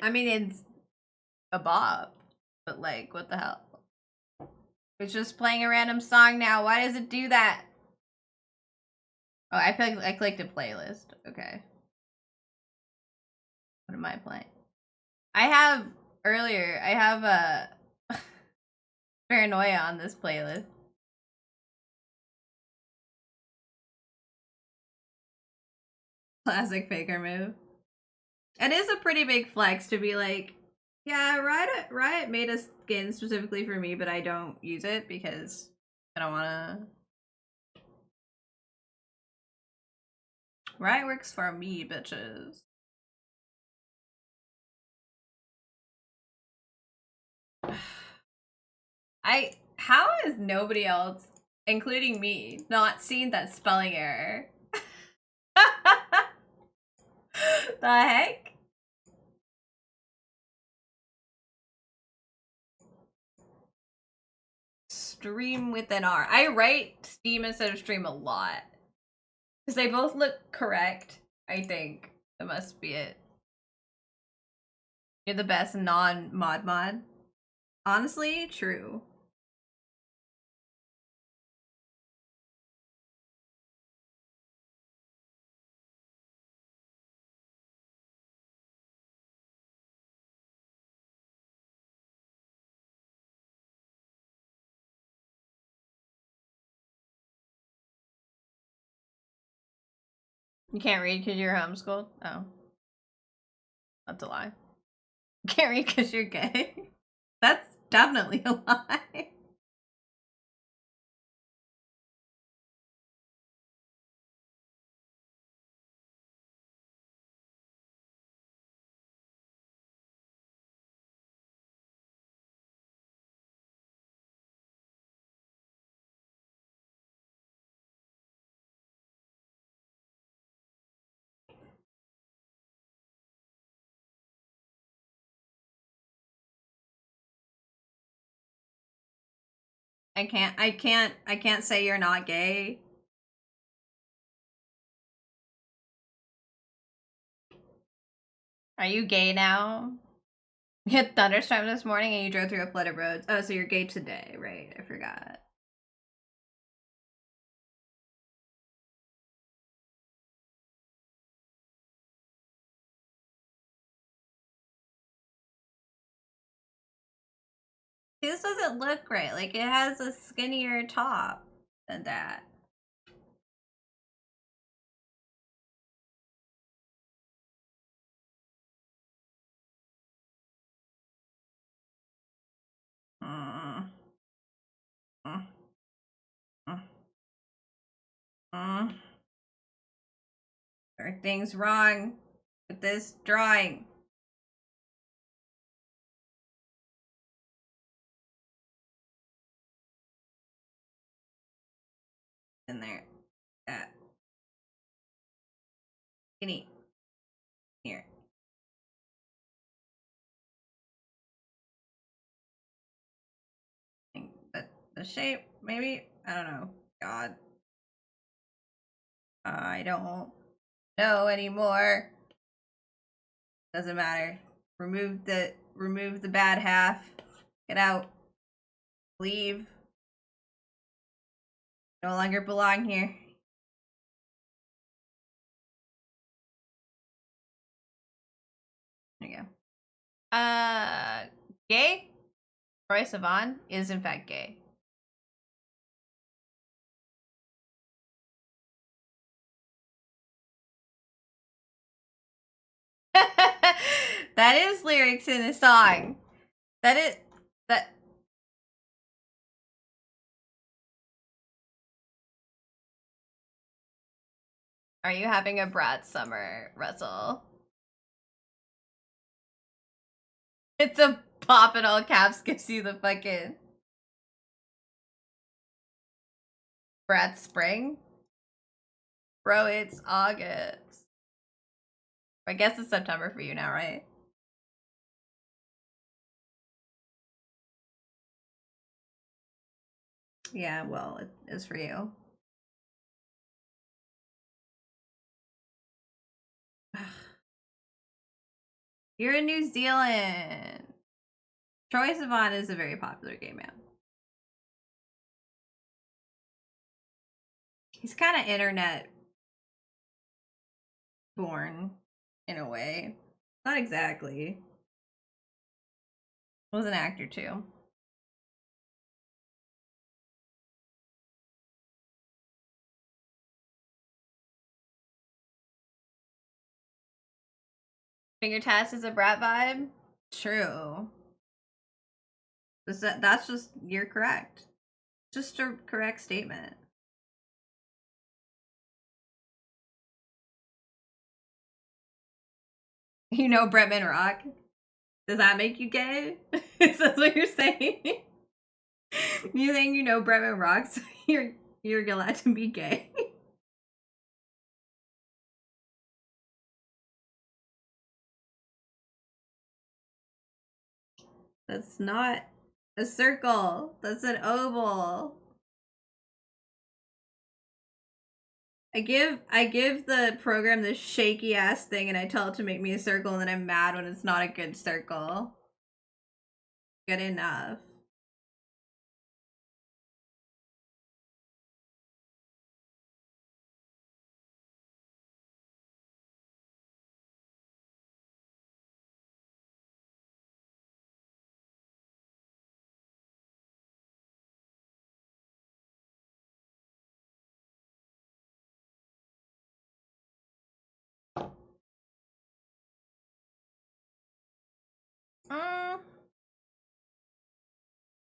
I mean, it's a bop, but like, what the hell? It's just playing a random song now. Why does it do that? Oh, I clicked a playlist. Okay. What am I playing? I have a Paranoia on this playlist. Classic faker move. It is a pretty big flex to be like, yeah, Riot made a skin specifically for me, but I don't use it because I don't wanna. Riot works for me, bitches. How has nobody else, including me, not seen that spelling error? The heck? Stream with an R. I write Steam instead of stream a lot. Because they both look correct, I think. That must be it. You're the best non-mod mod. Honestly, true. You can't read because you're homeschooled? Oh. That's a lie. You can't read because you're gay? That's definitely a lie. I can't say you're not gay. Are you gay now? You had thunderstorm this morning and you drove through a flooded roads. Oh, so you're gay today, right? I forgot. This doesn't look right. Like, it has a skinnier top than that. Mm. Mm. Mm. Mm. Everything's wrong with this drawing. In there. Skinny. Here. But the shape, maybe? I don't know. God. I don't know anymore. Doesn't matter. Remove the bad half. Get out. Leave. No longer belong here. There you go. Gay? Troye Sivan is in fact gay. That is lyrics in a song. That. Are you having a brat summer, Russell? It's a pop in all caps gives you the fucking brat spring. Bro, it's August. I guess it's September for you now, right? Yeah, well, it is for you. You're in New Zealand. Troye Sivan is a very popular gay man. He's kind of internet born in a way. Not exactly. Was an actor too. Finger Task is a brat vibe? True. That's just, you're correct. Just a correct statement. You know Bretman Rock? Does that make you gay? Is that what you're saying? You think you know Bretman Rock, so you're allowed to be gay? That's not a circle. That's an oval. I give the program this shaky ass thing and I tell it to make me a circle and then I'm mad when it's not a good circle. Good enough.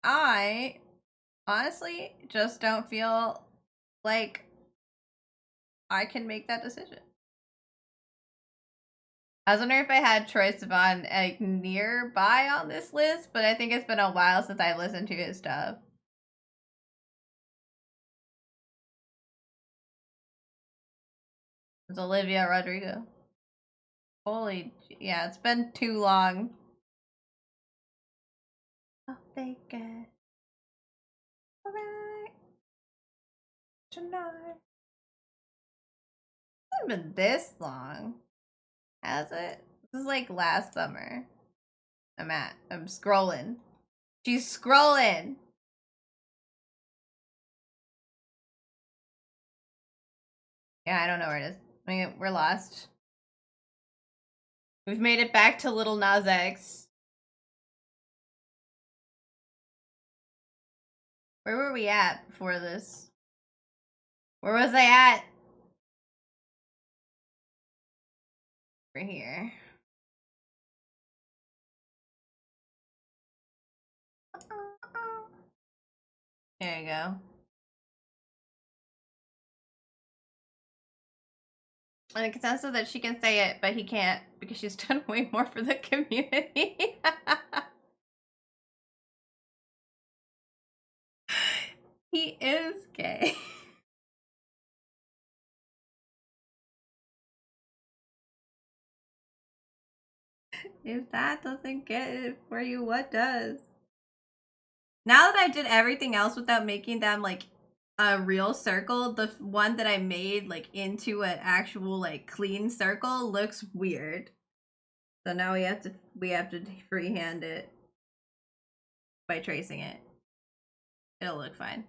I honestly just don't feel like I can make that decision. I was wondering if I had Troye Sivan like nearby on this list, but I think it's been a while since I've listened to his stuff. It's Olivia Rodrigo. Holy, yeah, it's been too long. I'll take it. Alright. Tonight. It hasn't been this long, has it? This is like last summer. I'm scrolling. She's scrolling. Yeah, I don't know where it is. I mean, we're lost. We've made it back to Little Nas X. Where were we at before this? Where was I at? Over here. There you go. And it sounds so that she can say it, but he can't because she's done way more for the community. He is gay. If that doesn't get it for you, what does? Now that I did everything else without making them like a real circle, the one that I made like into an actual like clean circle looks weird. So now we have to freehand it by tracing it. It'll look fine.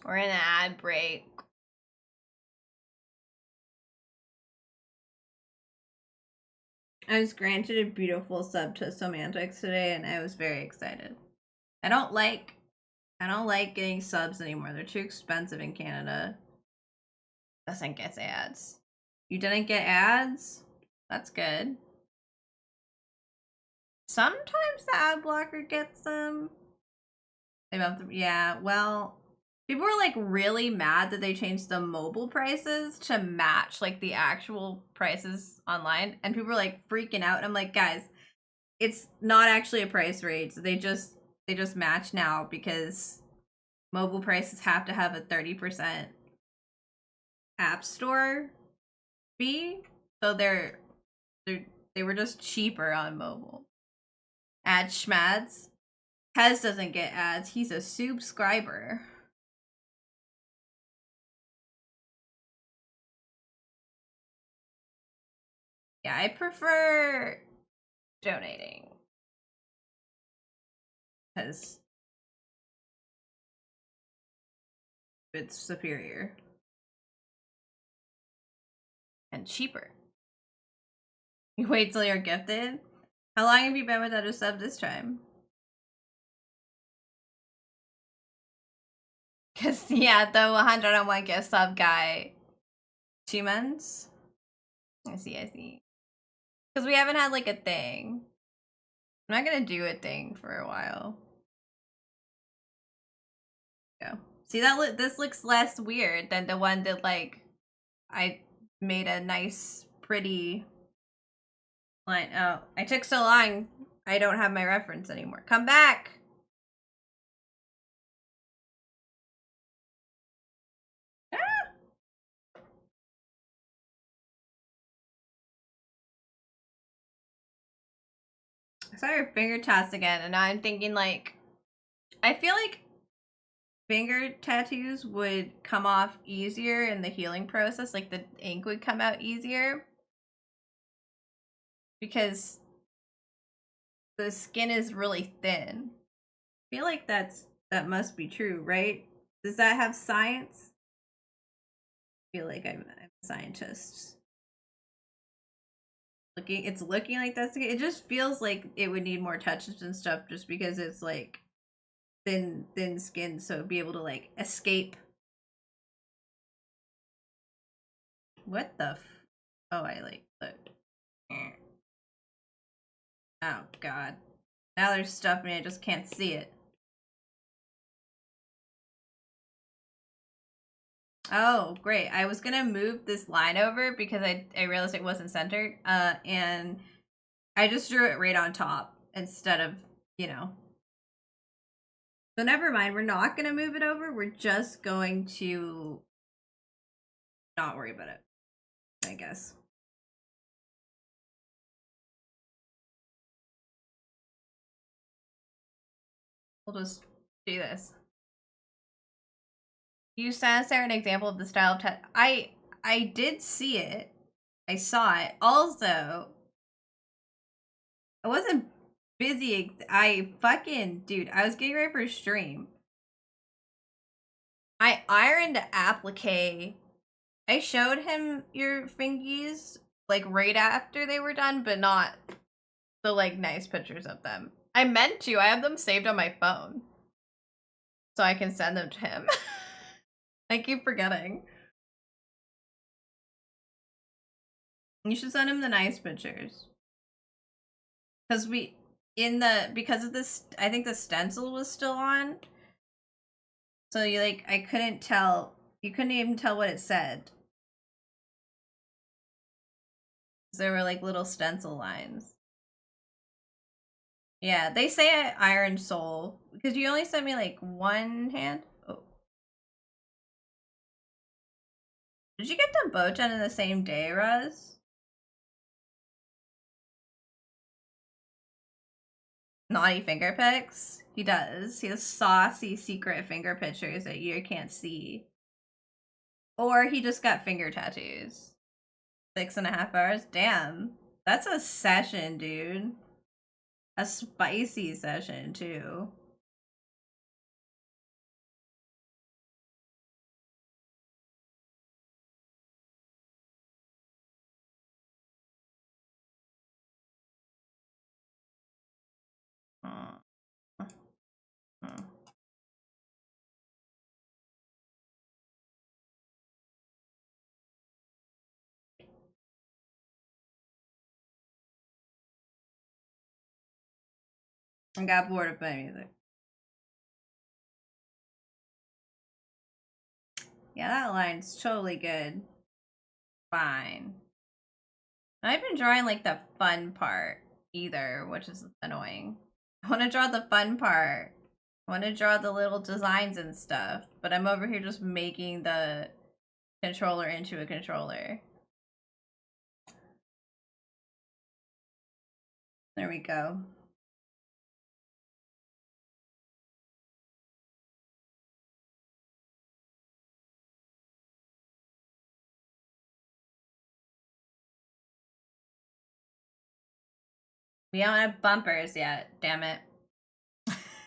We're in an ad break. I was granted a beautiful sub to Semantics today and I was very excited. I don't like getting subs anymore. They're too expensive in Canada. Doesn't get ads. You didn't get ads? That's good. Sometimes the ad blocker gets them. Yeah, well, people were like really mad that they changed the mobile prices to match like the actual prices online, and people were like freaking out. And I'm like, guys, it's not actually a price raise. They just match now because mobile prices have to have a 30% app store fee, so they were just cheaper on mobile. Ad schmads. Hez doesn't get ads. He's a subscriber. Yeah, I prefer donating because it's superior and cheaper. You wait till you're gifted? How long have you been without a sub this time? Because, yeah, the 101 gift sub guy, 2 months? I see. Because we haven't had, like, a thing. I'm not gonna do a thing for a while. Go. See, this looks less weird than the one that, like, I made a nice, pretty line. Oh, I took so long, I don't have my reference anymore. Come back! I saw your finger tats again, and now I'm thinking, like, I feel like finger tattoos would come off easier in the healing process, like the ink would come out easier. Because the skin is really thin. I feel like that must be true, right? Does that have science? I feel like I'm a scientist. It's looking like that's the case. It just feels like it would need more touches and stuff just because it's like thin skin, so be able to like escape. What the oh, I like look. Oh god. Now there's stuff and I just can't see it. Oh, great. I was gonna move this line over because I realized it wasn't centered. And I just drew it right on top instead of, you know. So never mind, we're not gonna move it over. We're just going to not worry about it, I guess. We'll just do this. You sent us there an example of the style of I did see it. I saw it. Also, I wasn't busy. I fucking dude, I was getting ready for a stream. I ironed applique. I showed him your fingies like right after they were done, but not the like nice pictures of them. I meant to. I have them saved on my phone. So I can send them to him. I keep forgetting. You should send him the nice pictures. Because because of this, I think the stencil was still on. So you like, I couldn't tell, you couldn't even tell what it said. There were like little stencil lines. Yeah, they say Iron Soul because you only sent me like one hand. Oh. Did you get them both done in the same day, Ruz? Naughty finger pics? He does. He has saucy secret finger pictures that you can't see. Or he just got finger tattoos. 6.5 hours? Damn. That's a session, dude. A spicy session, too. I got bored of playing music. Yeah, that line's totally good. Fine. I've been drawing like the fun part either, which is annoying. I want to draw the fun part. I want to draw the little designs and stuff, but I'm over here just making the controller into a controller. There we go. We don't have bumpers yet, damn it.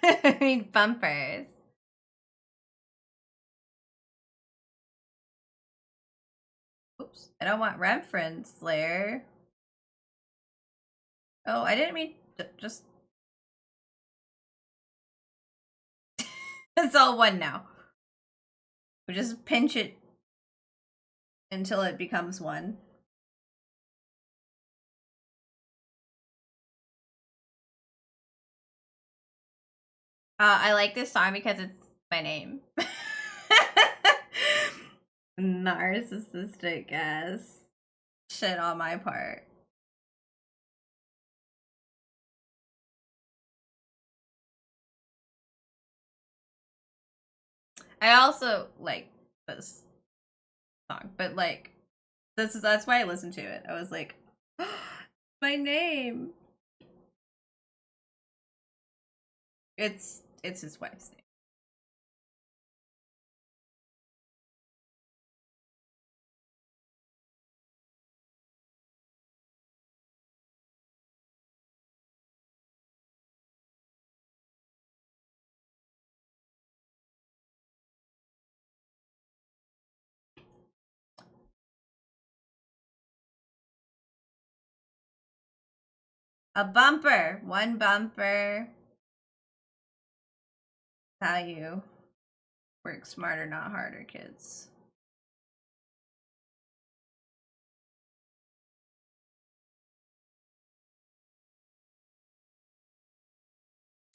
I need bumpers. Oops, I don't want reference layer. Oh, I didn't mean to just... It's all one now. We just pinch it until it becomes one. I like this song because it's my name. Narcissistic ass shit on my part. I also like this song, but like that's why I listened to it. I was like, my name. It's his wife's name. A bumper. One bumper. How you work smarter, not harder, kids.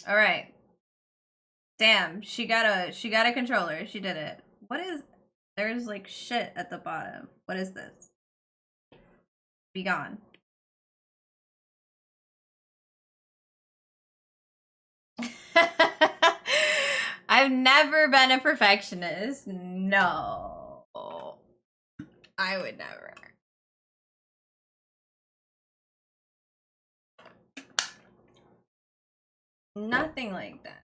All right. Damn, she got a controller. She did it. What is? There's like shit at the bottom. What is this? Be gone. I've never been a perfectionist. No. I would never. Nothing like that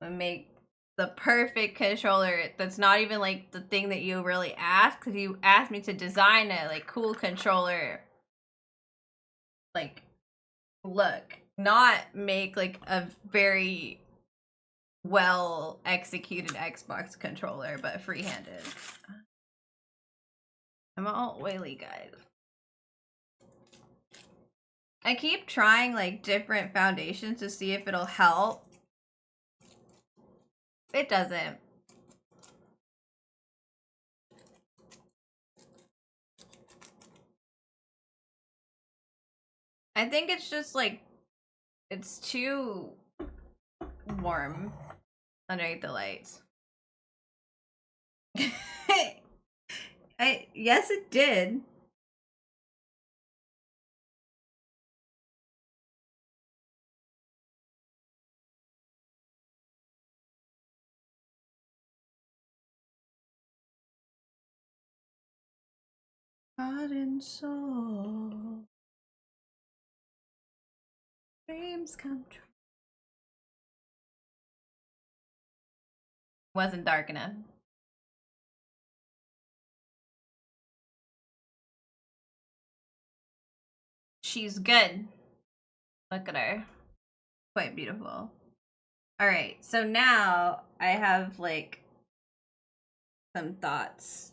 would make the perfect controller that's not even like the thing that you really asked, because you asked me to design a like cool controller like look, not make like a very well executed Xbox controller but free-handed. I'm all oily, guys. I keep trying like different foundations to see if it'll help. It doesn't. I think it's just like it's too warm underneath the lights. Yes, it did. Heart and soul, dreams come true. Wasn't dark enough. She's good. Look at her. Quite beautiful. Alright, so now I have like some thoughts.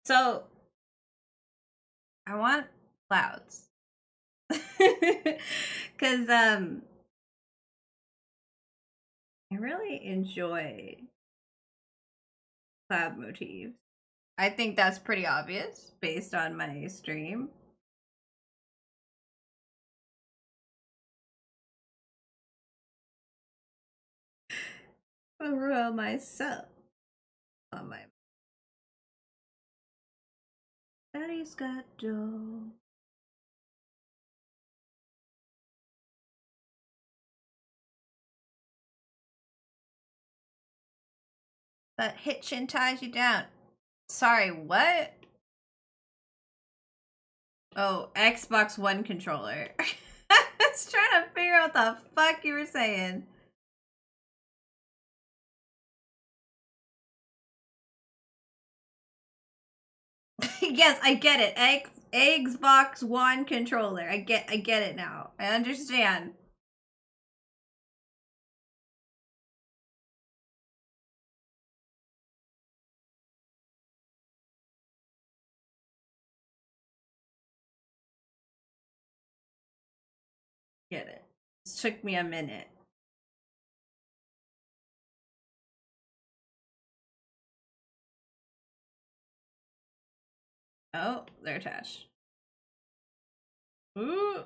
So I want clouds. Cause I really enjoy cloud motifs. I think that's pretty obvious based on my stream. Aurora myself on my daddy's got dough. But hitchin ties you down. Sorry, what? Oh, Xbox One controller. I was trying to figure out what the fuck you were saying. Yes, I get it. Xbox One controller. I get it now. I understand. Get it. This took me a minute. Oh, they're attached. Ooh.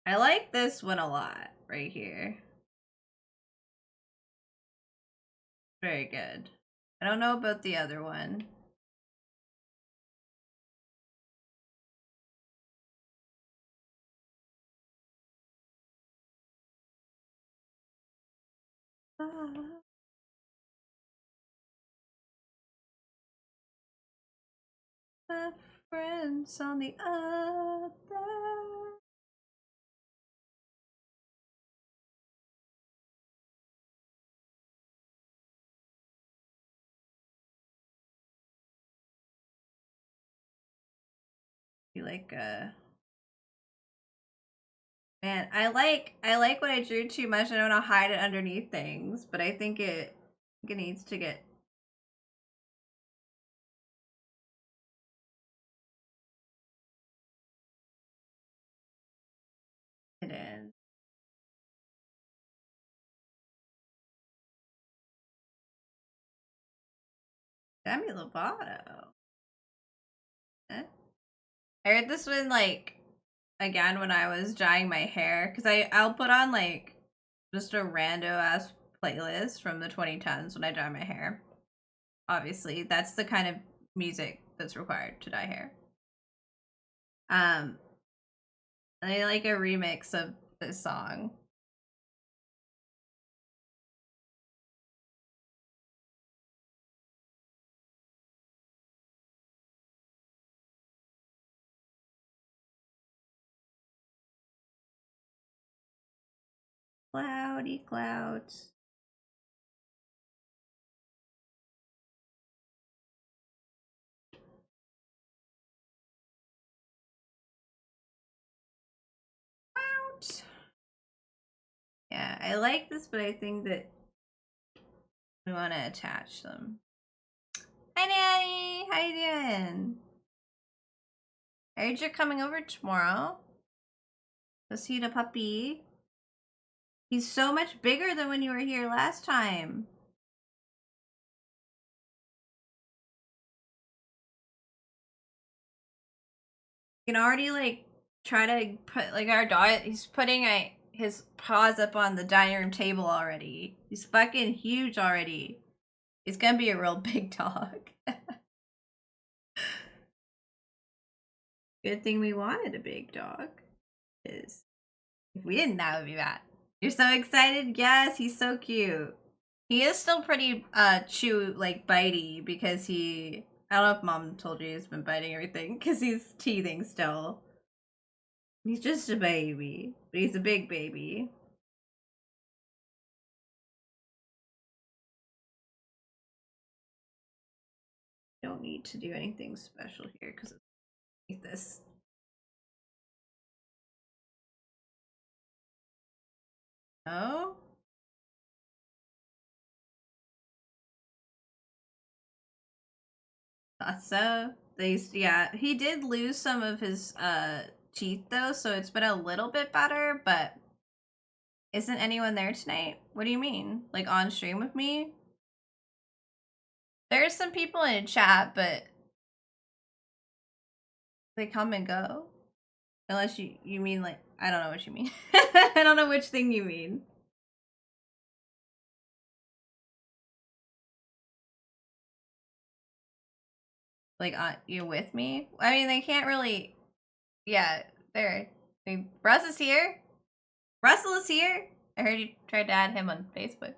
I like this one a lot, right here. Very good. I don't know about the other one. My friends on the other be like man, I like what I drew too much. I don't want to hide it underneath things, but I think it needs to get hidden. Demi Lovato. Eh? I heard this one like again when I was dyeing my hair because I'll put on like just a rando ass playlist from the 2010s when I dye my hair. Obviously, that's the kind of music that's required to dye hair. And I like a remix of this song. Cloudy clouds. Clouds. Yeah, I like this, but I think that we want to attach them. Hi, Nanny. How you doing? I heard you're coming over tomorrow. To see the puppy. He's so much bigger than when you were here last time. You can already like try to put like our dog. He's putting his paws up on the dining room table already. He's fucking huge already. He's gonna be a real big dog. Good thing we wanted a big dog. Is if we didn't, that would be bad. You're so excited? Yes, he's so cute. He is still pretty like bitey because I don't know if mom told you he's been biting everything because he's teething still. He's just a baby, but he's a big baby. Don't need to do anything special here because it's this. Oh? Thought so. Yeah, he did lose some of his teeth though, so it's been a little bit better, but isn't anyone there tonight? What do you mean? Like on stream with me? There's some people in chat, but they come and go. Unless you mean like I don't know what you mean. I don't know which thing you mean. Like you with me? I mean they can't really. Yeah, there. Russ is here. Russell is here. I heard you tried to add him on Facebook.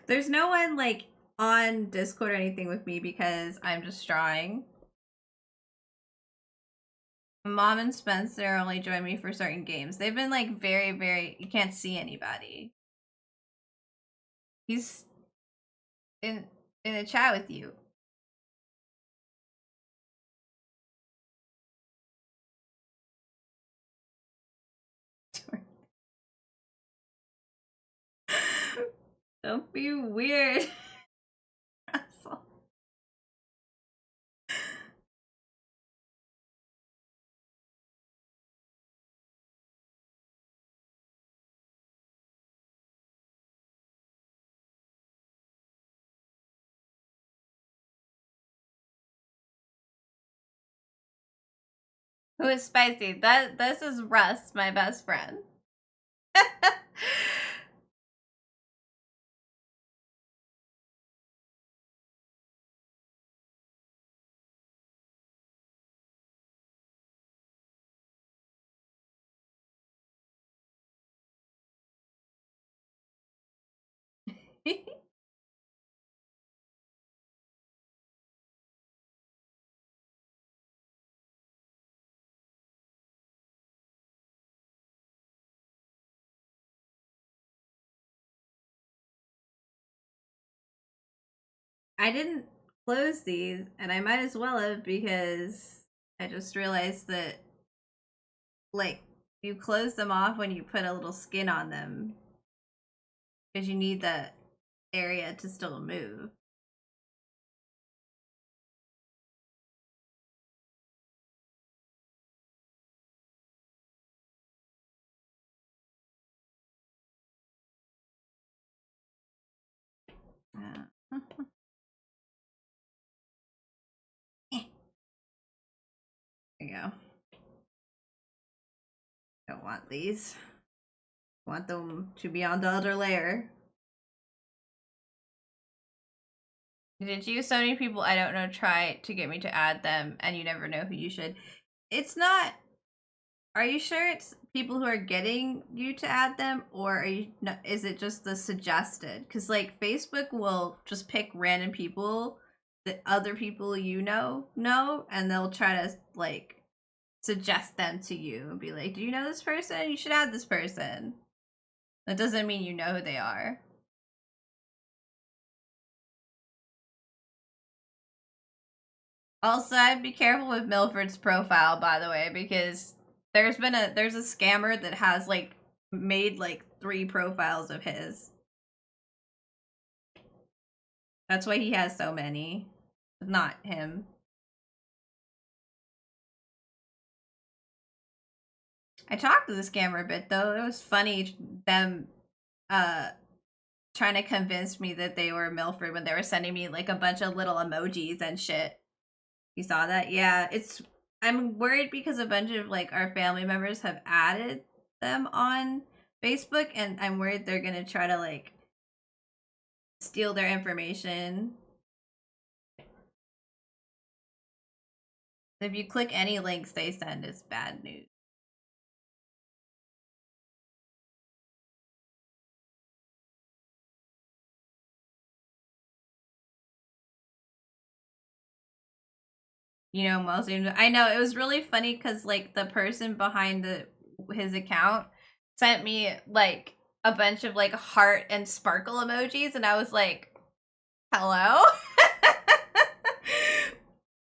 There's no one like on Discord or anything with me because I'm just drawing. Mom and Spencer only join me for certain games. They've been like very, you can't see anybody. He's in a chat with you. Don't be weird. Who is spicy? This is Russ, my best friend. I didn't closed these, and I might as well have, because I just realized that, like, you close them off when you put a little skin on them, because you need the area to still move. There you go. Don't want these. Want them to be on the other layer. Did you, so many people I don't know, try to get me to add them, and you never know who you should? It's not. Are you sure it's people who are getting you to add them, or are you? Is it just the suggested? Because like Facebook will just pick random people that other people you know, and they'll try to like suggest them to you and be like, "Do you know this person? You should add this person." That doesn't mean you know who they are. Also, I'd be careful with Milford's profile, by the way, because there's a scammer that has like made like 3 profiles of his. That's why he has so many. Not him. I talked to the scammer a bit though. It was funny them trying to convince me that they were Milford when they were sending me like a bunch of little emojis and shit. You saw that? Yeah, I'm worried because a bunch of like our family members have added them on Facebook, and I'm worried they're gonna try to like steal their information. If you click any links they send, it's bad news. You know, most I know, it was really funny because like the person behind his account sent me like a bunch of like heart and sparkle emojis, and I was like, hello?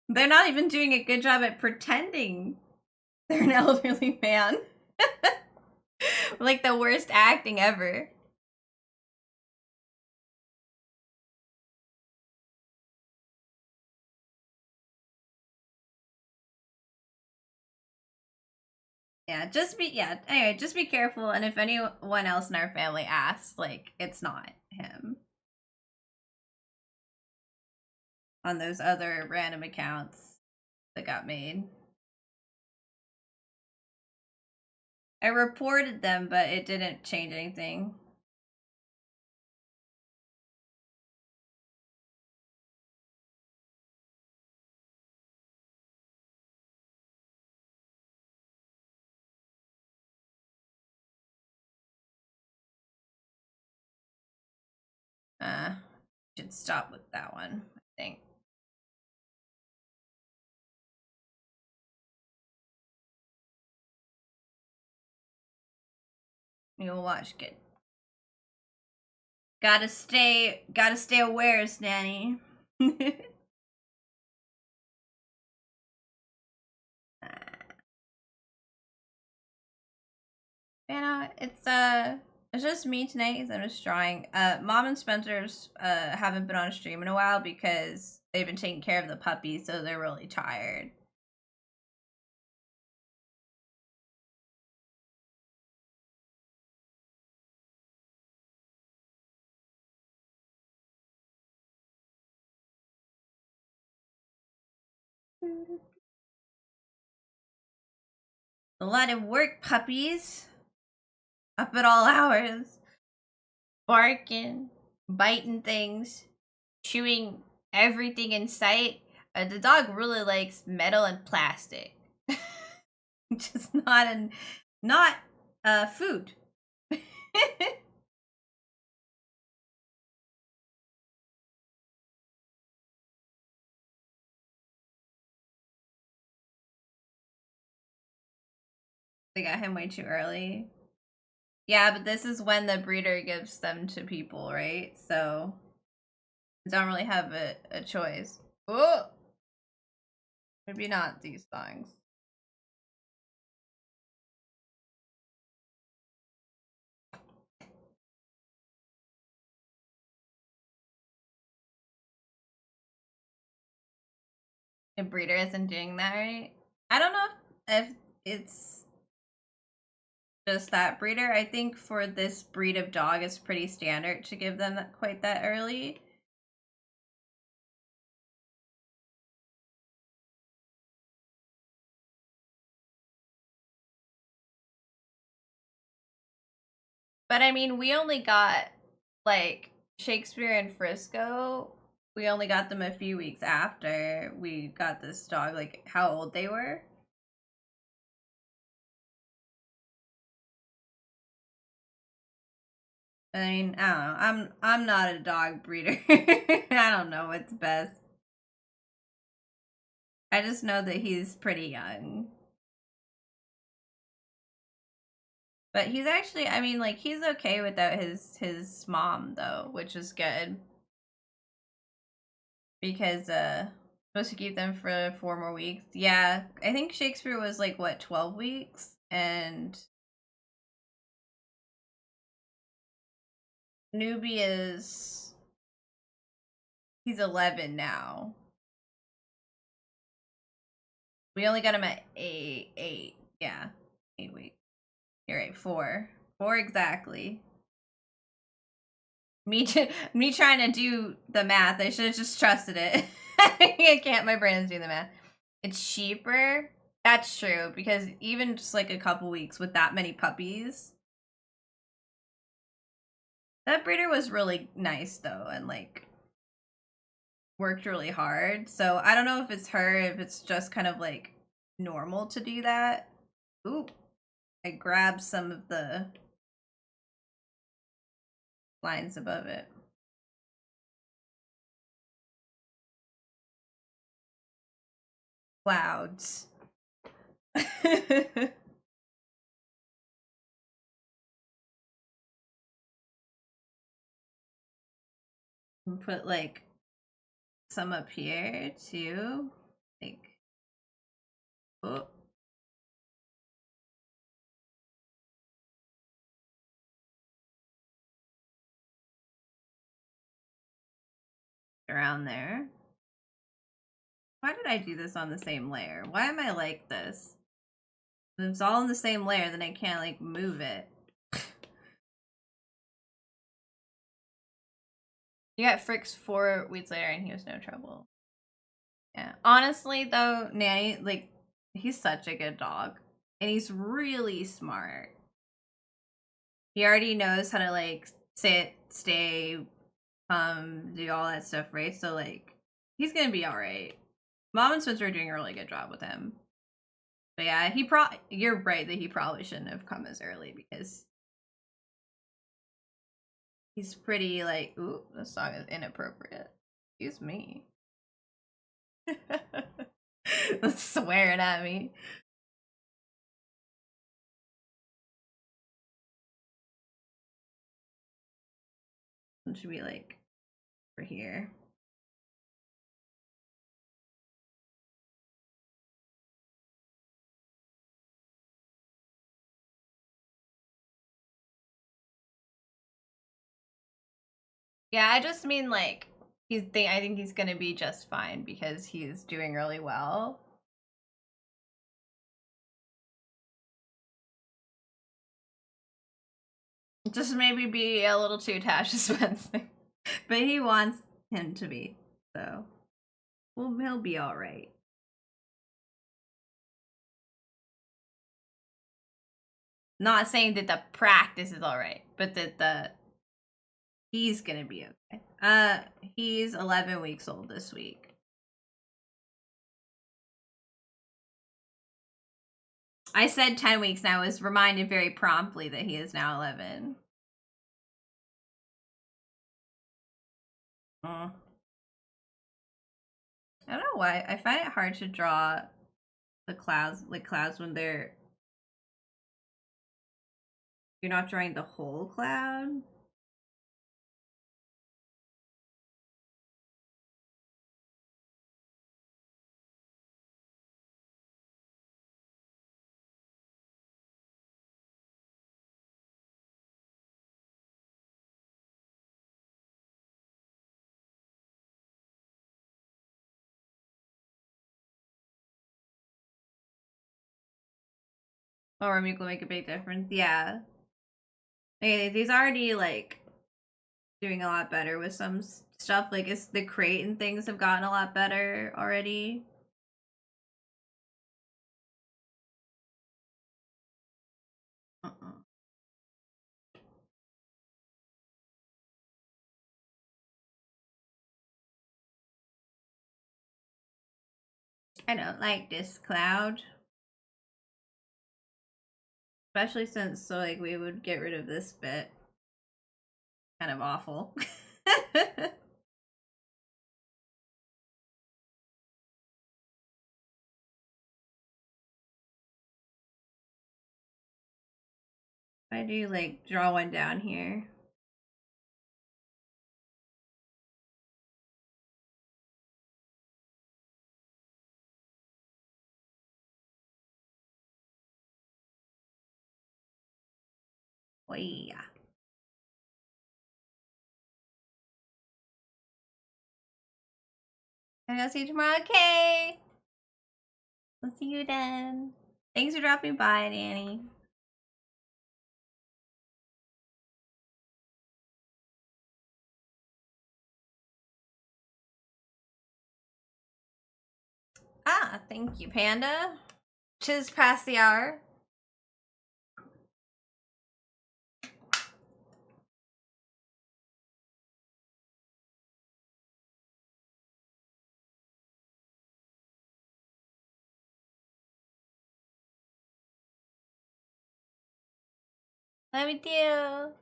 They're not even doing a good job at pretending they're an elderly man. Like the worst acting ever. Yeah, anyway, just be careful, and if anyone else in our family asks, like, it's not him. On those other random accounts that got made. I reported them, but it didn't change anything. Should stop with that one, I think. You'll watch good. Gotta stay aware, Snanny. It's just me tonight because I'm just drawing. Mom and Spencer's haven't been on stream in a while because they've been taking care of the puppy, so they're really tired. A lot of work, puppies. Up at all hours. Barking, biting things, chewing everything in sight. The dog really likes metal and plastic. Just not food. They got him way too early. Yeah, but this is when the breeder gives them to people, right? So don't really have a choice. Oh, maybe not these songs. The breeder isn't doing that right. I don't know if it's just that breeder. I think for this breed of dog, it's pretty standard to give them quite that early. But I mean, we only got like Shakespeare and Frisco. We only got them a few weeks after we got this dog, like how old they were. I mean, I don't know. I'm not a dog breeder. I don't know what's best. I just know that he's pretty young. But he's actually, I mean, like he's okay without his mom though, which is good. Because supposed to keep them for 4 more weeks. Yeah, I think Shakespeare was like what, 12 weeks, and Nubia's he's 11 now. We only got him at eight. Yeah, 8 weeks. You're right, 4 exactly. Me trying to do the math. I should have just trusted it. I can't. My brain's doing the math. It's cheaper. That's true, because even just like a couple weeks with that many puppies. That breeder was really nice though, and like worked really hard. So I don't know if it's her, if it's just kind of like normal to do that. Ooh, I grabbed some of the lines above it. Clouds. And put like some up here too. Like, oh. Around there. Why did I do this on the same layer? Why am I like this? If it's all in the same layer, then I can't like move it. You got Fricks 4 weeks later and he was no trouble. Yeah. Honestly though, Nanny, like, he's such a good dog. And he's really smart. He already knows how to like sit, stay, do all that stuff, right? So like he's gonna be alright. Mom and Spencer are doing a really good job with him. But yeah, you're right that he probably shouldn't have come as early because he's pretty like, ooh, this song is inappropriate. Excuse me. Swearing at me. It should be like over here. Yeah, I just mean like I think he's gonna be just fine because he's doing really well. Just maybe be a little too attached to Spencer. But he wants him to be, so well, he'll be alright. Not saying that the practice is alright, but that he's gonna be okay. He's 11 weeks old this week. I said 10 weeks and I was reminded very promptly that he is now 11. I don't know why. I find it hard to draw the clouds, like clouds when you're not drawing the whole cloud. Or will make a big difference. Yeah. Okay, he's already like doing a lot better with some stuff. Like it's the crate and things have gotten a lot better already. I don't like this cloud. Especially since, so like, we would get rid of this bit. Kind of awful. I do, like, draw one down here. Oh, yeah. I'll see you tomorrow, okay? I'll see you then. Thanks for dropping by, Danny. Ah, thank you, Panda. Tis past the hour. Love you too.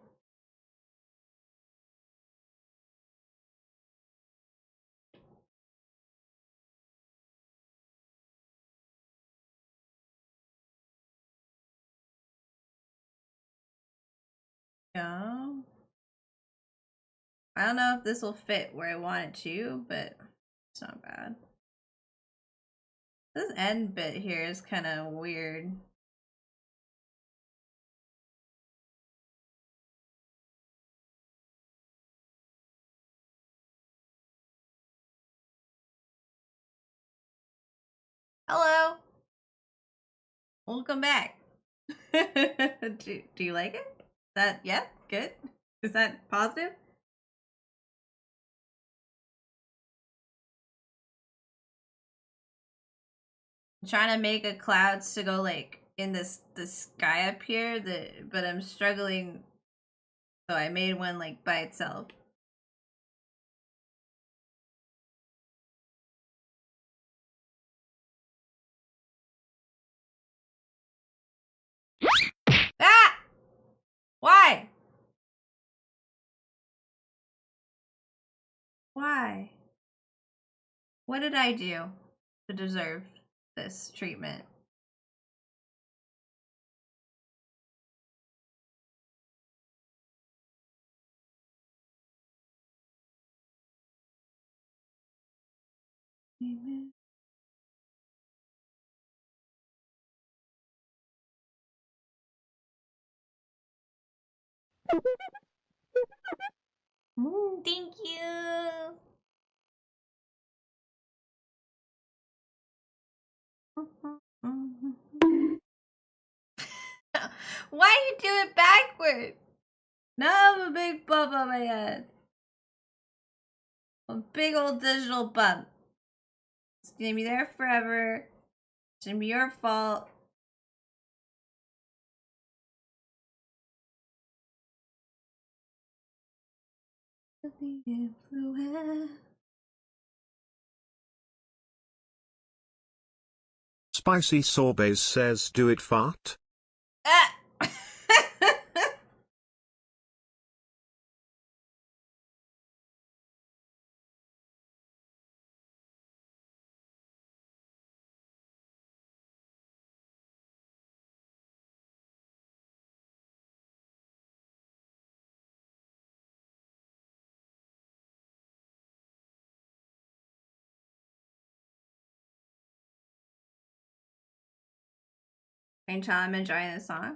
Yeah. I don't know if this will fit where I want it to, but it's not bad. This end bit here is kind of weird. Hello. Welcome back. do you like it? That, yeah, good. Is that positive? I'm trying to make a clouds to go like in this sky up here, but I'm struggling. So I made one like by itself. Ah! Why? Why? What did I do to deserve this treatment? Thank you. Why you do it backward? Now I have a big bump on my head. A big old digital bump. It's gonna be there forever. It's gonna be your fault. The influence. Spicy Sorbets says do it fart. Ah! Can you tell I'm enjoying this song?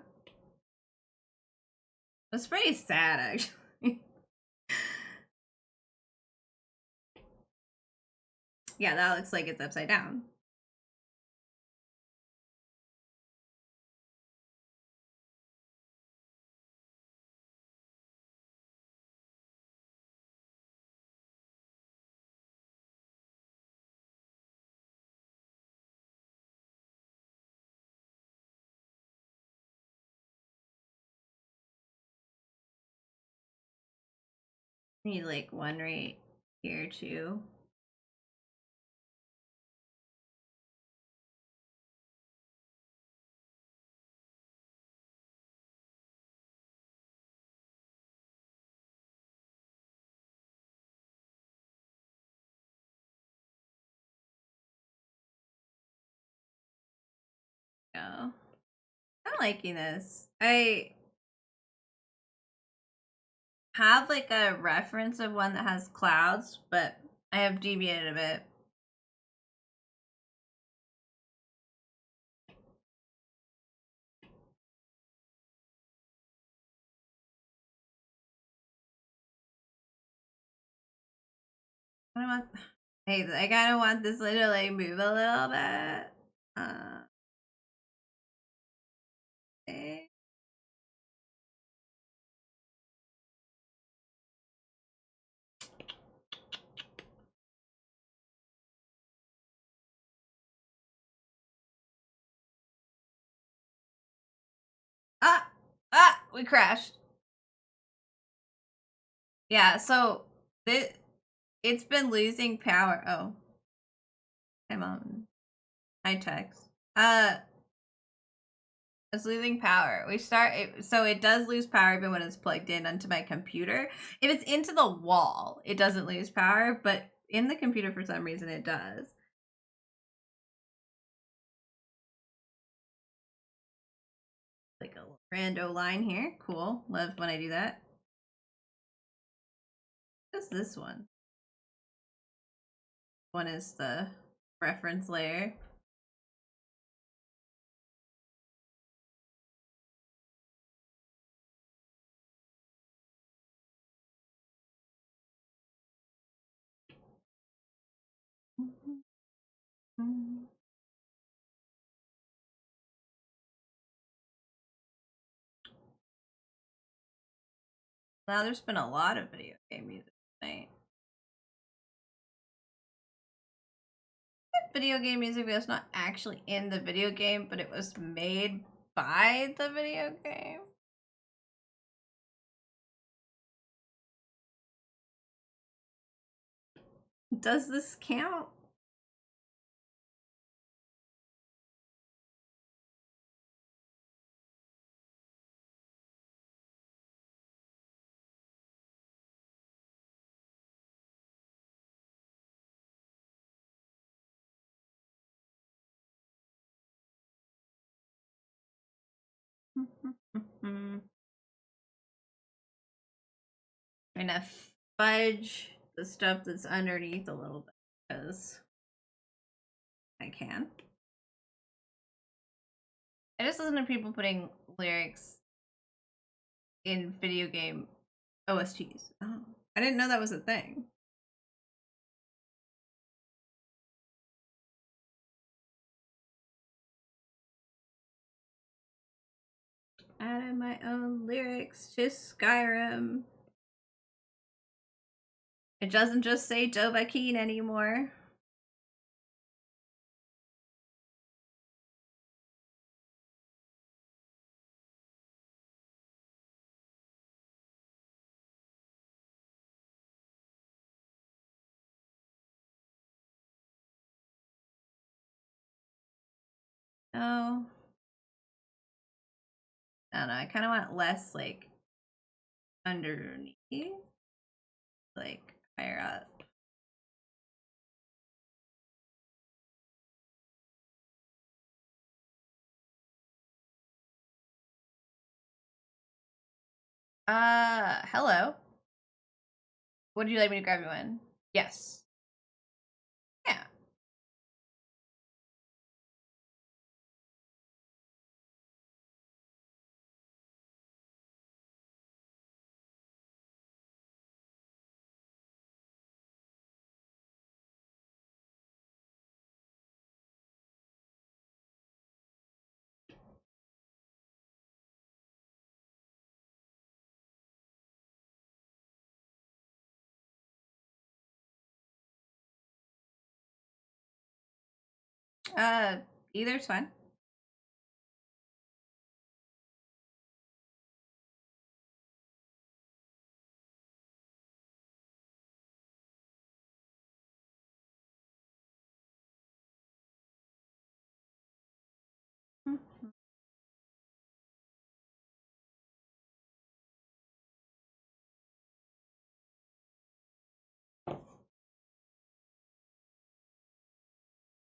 It's pretty sad, actually. Yeah, that looks like it's upside down. Need like one right here too. Go. I'm liking this. I have like a reference of one that has clouds, but I have deviated a bit. I want. Hey, I kind of want this to like move a little bit. Okay. We crashed. Yeah, so it's been losing power. Oh, I'm on. Hi, text. It's losing power. So it does lose power even when it's plugged in onto my computer. If it's into the wall, it doesn't lose power, but in the computer for some reason it does. Like a rando line here. Cool. Love when I do that. What's this one? One is the reference layer. Wow, there's been a lot of video game music tonight. Video game music that's not actually in the video game, but it was made by the video game. Does this count? I'm gonna fudge the stuff that's underneath a little bit because I can. I just listen to people putting lyrics in video game OSTs. Oh, I didn't know that was a thing. Added my own lyrics to Skyrim. It doesn't just say Dovahkiin anymore. Oh. I don't know. I kind of want less like underneath, like higher up. Hello. Would you like me to grab you in? Yes. Yeah. Either's fine.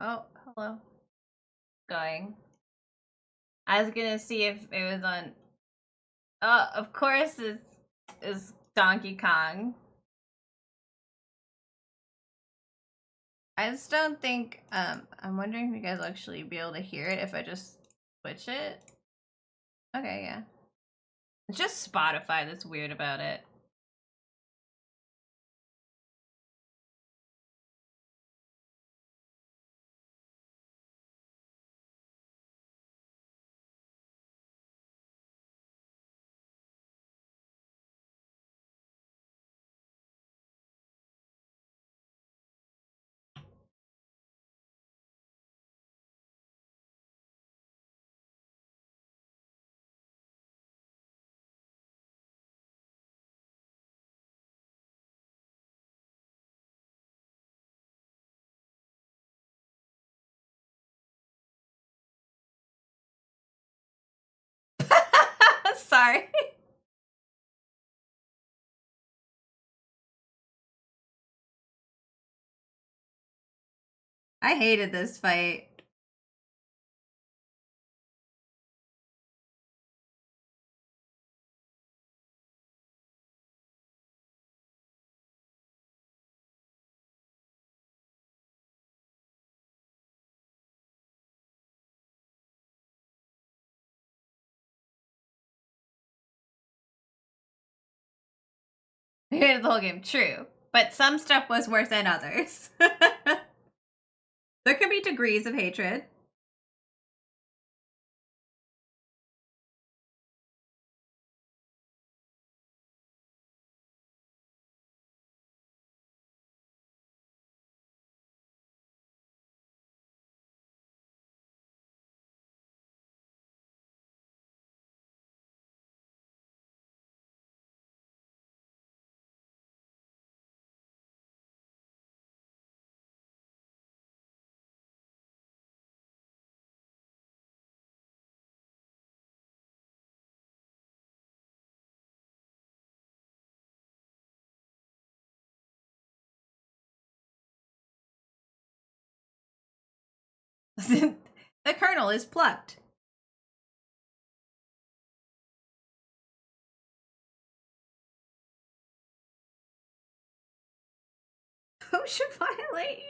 Oh, hello. Going. I was gonna see if it was on. Oh, of course it's Donkey Kong. I just don't think, I'm wondering if you guys will actually be able to hear it if I just switch it. Okay, yeah. It's just Spotify that's weird about it. Sorry. I hated this fight. I hated the whole game, true. But some stuff was worse than others. There could be degrees of hatred. The kernel is plucked. Who should violate you?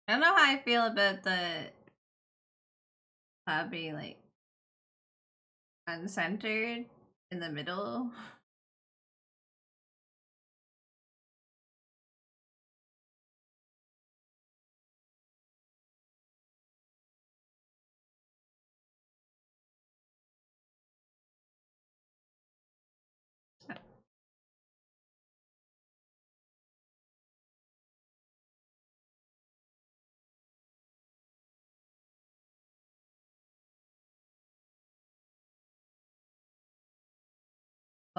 I don't know how I feel about the being like uncentered in the middle.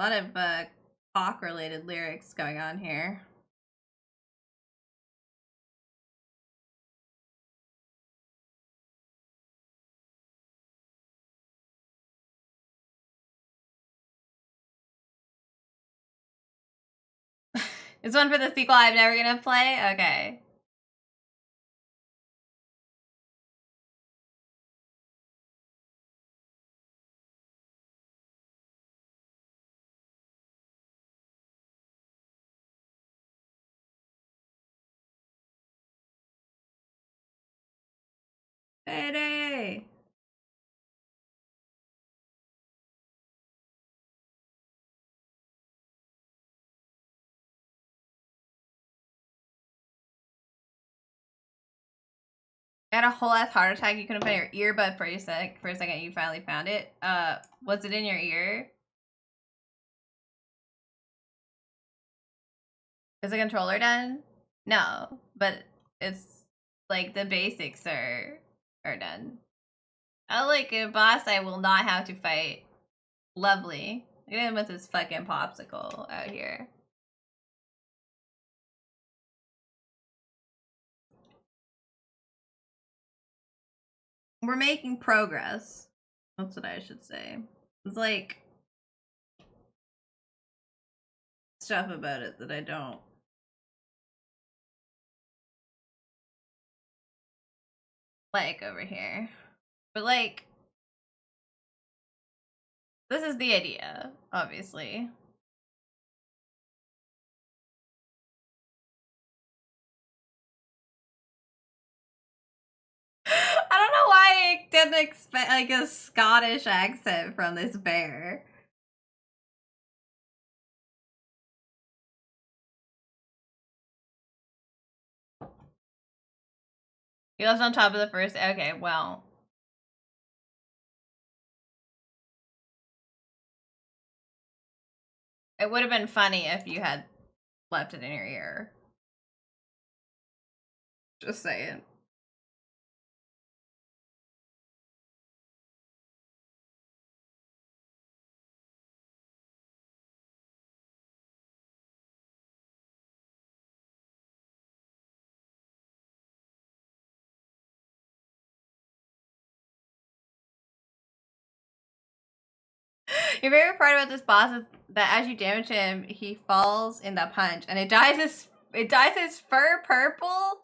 A lot of cock related lyrics going on here. This one for the sequel I'm never gonna play? Okay. Payday! I had a whole ass heart attack. You couldn't find your earbud for a second. You finally found it. Was it in your ear? Is the controller done? No, but it's like the basics are done. I like a boss I will not have to fight. Lovely. Look at him with his fucking popsicle out here. We're making progress. That's what I should say. It's like stuff about it that I don't like over here. But like, this is the idea, obviously. I don't know why I didn't expect like a Scottish accent from this bear. He lives on top of the first. Okay, well. It would have been funny if you had left it in your ear. Just saying. Your favorite part about this boss is that as you damage him, he falls in the punch, and it dyes his fur purple.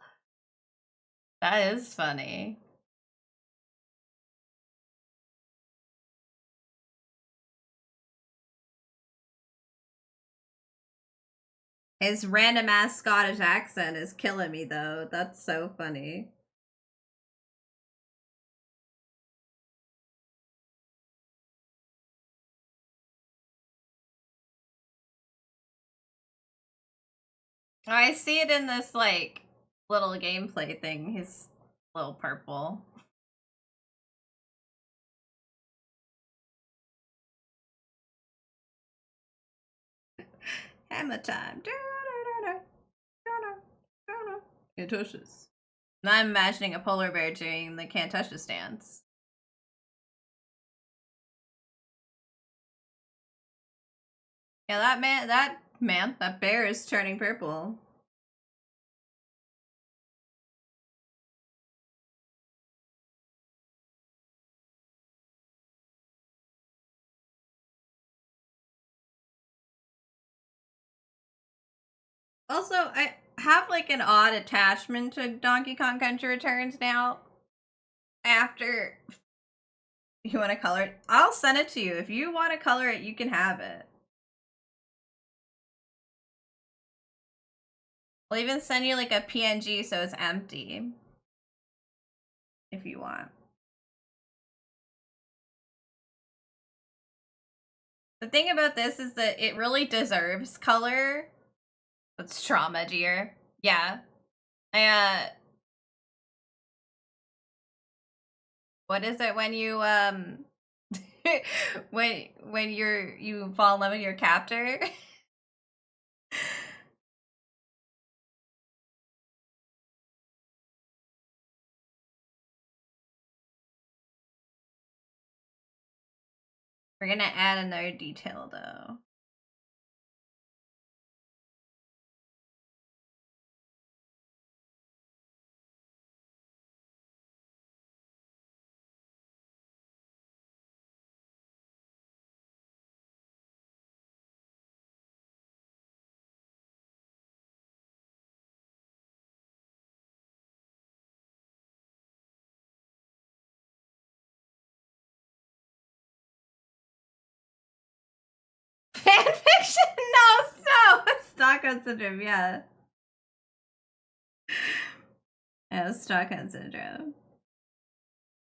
That is funny. His random ass Scottish accent is killing me though. That's so funny. I see it in this like little gameplay thing. His little purple. Hammer time. Can't touch this. Now I'm imagining a polar bear doing the can't touch this dance. Yeah, that bear is turning purple. Also, I have like an odd attachment to Donkey Kong Country Returns now. After you want to color it, I'll send it to you. If you want to color it, you can have it. I'll even send you like a PNG so it's empty. If you want. The thing about this is that it really deserves color. It's trauma, dear. Yeah. What is it when you when you fall in love with your captor? We're gonna add another detail though. Fanfiction? No. Stockholm Syndrome, yeah. Yeah, Stockholm Syndrome.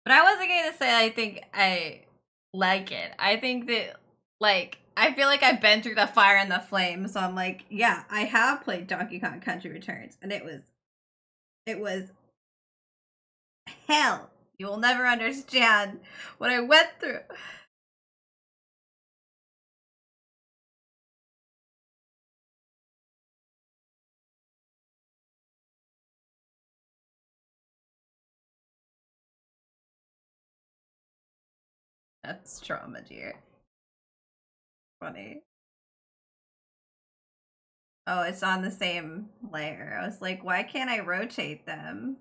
But I wasn't gonna say I think I like it. I think that, like, I feel like I've been through the fire and the flame, so I'm like, yeah, I have played Donkey Kong Country Returns, and it was hell. You will never understand what I went through. That's trauma, dear. Funny. Oh, it's on the same layer. I was like, why can't I rotate them?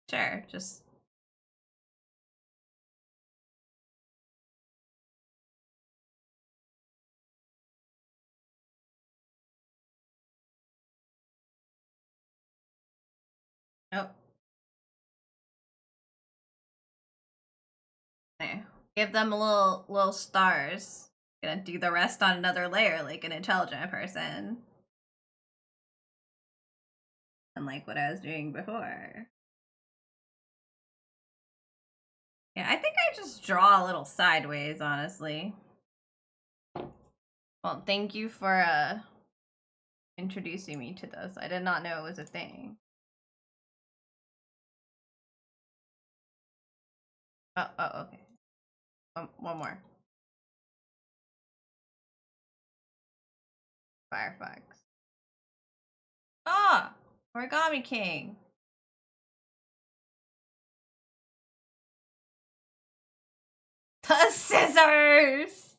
Sure, just... Oh. There. Give them a little stars. Gonna do the rest on another layer like an intelligent person. Unlike what I was doing before. Yeah, I think I just draw a little sideways, honestly. Well, thank you for introducing me to this. I did not know it was a thing. Oh, okay. One more. Firefox. Ah! Origami King. The scissors!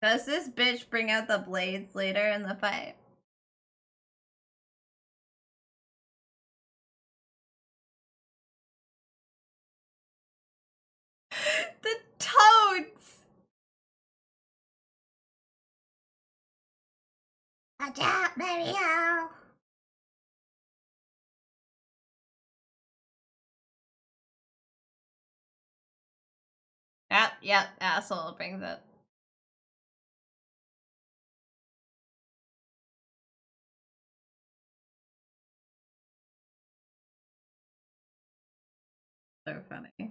Does this bitch bring out the blades later in the fight? The toads! Watch out, Mario! Yep, asshole brings it. So funny.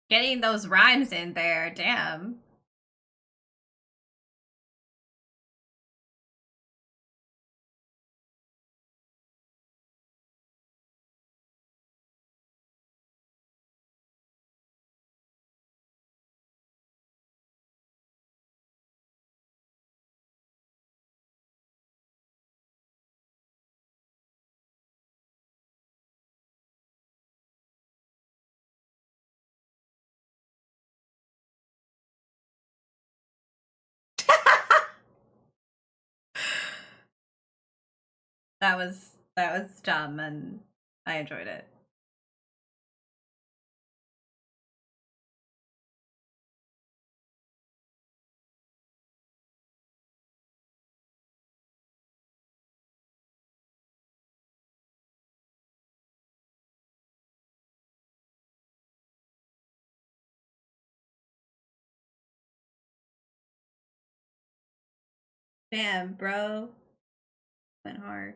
Getting those rhymes in there, damn. That was dumb and I enjoyed it. Damn, bro. Went hard.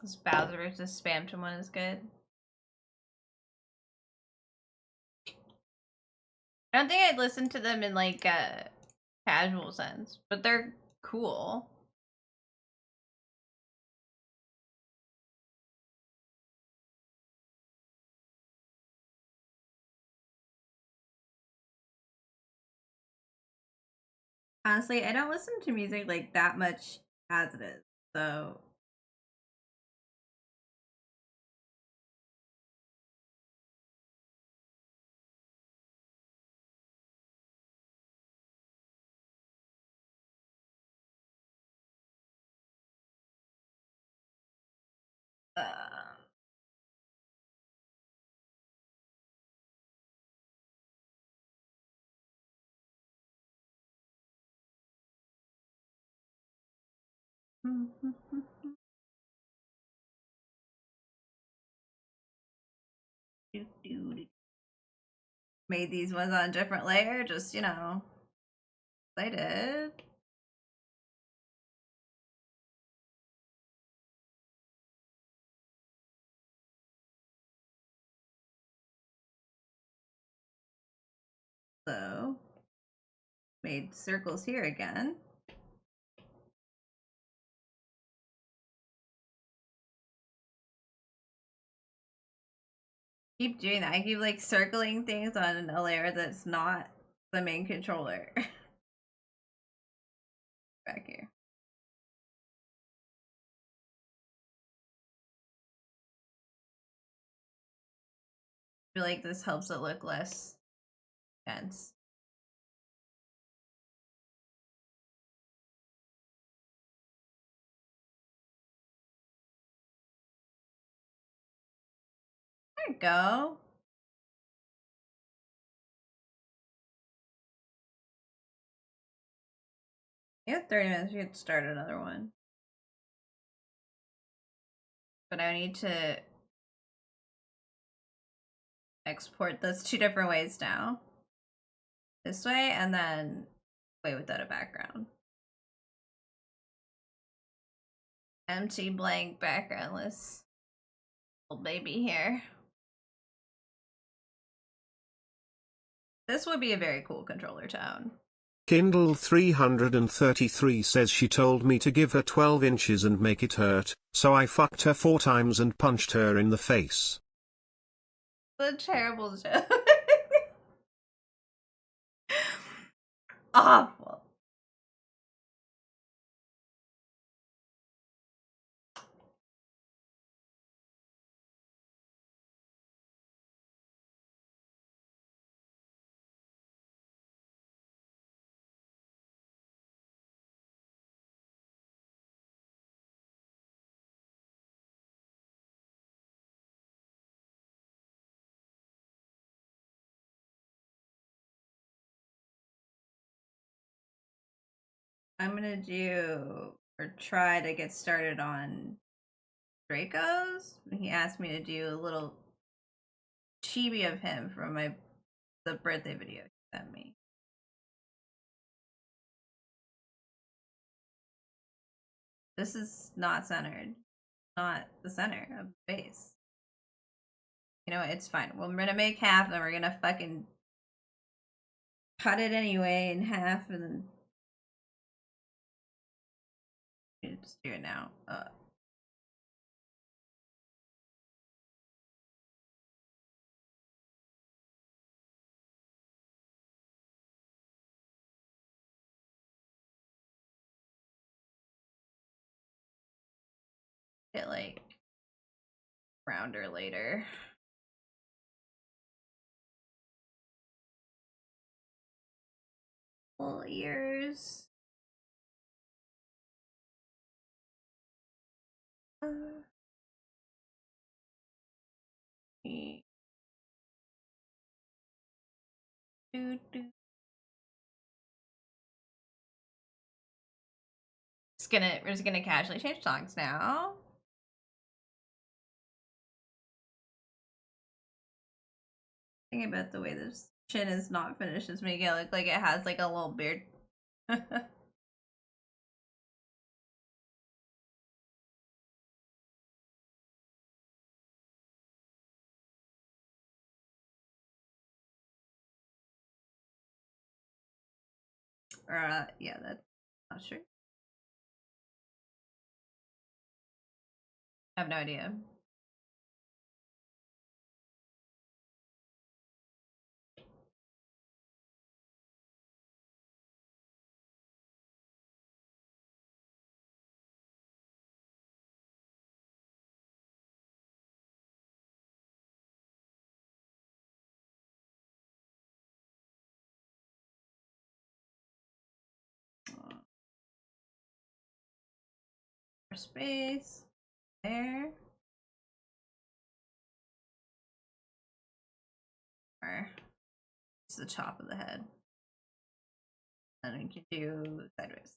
This Bowser versus Spamton one is good. I don't think I'd listen to them in like a casual sense, but they're cool. Honestly, I don't listen to music like that much as it is, so. Made these ones on a different layer, just, you know, I did. So, made circles here again. Keep doing that. I keep like circling things on a layer that's not the main controller. Back here. I feel like this helps it look less dense. There you go. You have 30 minutes. You could start another one. But I need to export this 2 different ways now. This way and then way without a background. Empty blank backgroundless little baby here. This would be a very cool controller to own. Kindle 333 says she told me to give her 12 inches and make it hurt, so I fucked her 4 times and punched her in the face. What a terrible joke. Awful. I'm gonna do or try to get started on Draco's. He asked me to do a little chibi of him from the birthday video he sent me. This is not centered. Not the center of the face. You know what? It's fine. Well, we're gonna make half and we're gonna fucking cut it anyway in half and then just do it now. Get like rounder later. Full ears. We're just gonna casually change songs now. Thinking about the way this chin is not finished is making it look like it has like a little beard. Yeah, that's not sure. I have no idea. space. There. Or it's the top of the head. And we can do sideways.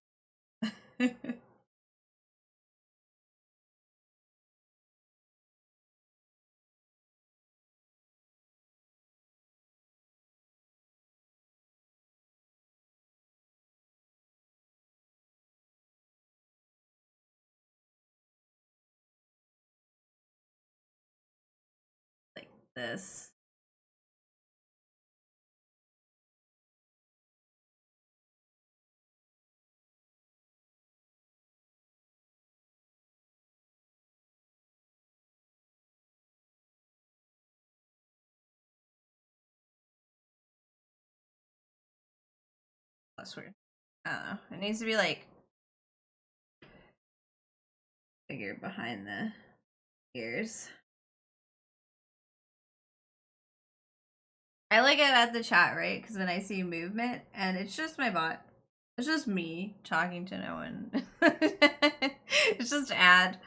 Like this. That's weird. I don't know. It needs to be like bigger behind the ears. I like it at the chat, right? Because when I see movement, and it's just my bot. It's just me talking to no one. It's just ad.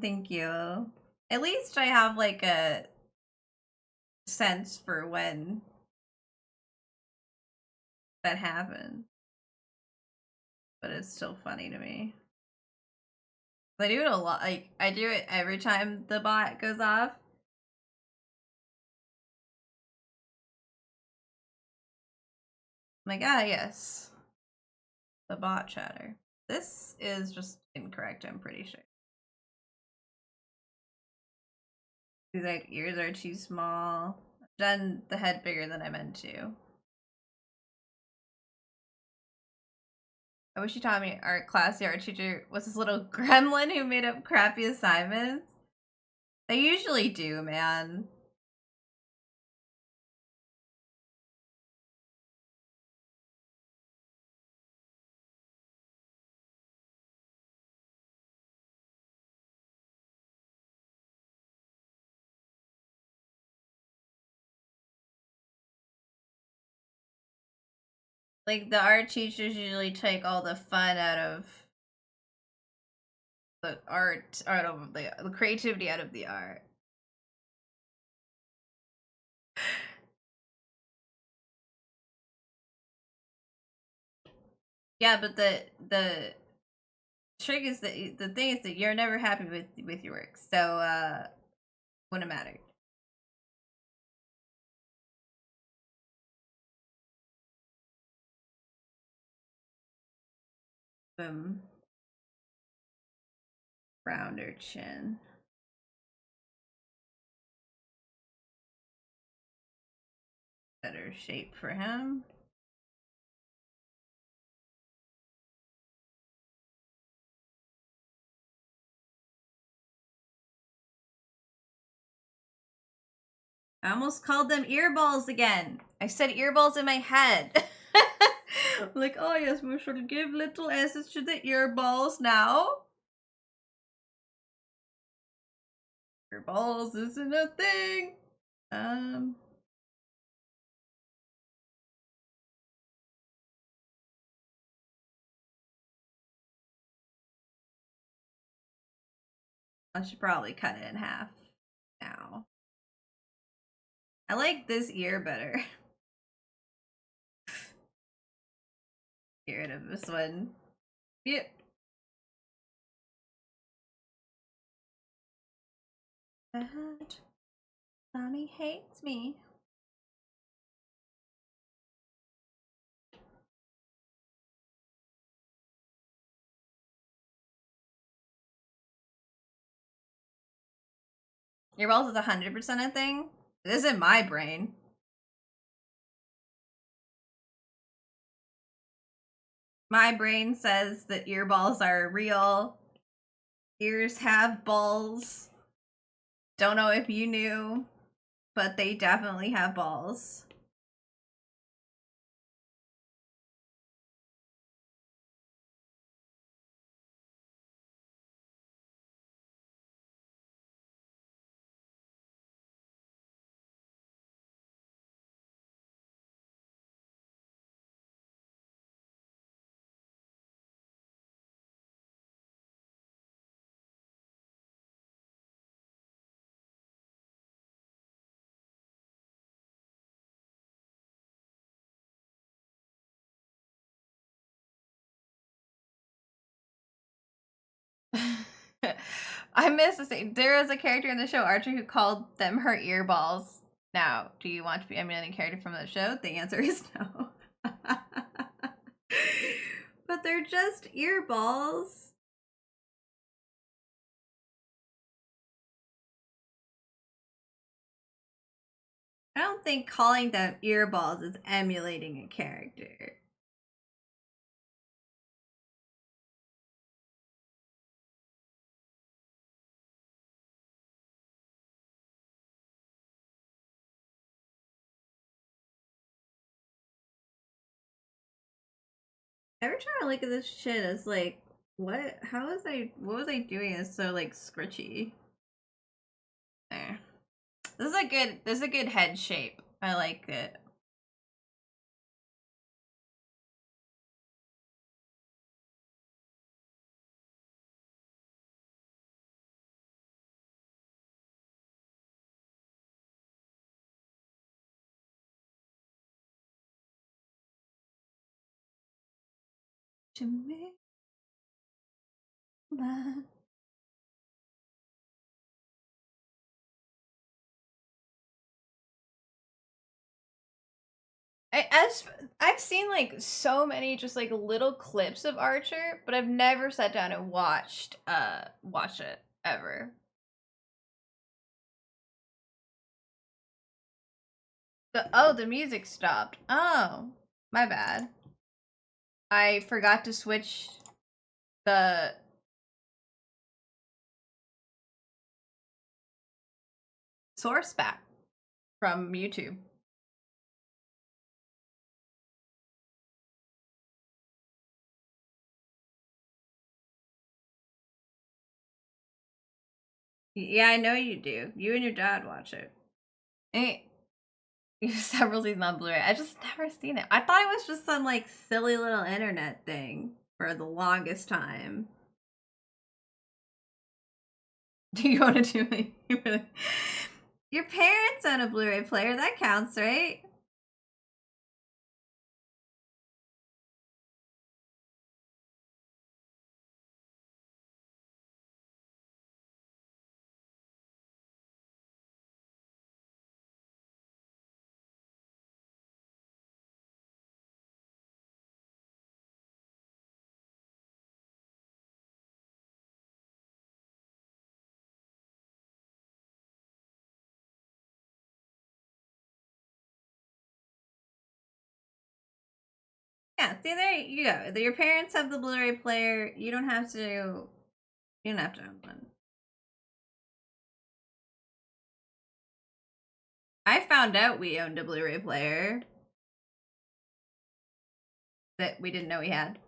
Thank you. At least I have like a sense for when that happened. But it's still funny to me. I do it a lot. Like, I do it every time the bot goes off. I'm like, ah, yes. The bot chatter. This is just incorrect, I'm pretty sure. These like ears are too small. I've done the head bigger than I meant to. I wish you taught me art class. The art teacher was this little gremlin who made up crappy assignments. They usually do, man. Like, the art teachers usually take all the fun out of the art, out of the creativity out of the art. Yeah, but the trick is that the thing is that you're never happy with your work, so wouldn't matter. Rounder chin. Better shape for him. I almost called them earballs again. I said earballs in my head. Like, oh yes, we should give little S's to the earballs now. Earballs isn't a thing. I should probably cut it in half now. I like this ear better. Get rid of this one. Yep. Mommy hates me. Earballs is 100% a thing? It isn't my brain. My brain says that earballs are real. Ears have balls. Don't know if you knew, but they definitely have balls. I miss the same. There was a character in the show, Archer, who called them her earballs. Now, do you want to be emulating a character from the show? The answer is no. But they're just earballs. I don't think calling them earballs is emulating a character. Every time I look at this shit, it's like, what? What was I doing? It's so like scritchy. There. This is a good head shape. I like it. Jamaica. I've seen like so many just like little clips of Archer, but I've never sat down and watched it ever. The music stopped. Oh, my bad. I forgot to switch the source back from YouTube. Yeah, I know you do. You and your dad watch it. Hey, you have several seasons on Blu-ray. I just never seen it. I thought it was just some like silly little internet thing for the longest time. Do you want to do it? Your parents own a Blu-ray player. That counts, right? Yeah, see, there you go. Your parents have the Blu-ray player. You don't have to. You don't have to own one. I found out we owned a Blu-ray player that we didn't know we had.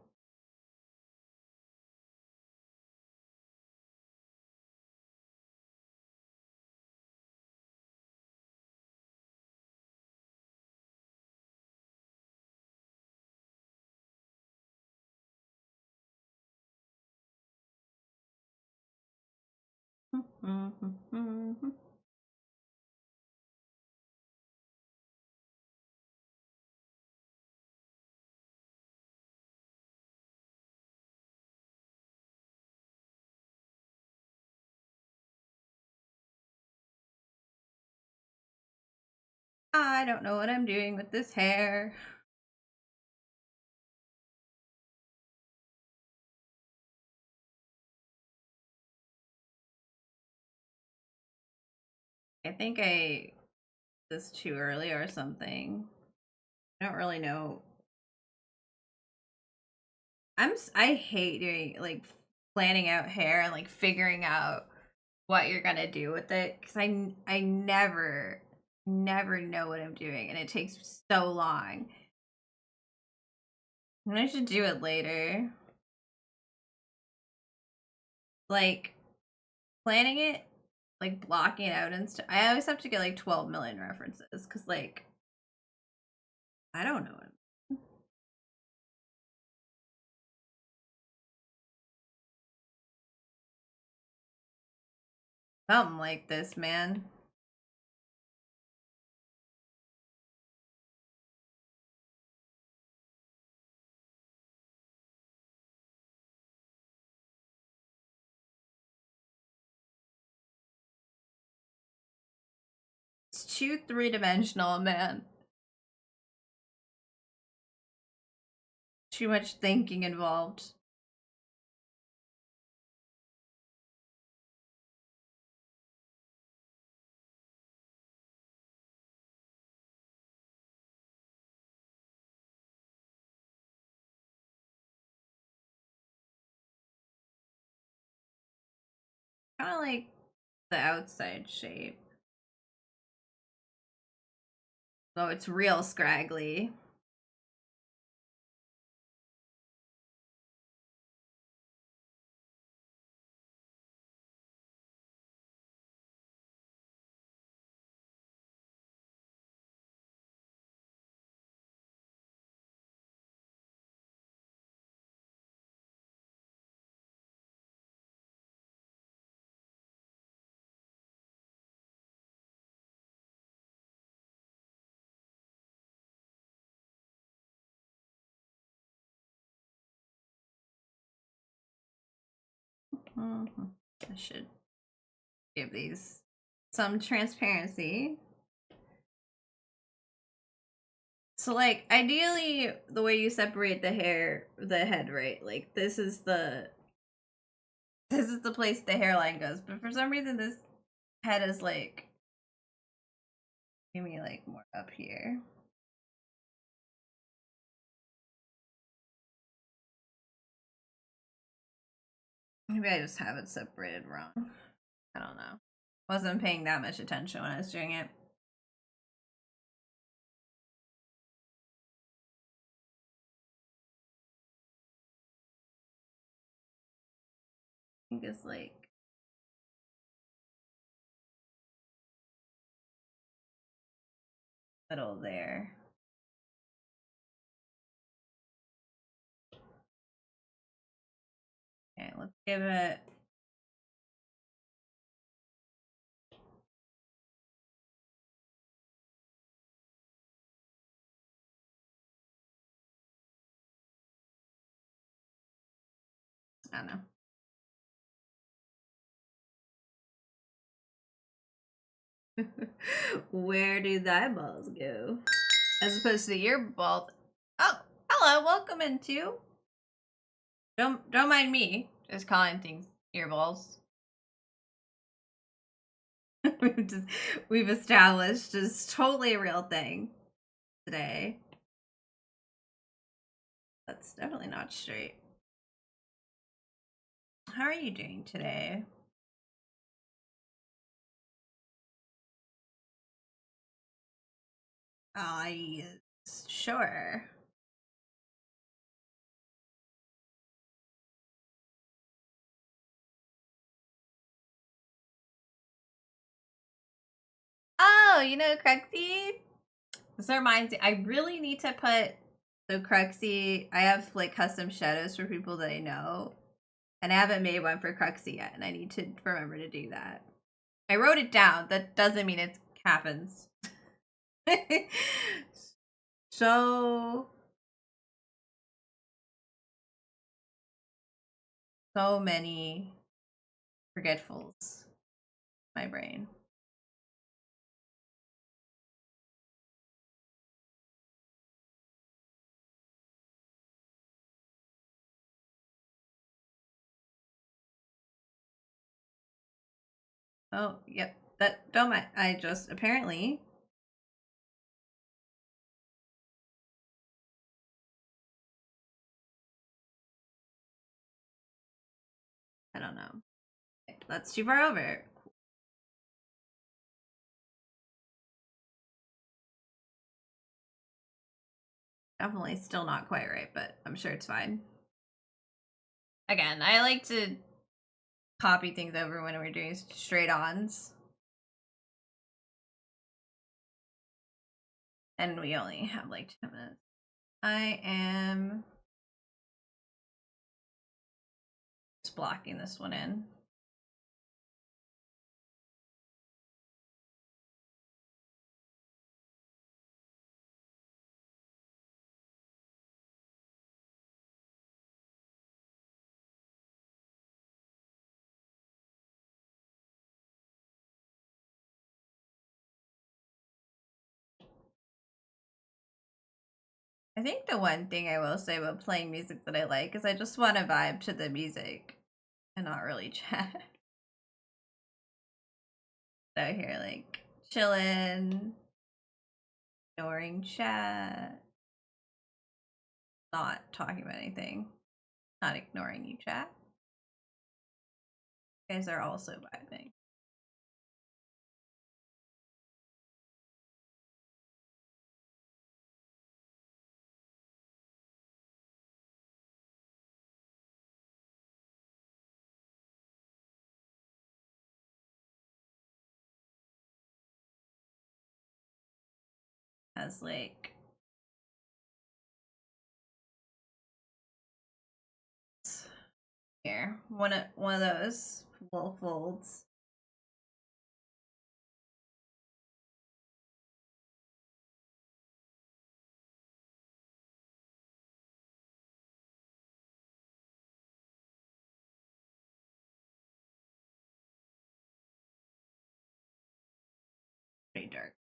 I don't know what I'm doing with this hair. I think I this too early or something. I don't really know. I hate doing like planning out hair and like figuring out what you're gonna do with it because I never know what I'm doing and it takes so long. And I should do it later. Like planning it, like blocking it out and stuff. I always have to get like 12 million references because like I don't know it. Something like this, man. too three-dimensional, man. Too much thinking involved. Kind of like the outside shape. Though it's real scraggly. I should give these some transparency. So like ideally the way you separate the head, right? Like this is the place the hairline goes. But for some reason this head is like maybe like more up here. Maybe I just have it separated wrong. I don't know. Wasn't paying that much attention when I was doing it. I think it's like middle there. Okay, let's give it I don't know. Where do thy balls go? As opposed to the ear balls. Oh, hello, welcome into. Don't mind me. Just calling things earballs. we've established is totally a real thing today. That's definitely not straight. How are you doing today? Sure. Oh, you know Cruxy? This reminds me, I really need to put the Cruxy. I have like custom shadows for people that I know, and I haven't made one for Cruxy yet, and I need to remember to do that. I wrote it down. That doesn't mean it happens. So many forgetfuls. My brain. Oh, yep. That don't mind. I just apparently I don't know. Okay, that's too far over. Definitely still not quite right, but I'm sure it's fine. Again, I like to copy things over when we're doing straight ons. And we only have like 10 minutes. I am just blocking this one in. I think the one thing I will say about playing music that I like is I just want to vibe to the music and not really chat. So here, like, chillin', ignoring chat, not talking about anything, not ignoring you, chat. You guys are also vibing. As like here, one of those wolf folds. Pretty dark.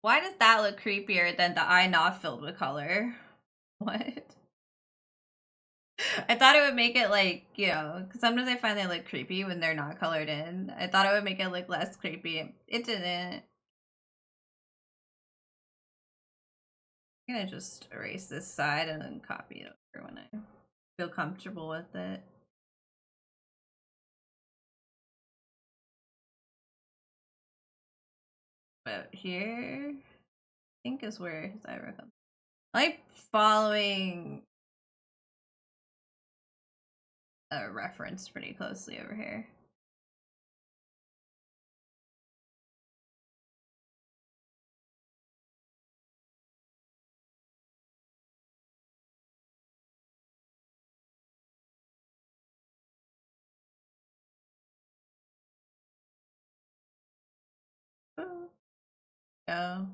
Why does that look creepier than the eye not filled with color? What? I thought it would make it like, you know, because sometimes I find they look creepy when they're not colored in. I thought it would make it look less creepy. It didn't. I'm gonna just erase this side and then copy it over when I feel comfortable with it. About here, I think is where his eyebrow comes. I like following a reference pretty closely over here. Oh.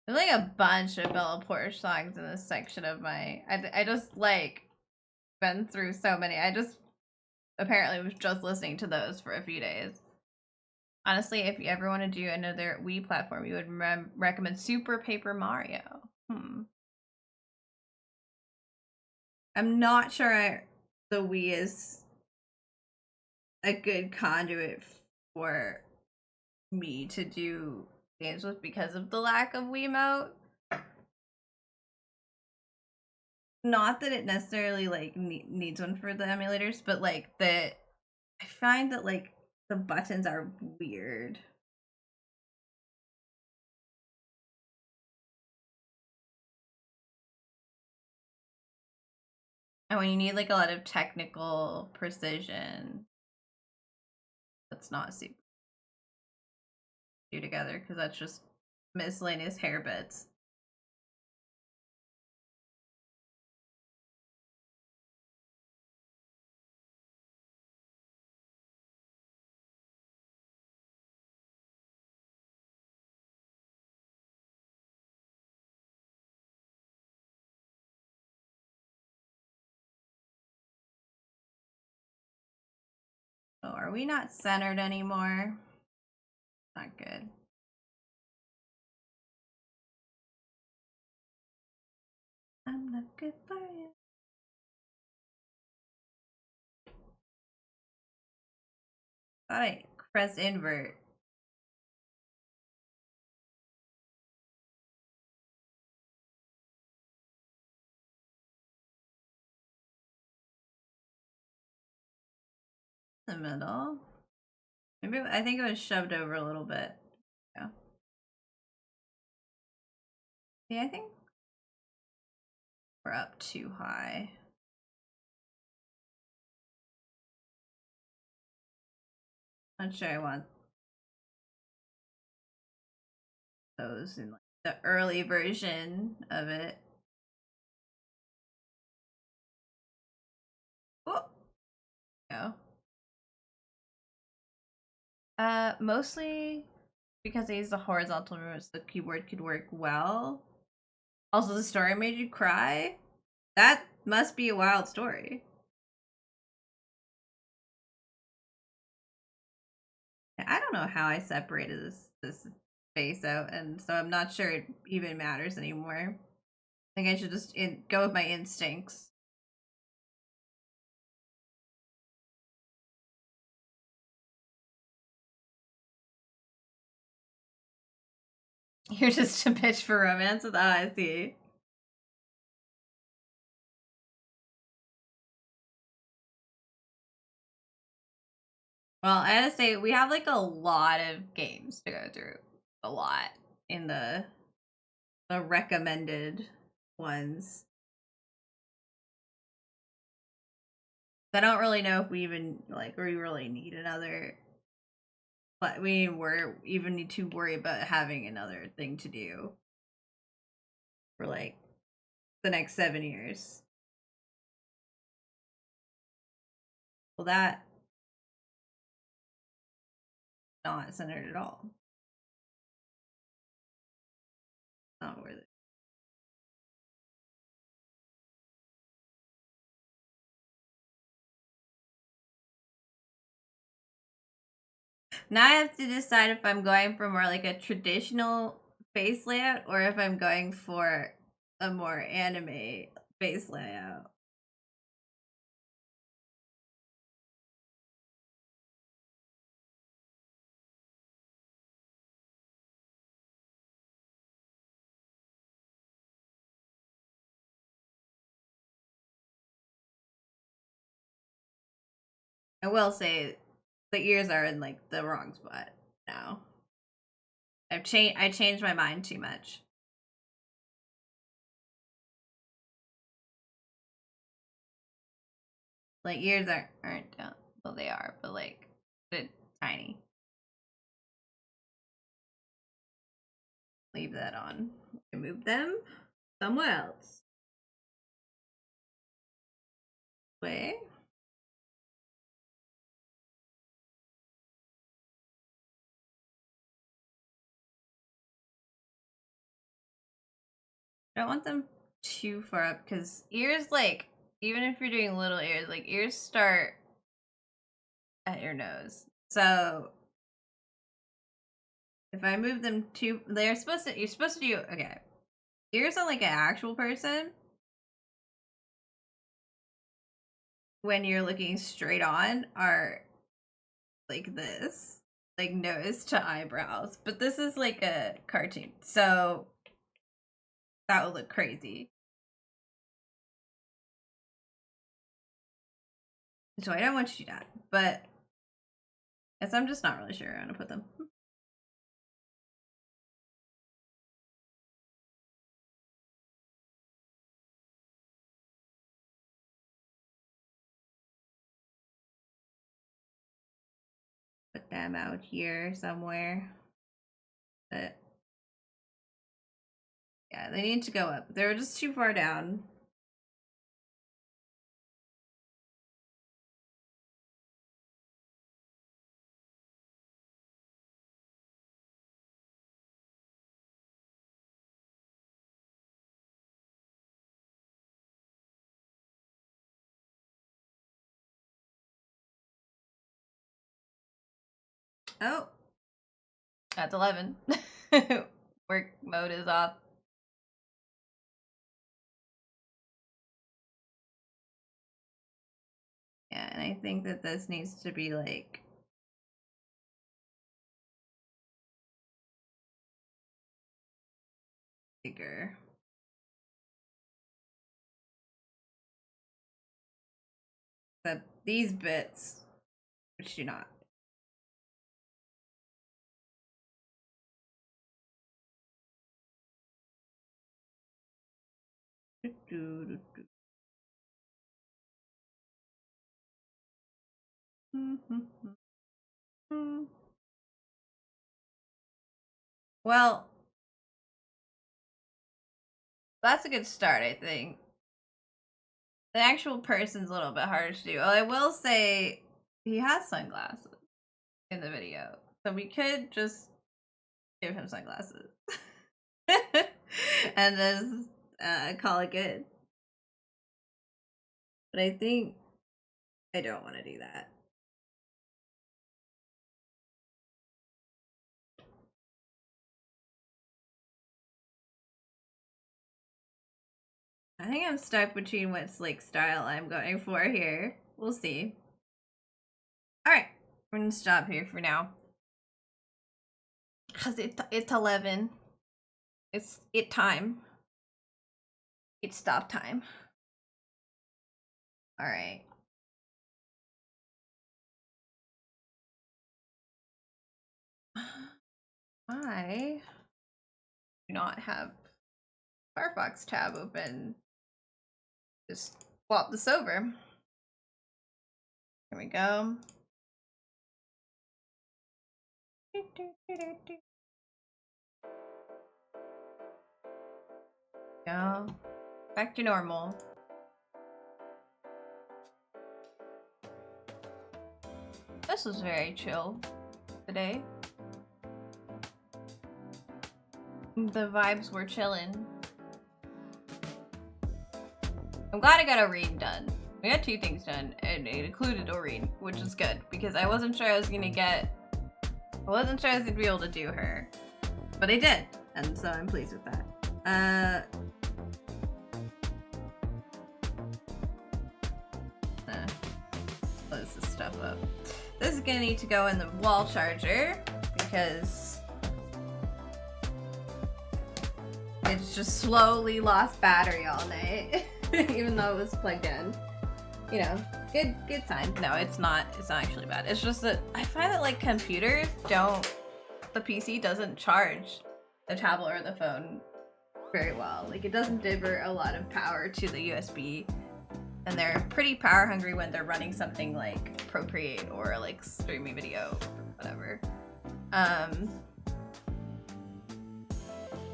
There's like a bunch of Bella Poarch songs in this section of my. I just like been through so many. I just apparently was just listening to those for a few days. Honestly, if you ever want to do another Wii platform, you would recommend Super Paper Mario. I'm not sure the Wii is a good conduit for me to do games with because of the lack of Wiimote. Not that it necessarily like needs one for the emulators, but like I find that like the buttons are weird. And when you need like a lot of technical precision, that's not super do together because that's just miscellaneous hair bits. Oh, are we not centered anymore? Not good. I'm not good for you. Thought I pressed invert. The middle. Maybe I think it was shoved over a little bit. Yeah. Yeah, I think we're up too high. Not sure I want those in like the early version of it. Oh, go. Mostly because I used the horizontal moves, the keyboard could work well. Also, the story made you cry? That must be a wild story. I don't know how I separated this face out, and so I'm not sure it even matters anymore. I think I should just go with my instincts. You're just a bitch for romance with I see. Well, I gotta say, we have like a lot of games to go through. A lot in the recommended ones. I don't really know if we even we really need another, but we even need to worry about having another thing to do for like the next 7 years. Well, that not centered at all. Not worth it. Now I have to decide if I'm going for more like a traditional face layout or if I'm going for a more anime face layout. I will say the ears are in like the wrong spot now. I changed my mind too much. Like ears aren't down. Well, they are, but like they're tiny. Leave that on. Move them somewhere else. Wait. I don't want them too far up because ears, like, even if you're doing little ears, like ears start at your nose. So if I move them too, you're supposed to do, okay. Ears on like an actual person, when you're looking straight on, are like this, like nose to eyebrows. But this is like a cartoon, so that would look crazy. So I don't want you to do that, but guess I'm just not really sure where I'm gonna put them. Put them out here somewhere. But yeah, they need to go up. They're just too far down. Oh, that's 11. Work mode is off. Yeah, and I think that this needs to be like bigger. But these bits, which do not. Well, that's a good start, I think. The actual person's a little bit harder to do. Oh, I will say he has sunglasses in the video. video. So we could just give him sunglasses. And just call it good. But I think I don't want to do that. I think I'm stuck between what like style I'm going for here. We'll see. Alright, we're gonna stop here for now. Cause it's 11. It's time. It's stop time. Alright. I do not have Firefox tab open. Just swap this over. Here we go. Go. Back to normal. This was very chill today. The vibes were chillin'. I'm glad I got Aurene done. We got 2 things done, and it included Aurene, which is good because I wasn't sure I was gonna be able to do her, but I did, and so I'm pleased with that. Close this stuff up. This is gonna need to go in the wall charger because it's just slowly lost battery all night. Even though it was plugged in. You know, good sign. No, it's not actually bad. It's just that I find that like computers the PC doesn't charge the tablet or the phone very well. Like it doesn't divert a lot of power to the USB, and they're pretty power hungry when they're running something like Procreate or like streaming video or whatever.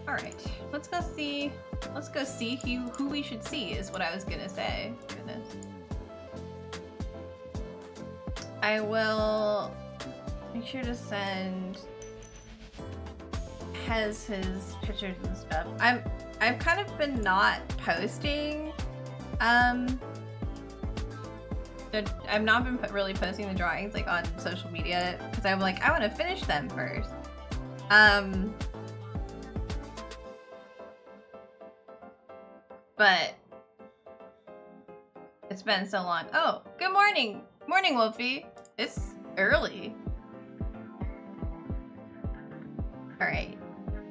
Alright, let's go see who we should see is what I was gonna say. Goodness. I will make sure to send his pictures and stuff. I've kind of been not posting. I've not been really posting the drawings like on social media because I'm like I want to finish them first. But it's been so long. Oh, good morning. Morning, Wolfie. It's early. All right.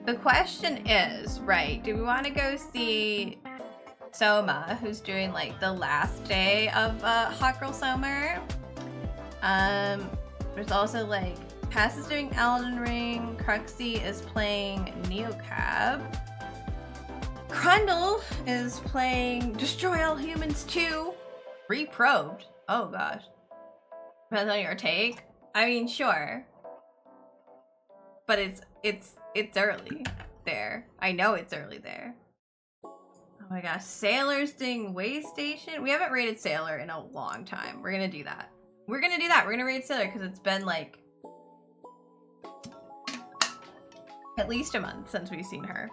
The question is, right, do we want to go see Soma, who's doing like the last day of Hot Girl Summer? There's also like Cass is doing Elden Ring, Cruxy is playing Neocab. Crundle is playing Destroy All Humans 2 Reprobed. Oh gosh. Depends on your take. I mean, sure. But it's early there. I know it's early there. Oh my gosh, Sailor's doing Way Station. We haven't rated Sailor in a long time. We're gonna do that. We're gonna raid Sailor because it's been like at least a month since we've seen her.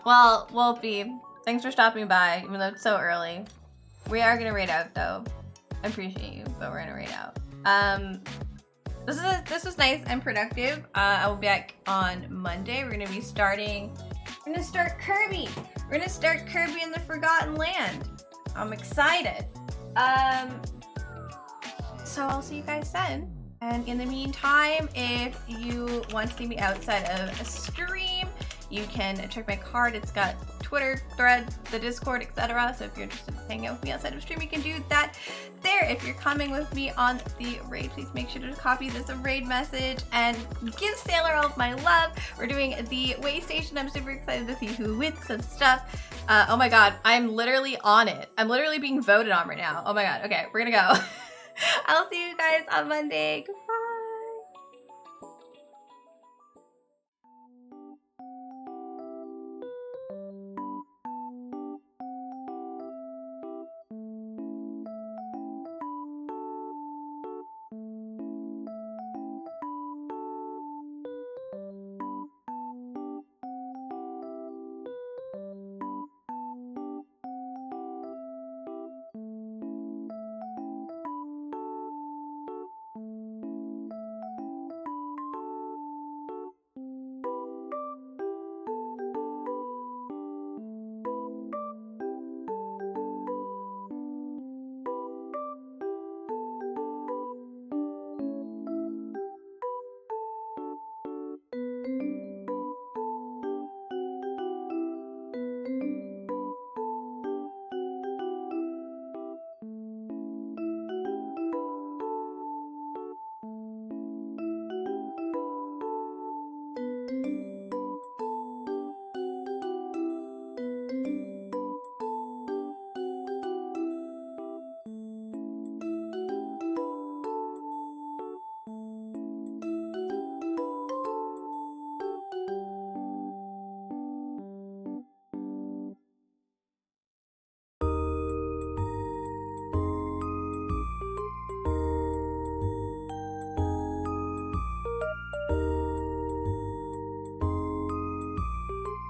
Well, Wolfie, thanks for stopping by, even though it's so early. We are gonna raid out though. I appreciate you, but we're gonna raid out. This was nice and productive. I will be back on Monday. We're gonna start Kirby. We're gonna start Kirby in the Forgotten Land. I'm excited. So I'll see you guys then. And in the meantime, if you want to see me outside of a stream, you can check my card. It's got Twitter, Threads, the Discord, etc. So if you're interested in hanging out with me outside of stream, you can do that there. If you're coming with me on the raid, please make sure to copy this raid message and give Sailor all of my love. We're doing the Way Station. I'm super excited to see who wins some stuff. Oh my god, I'm literally on it. I'm literally being voted on right now. Oh my god. Okay, we're gonna go. I'll see you guys on Monday.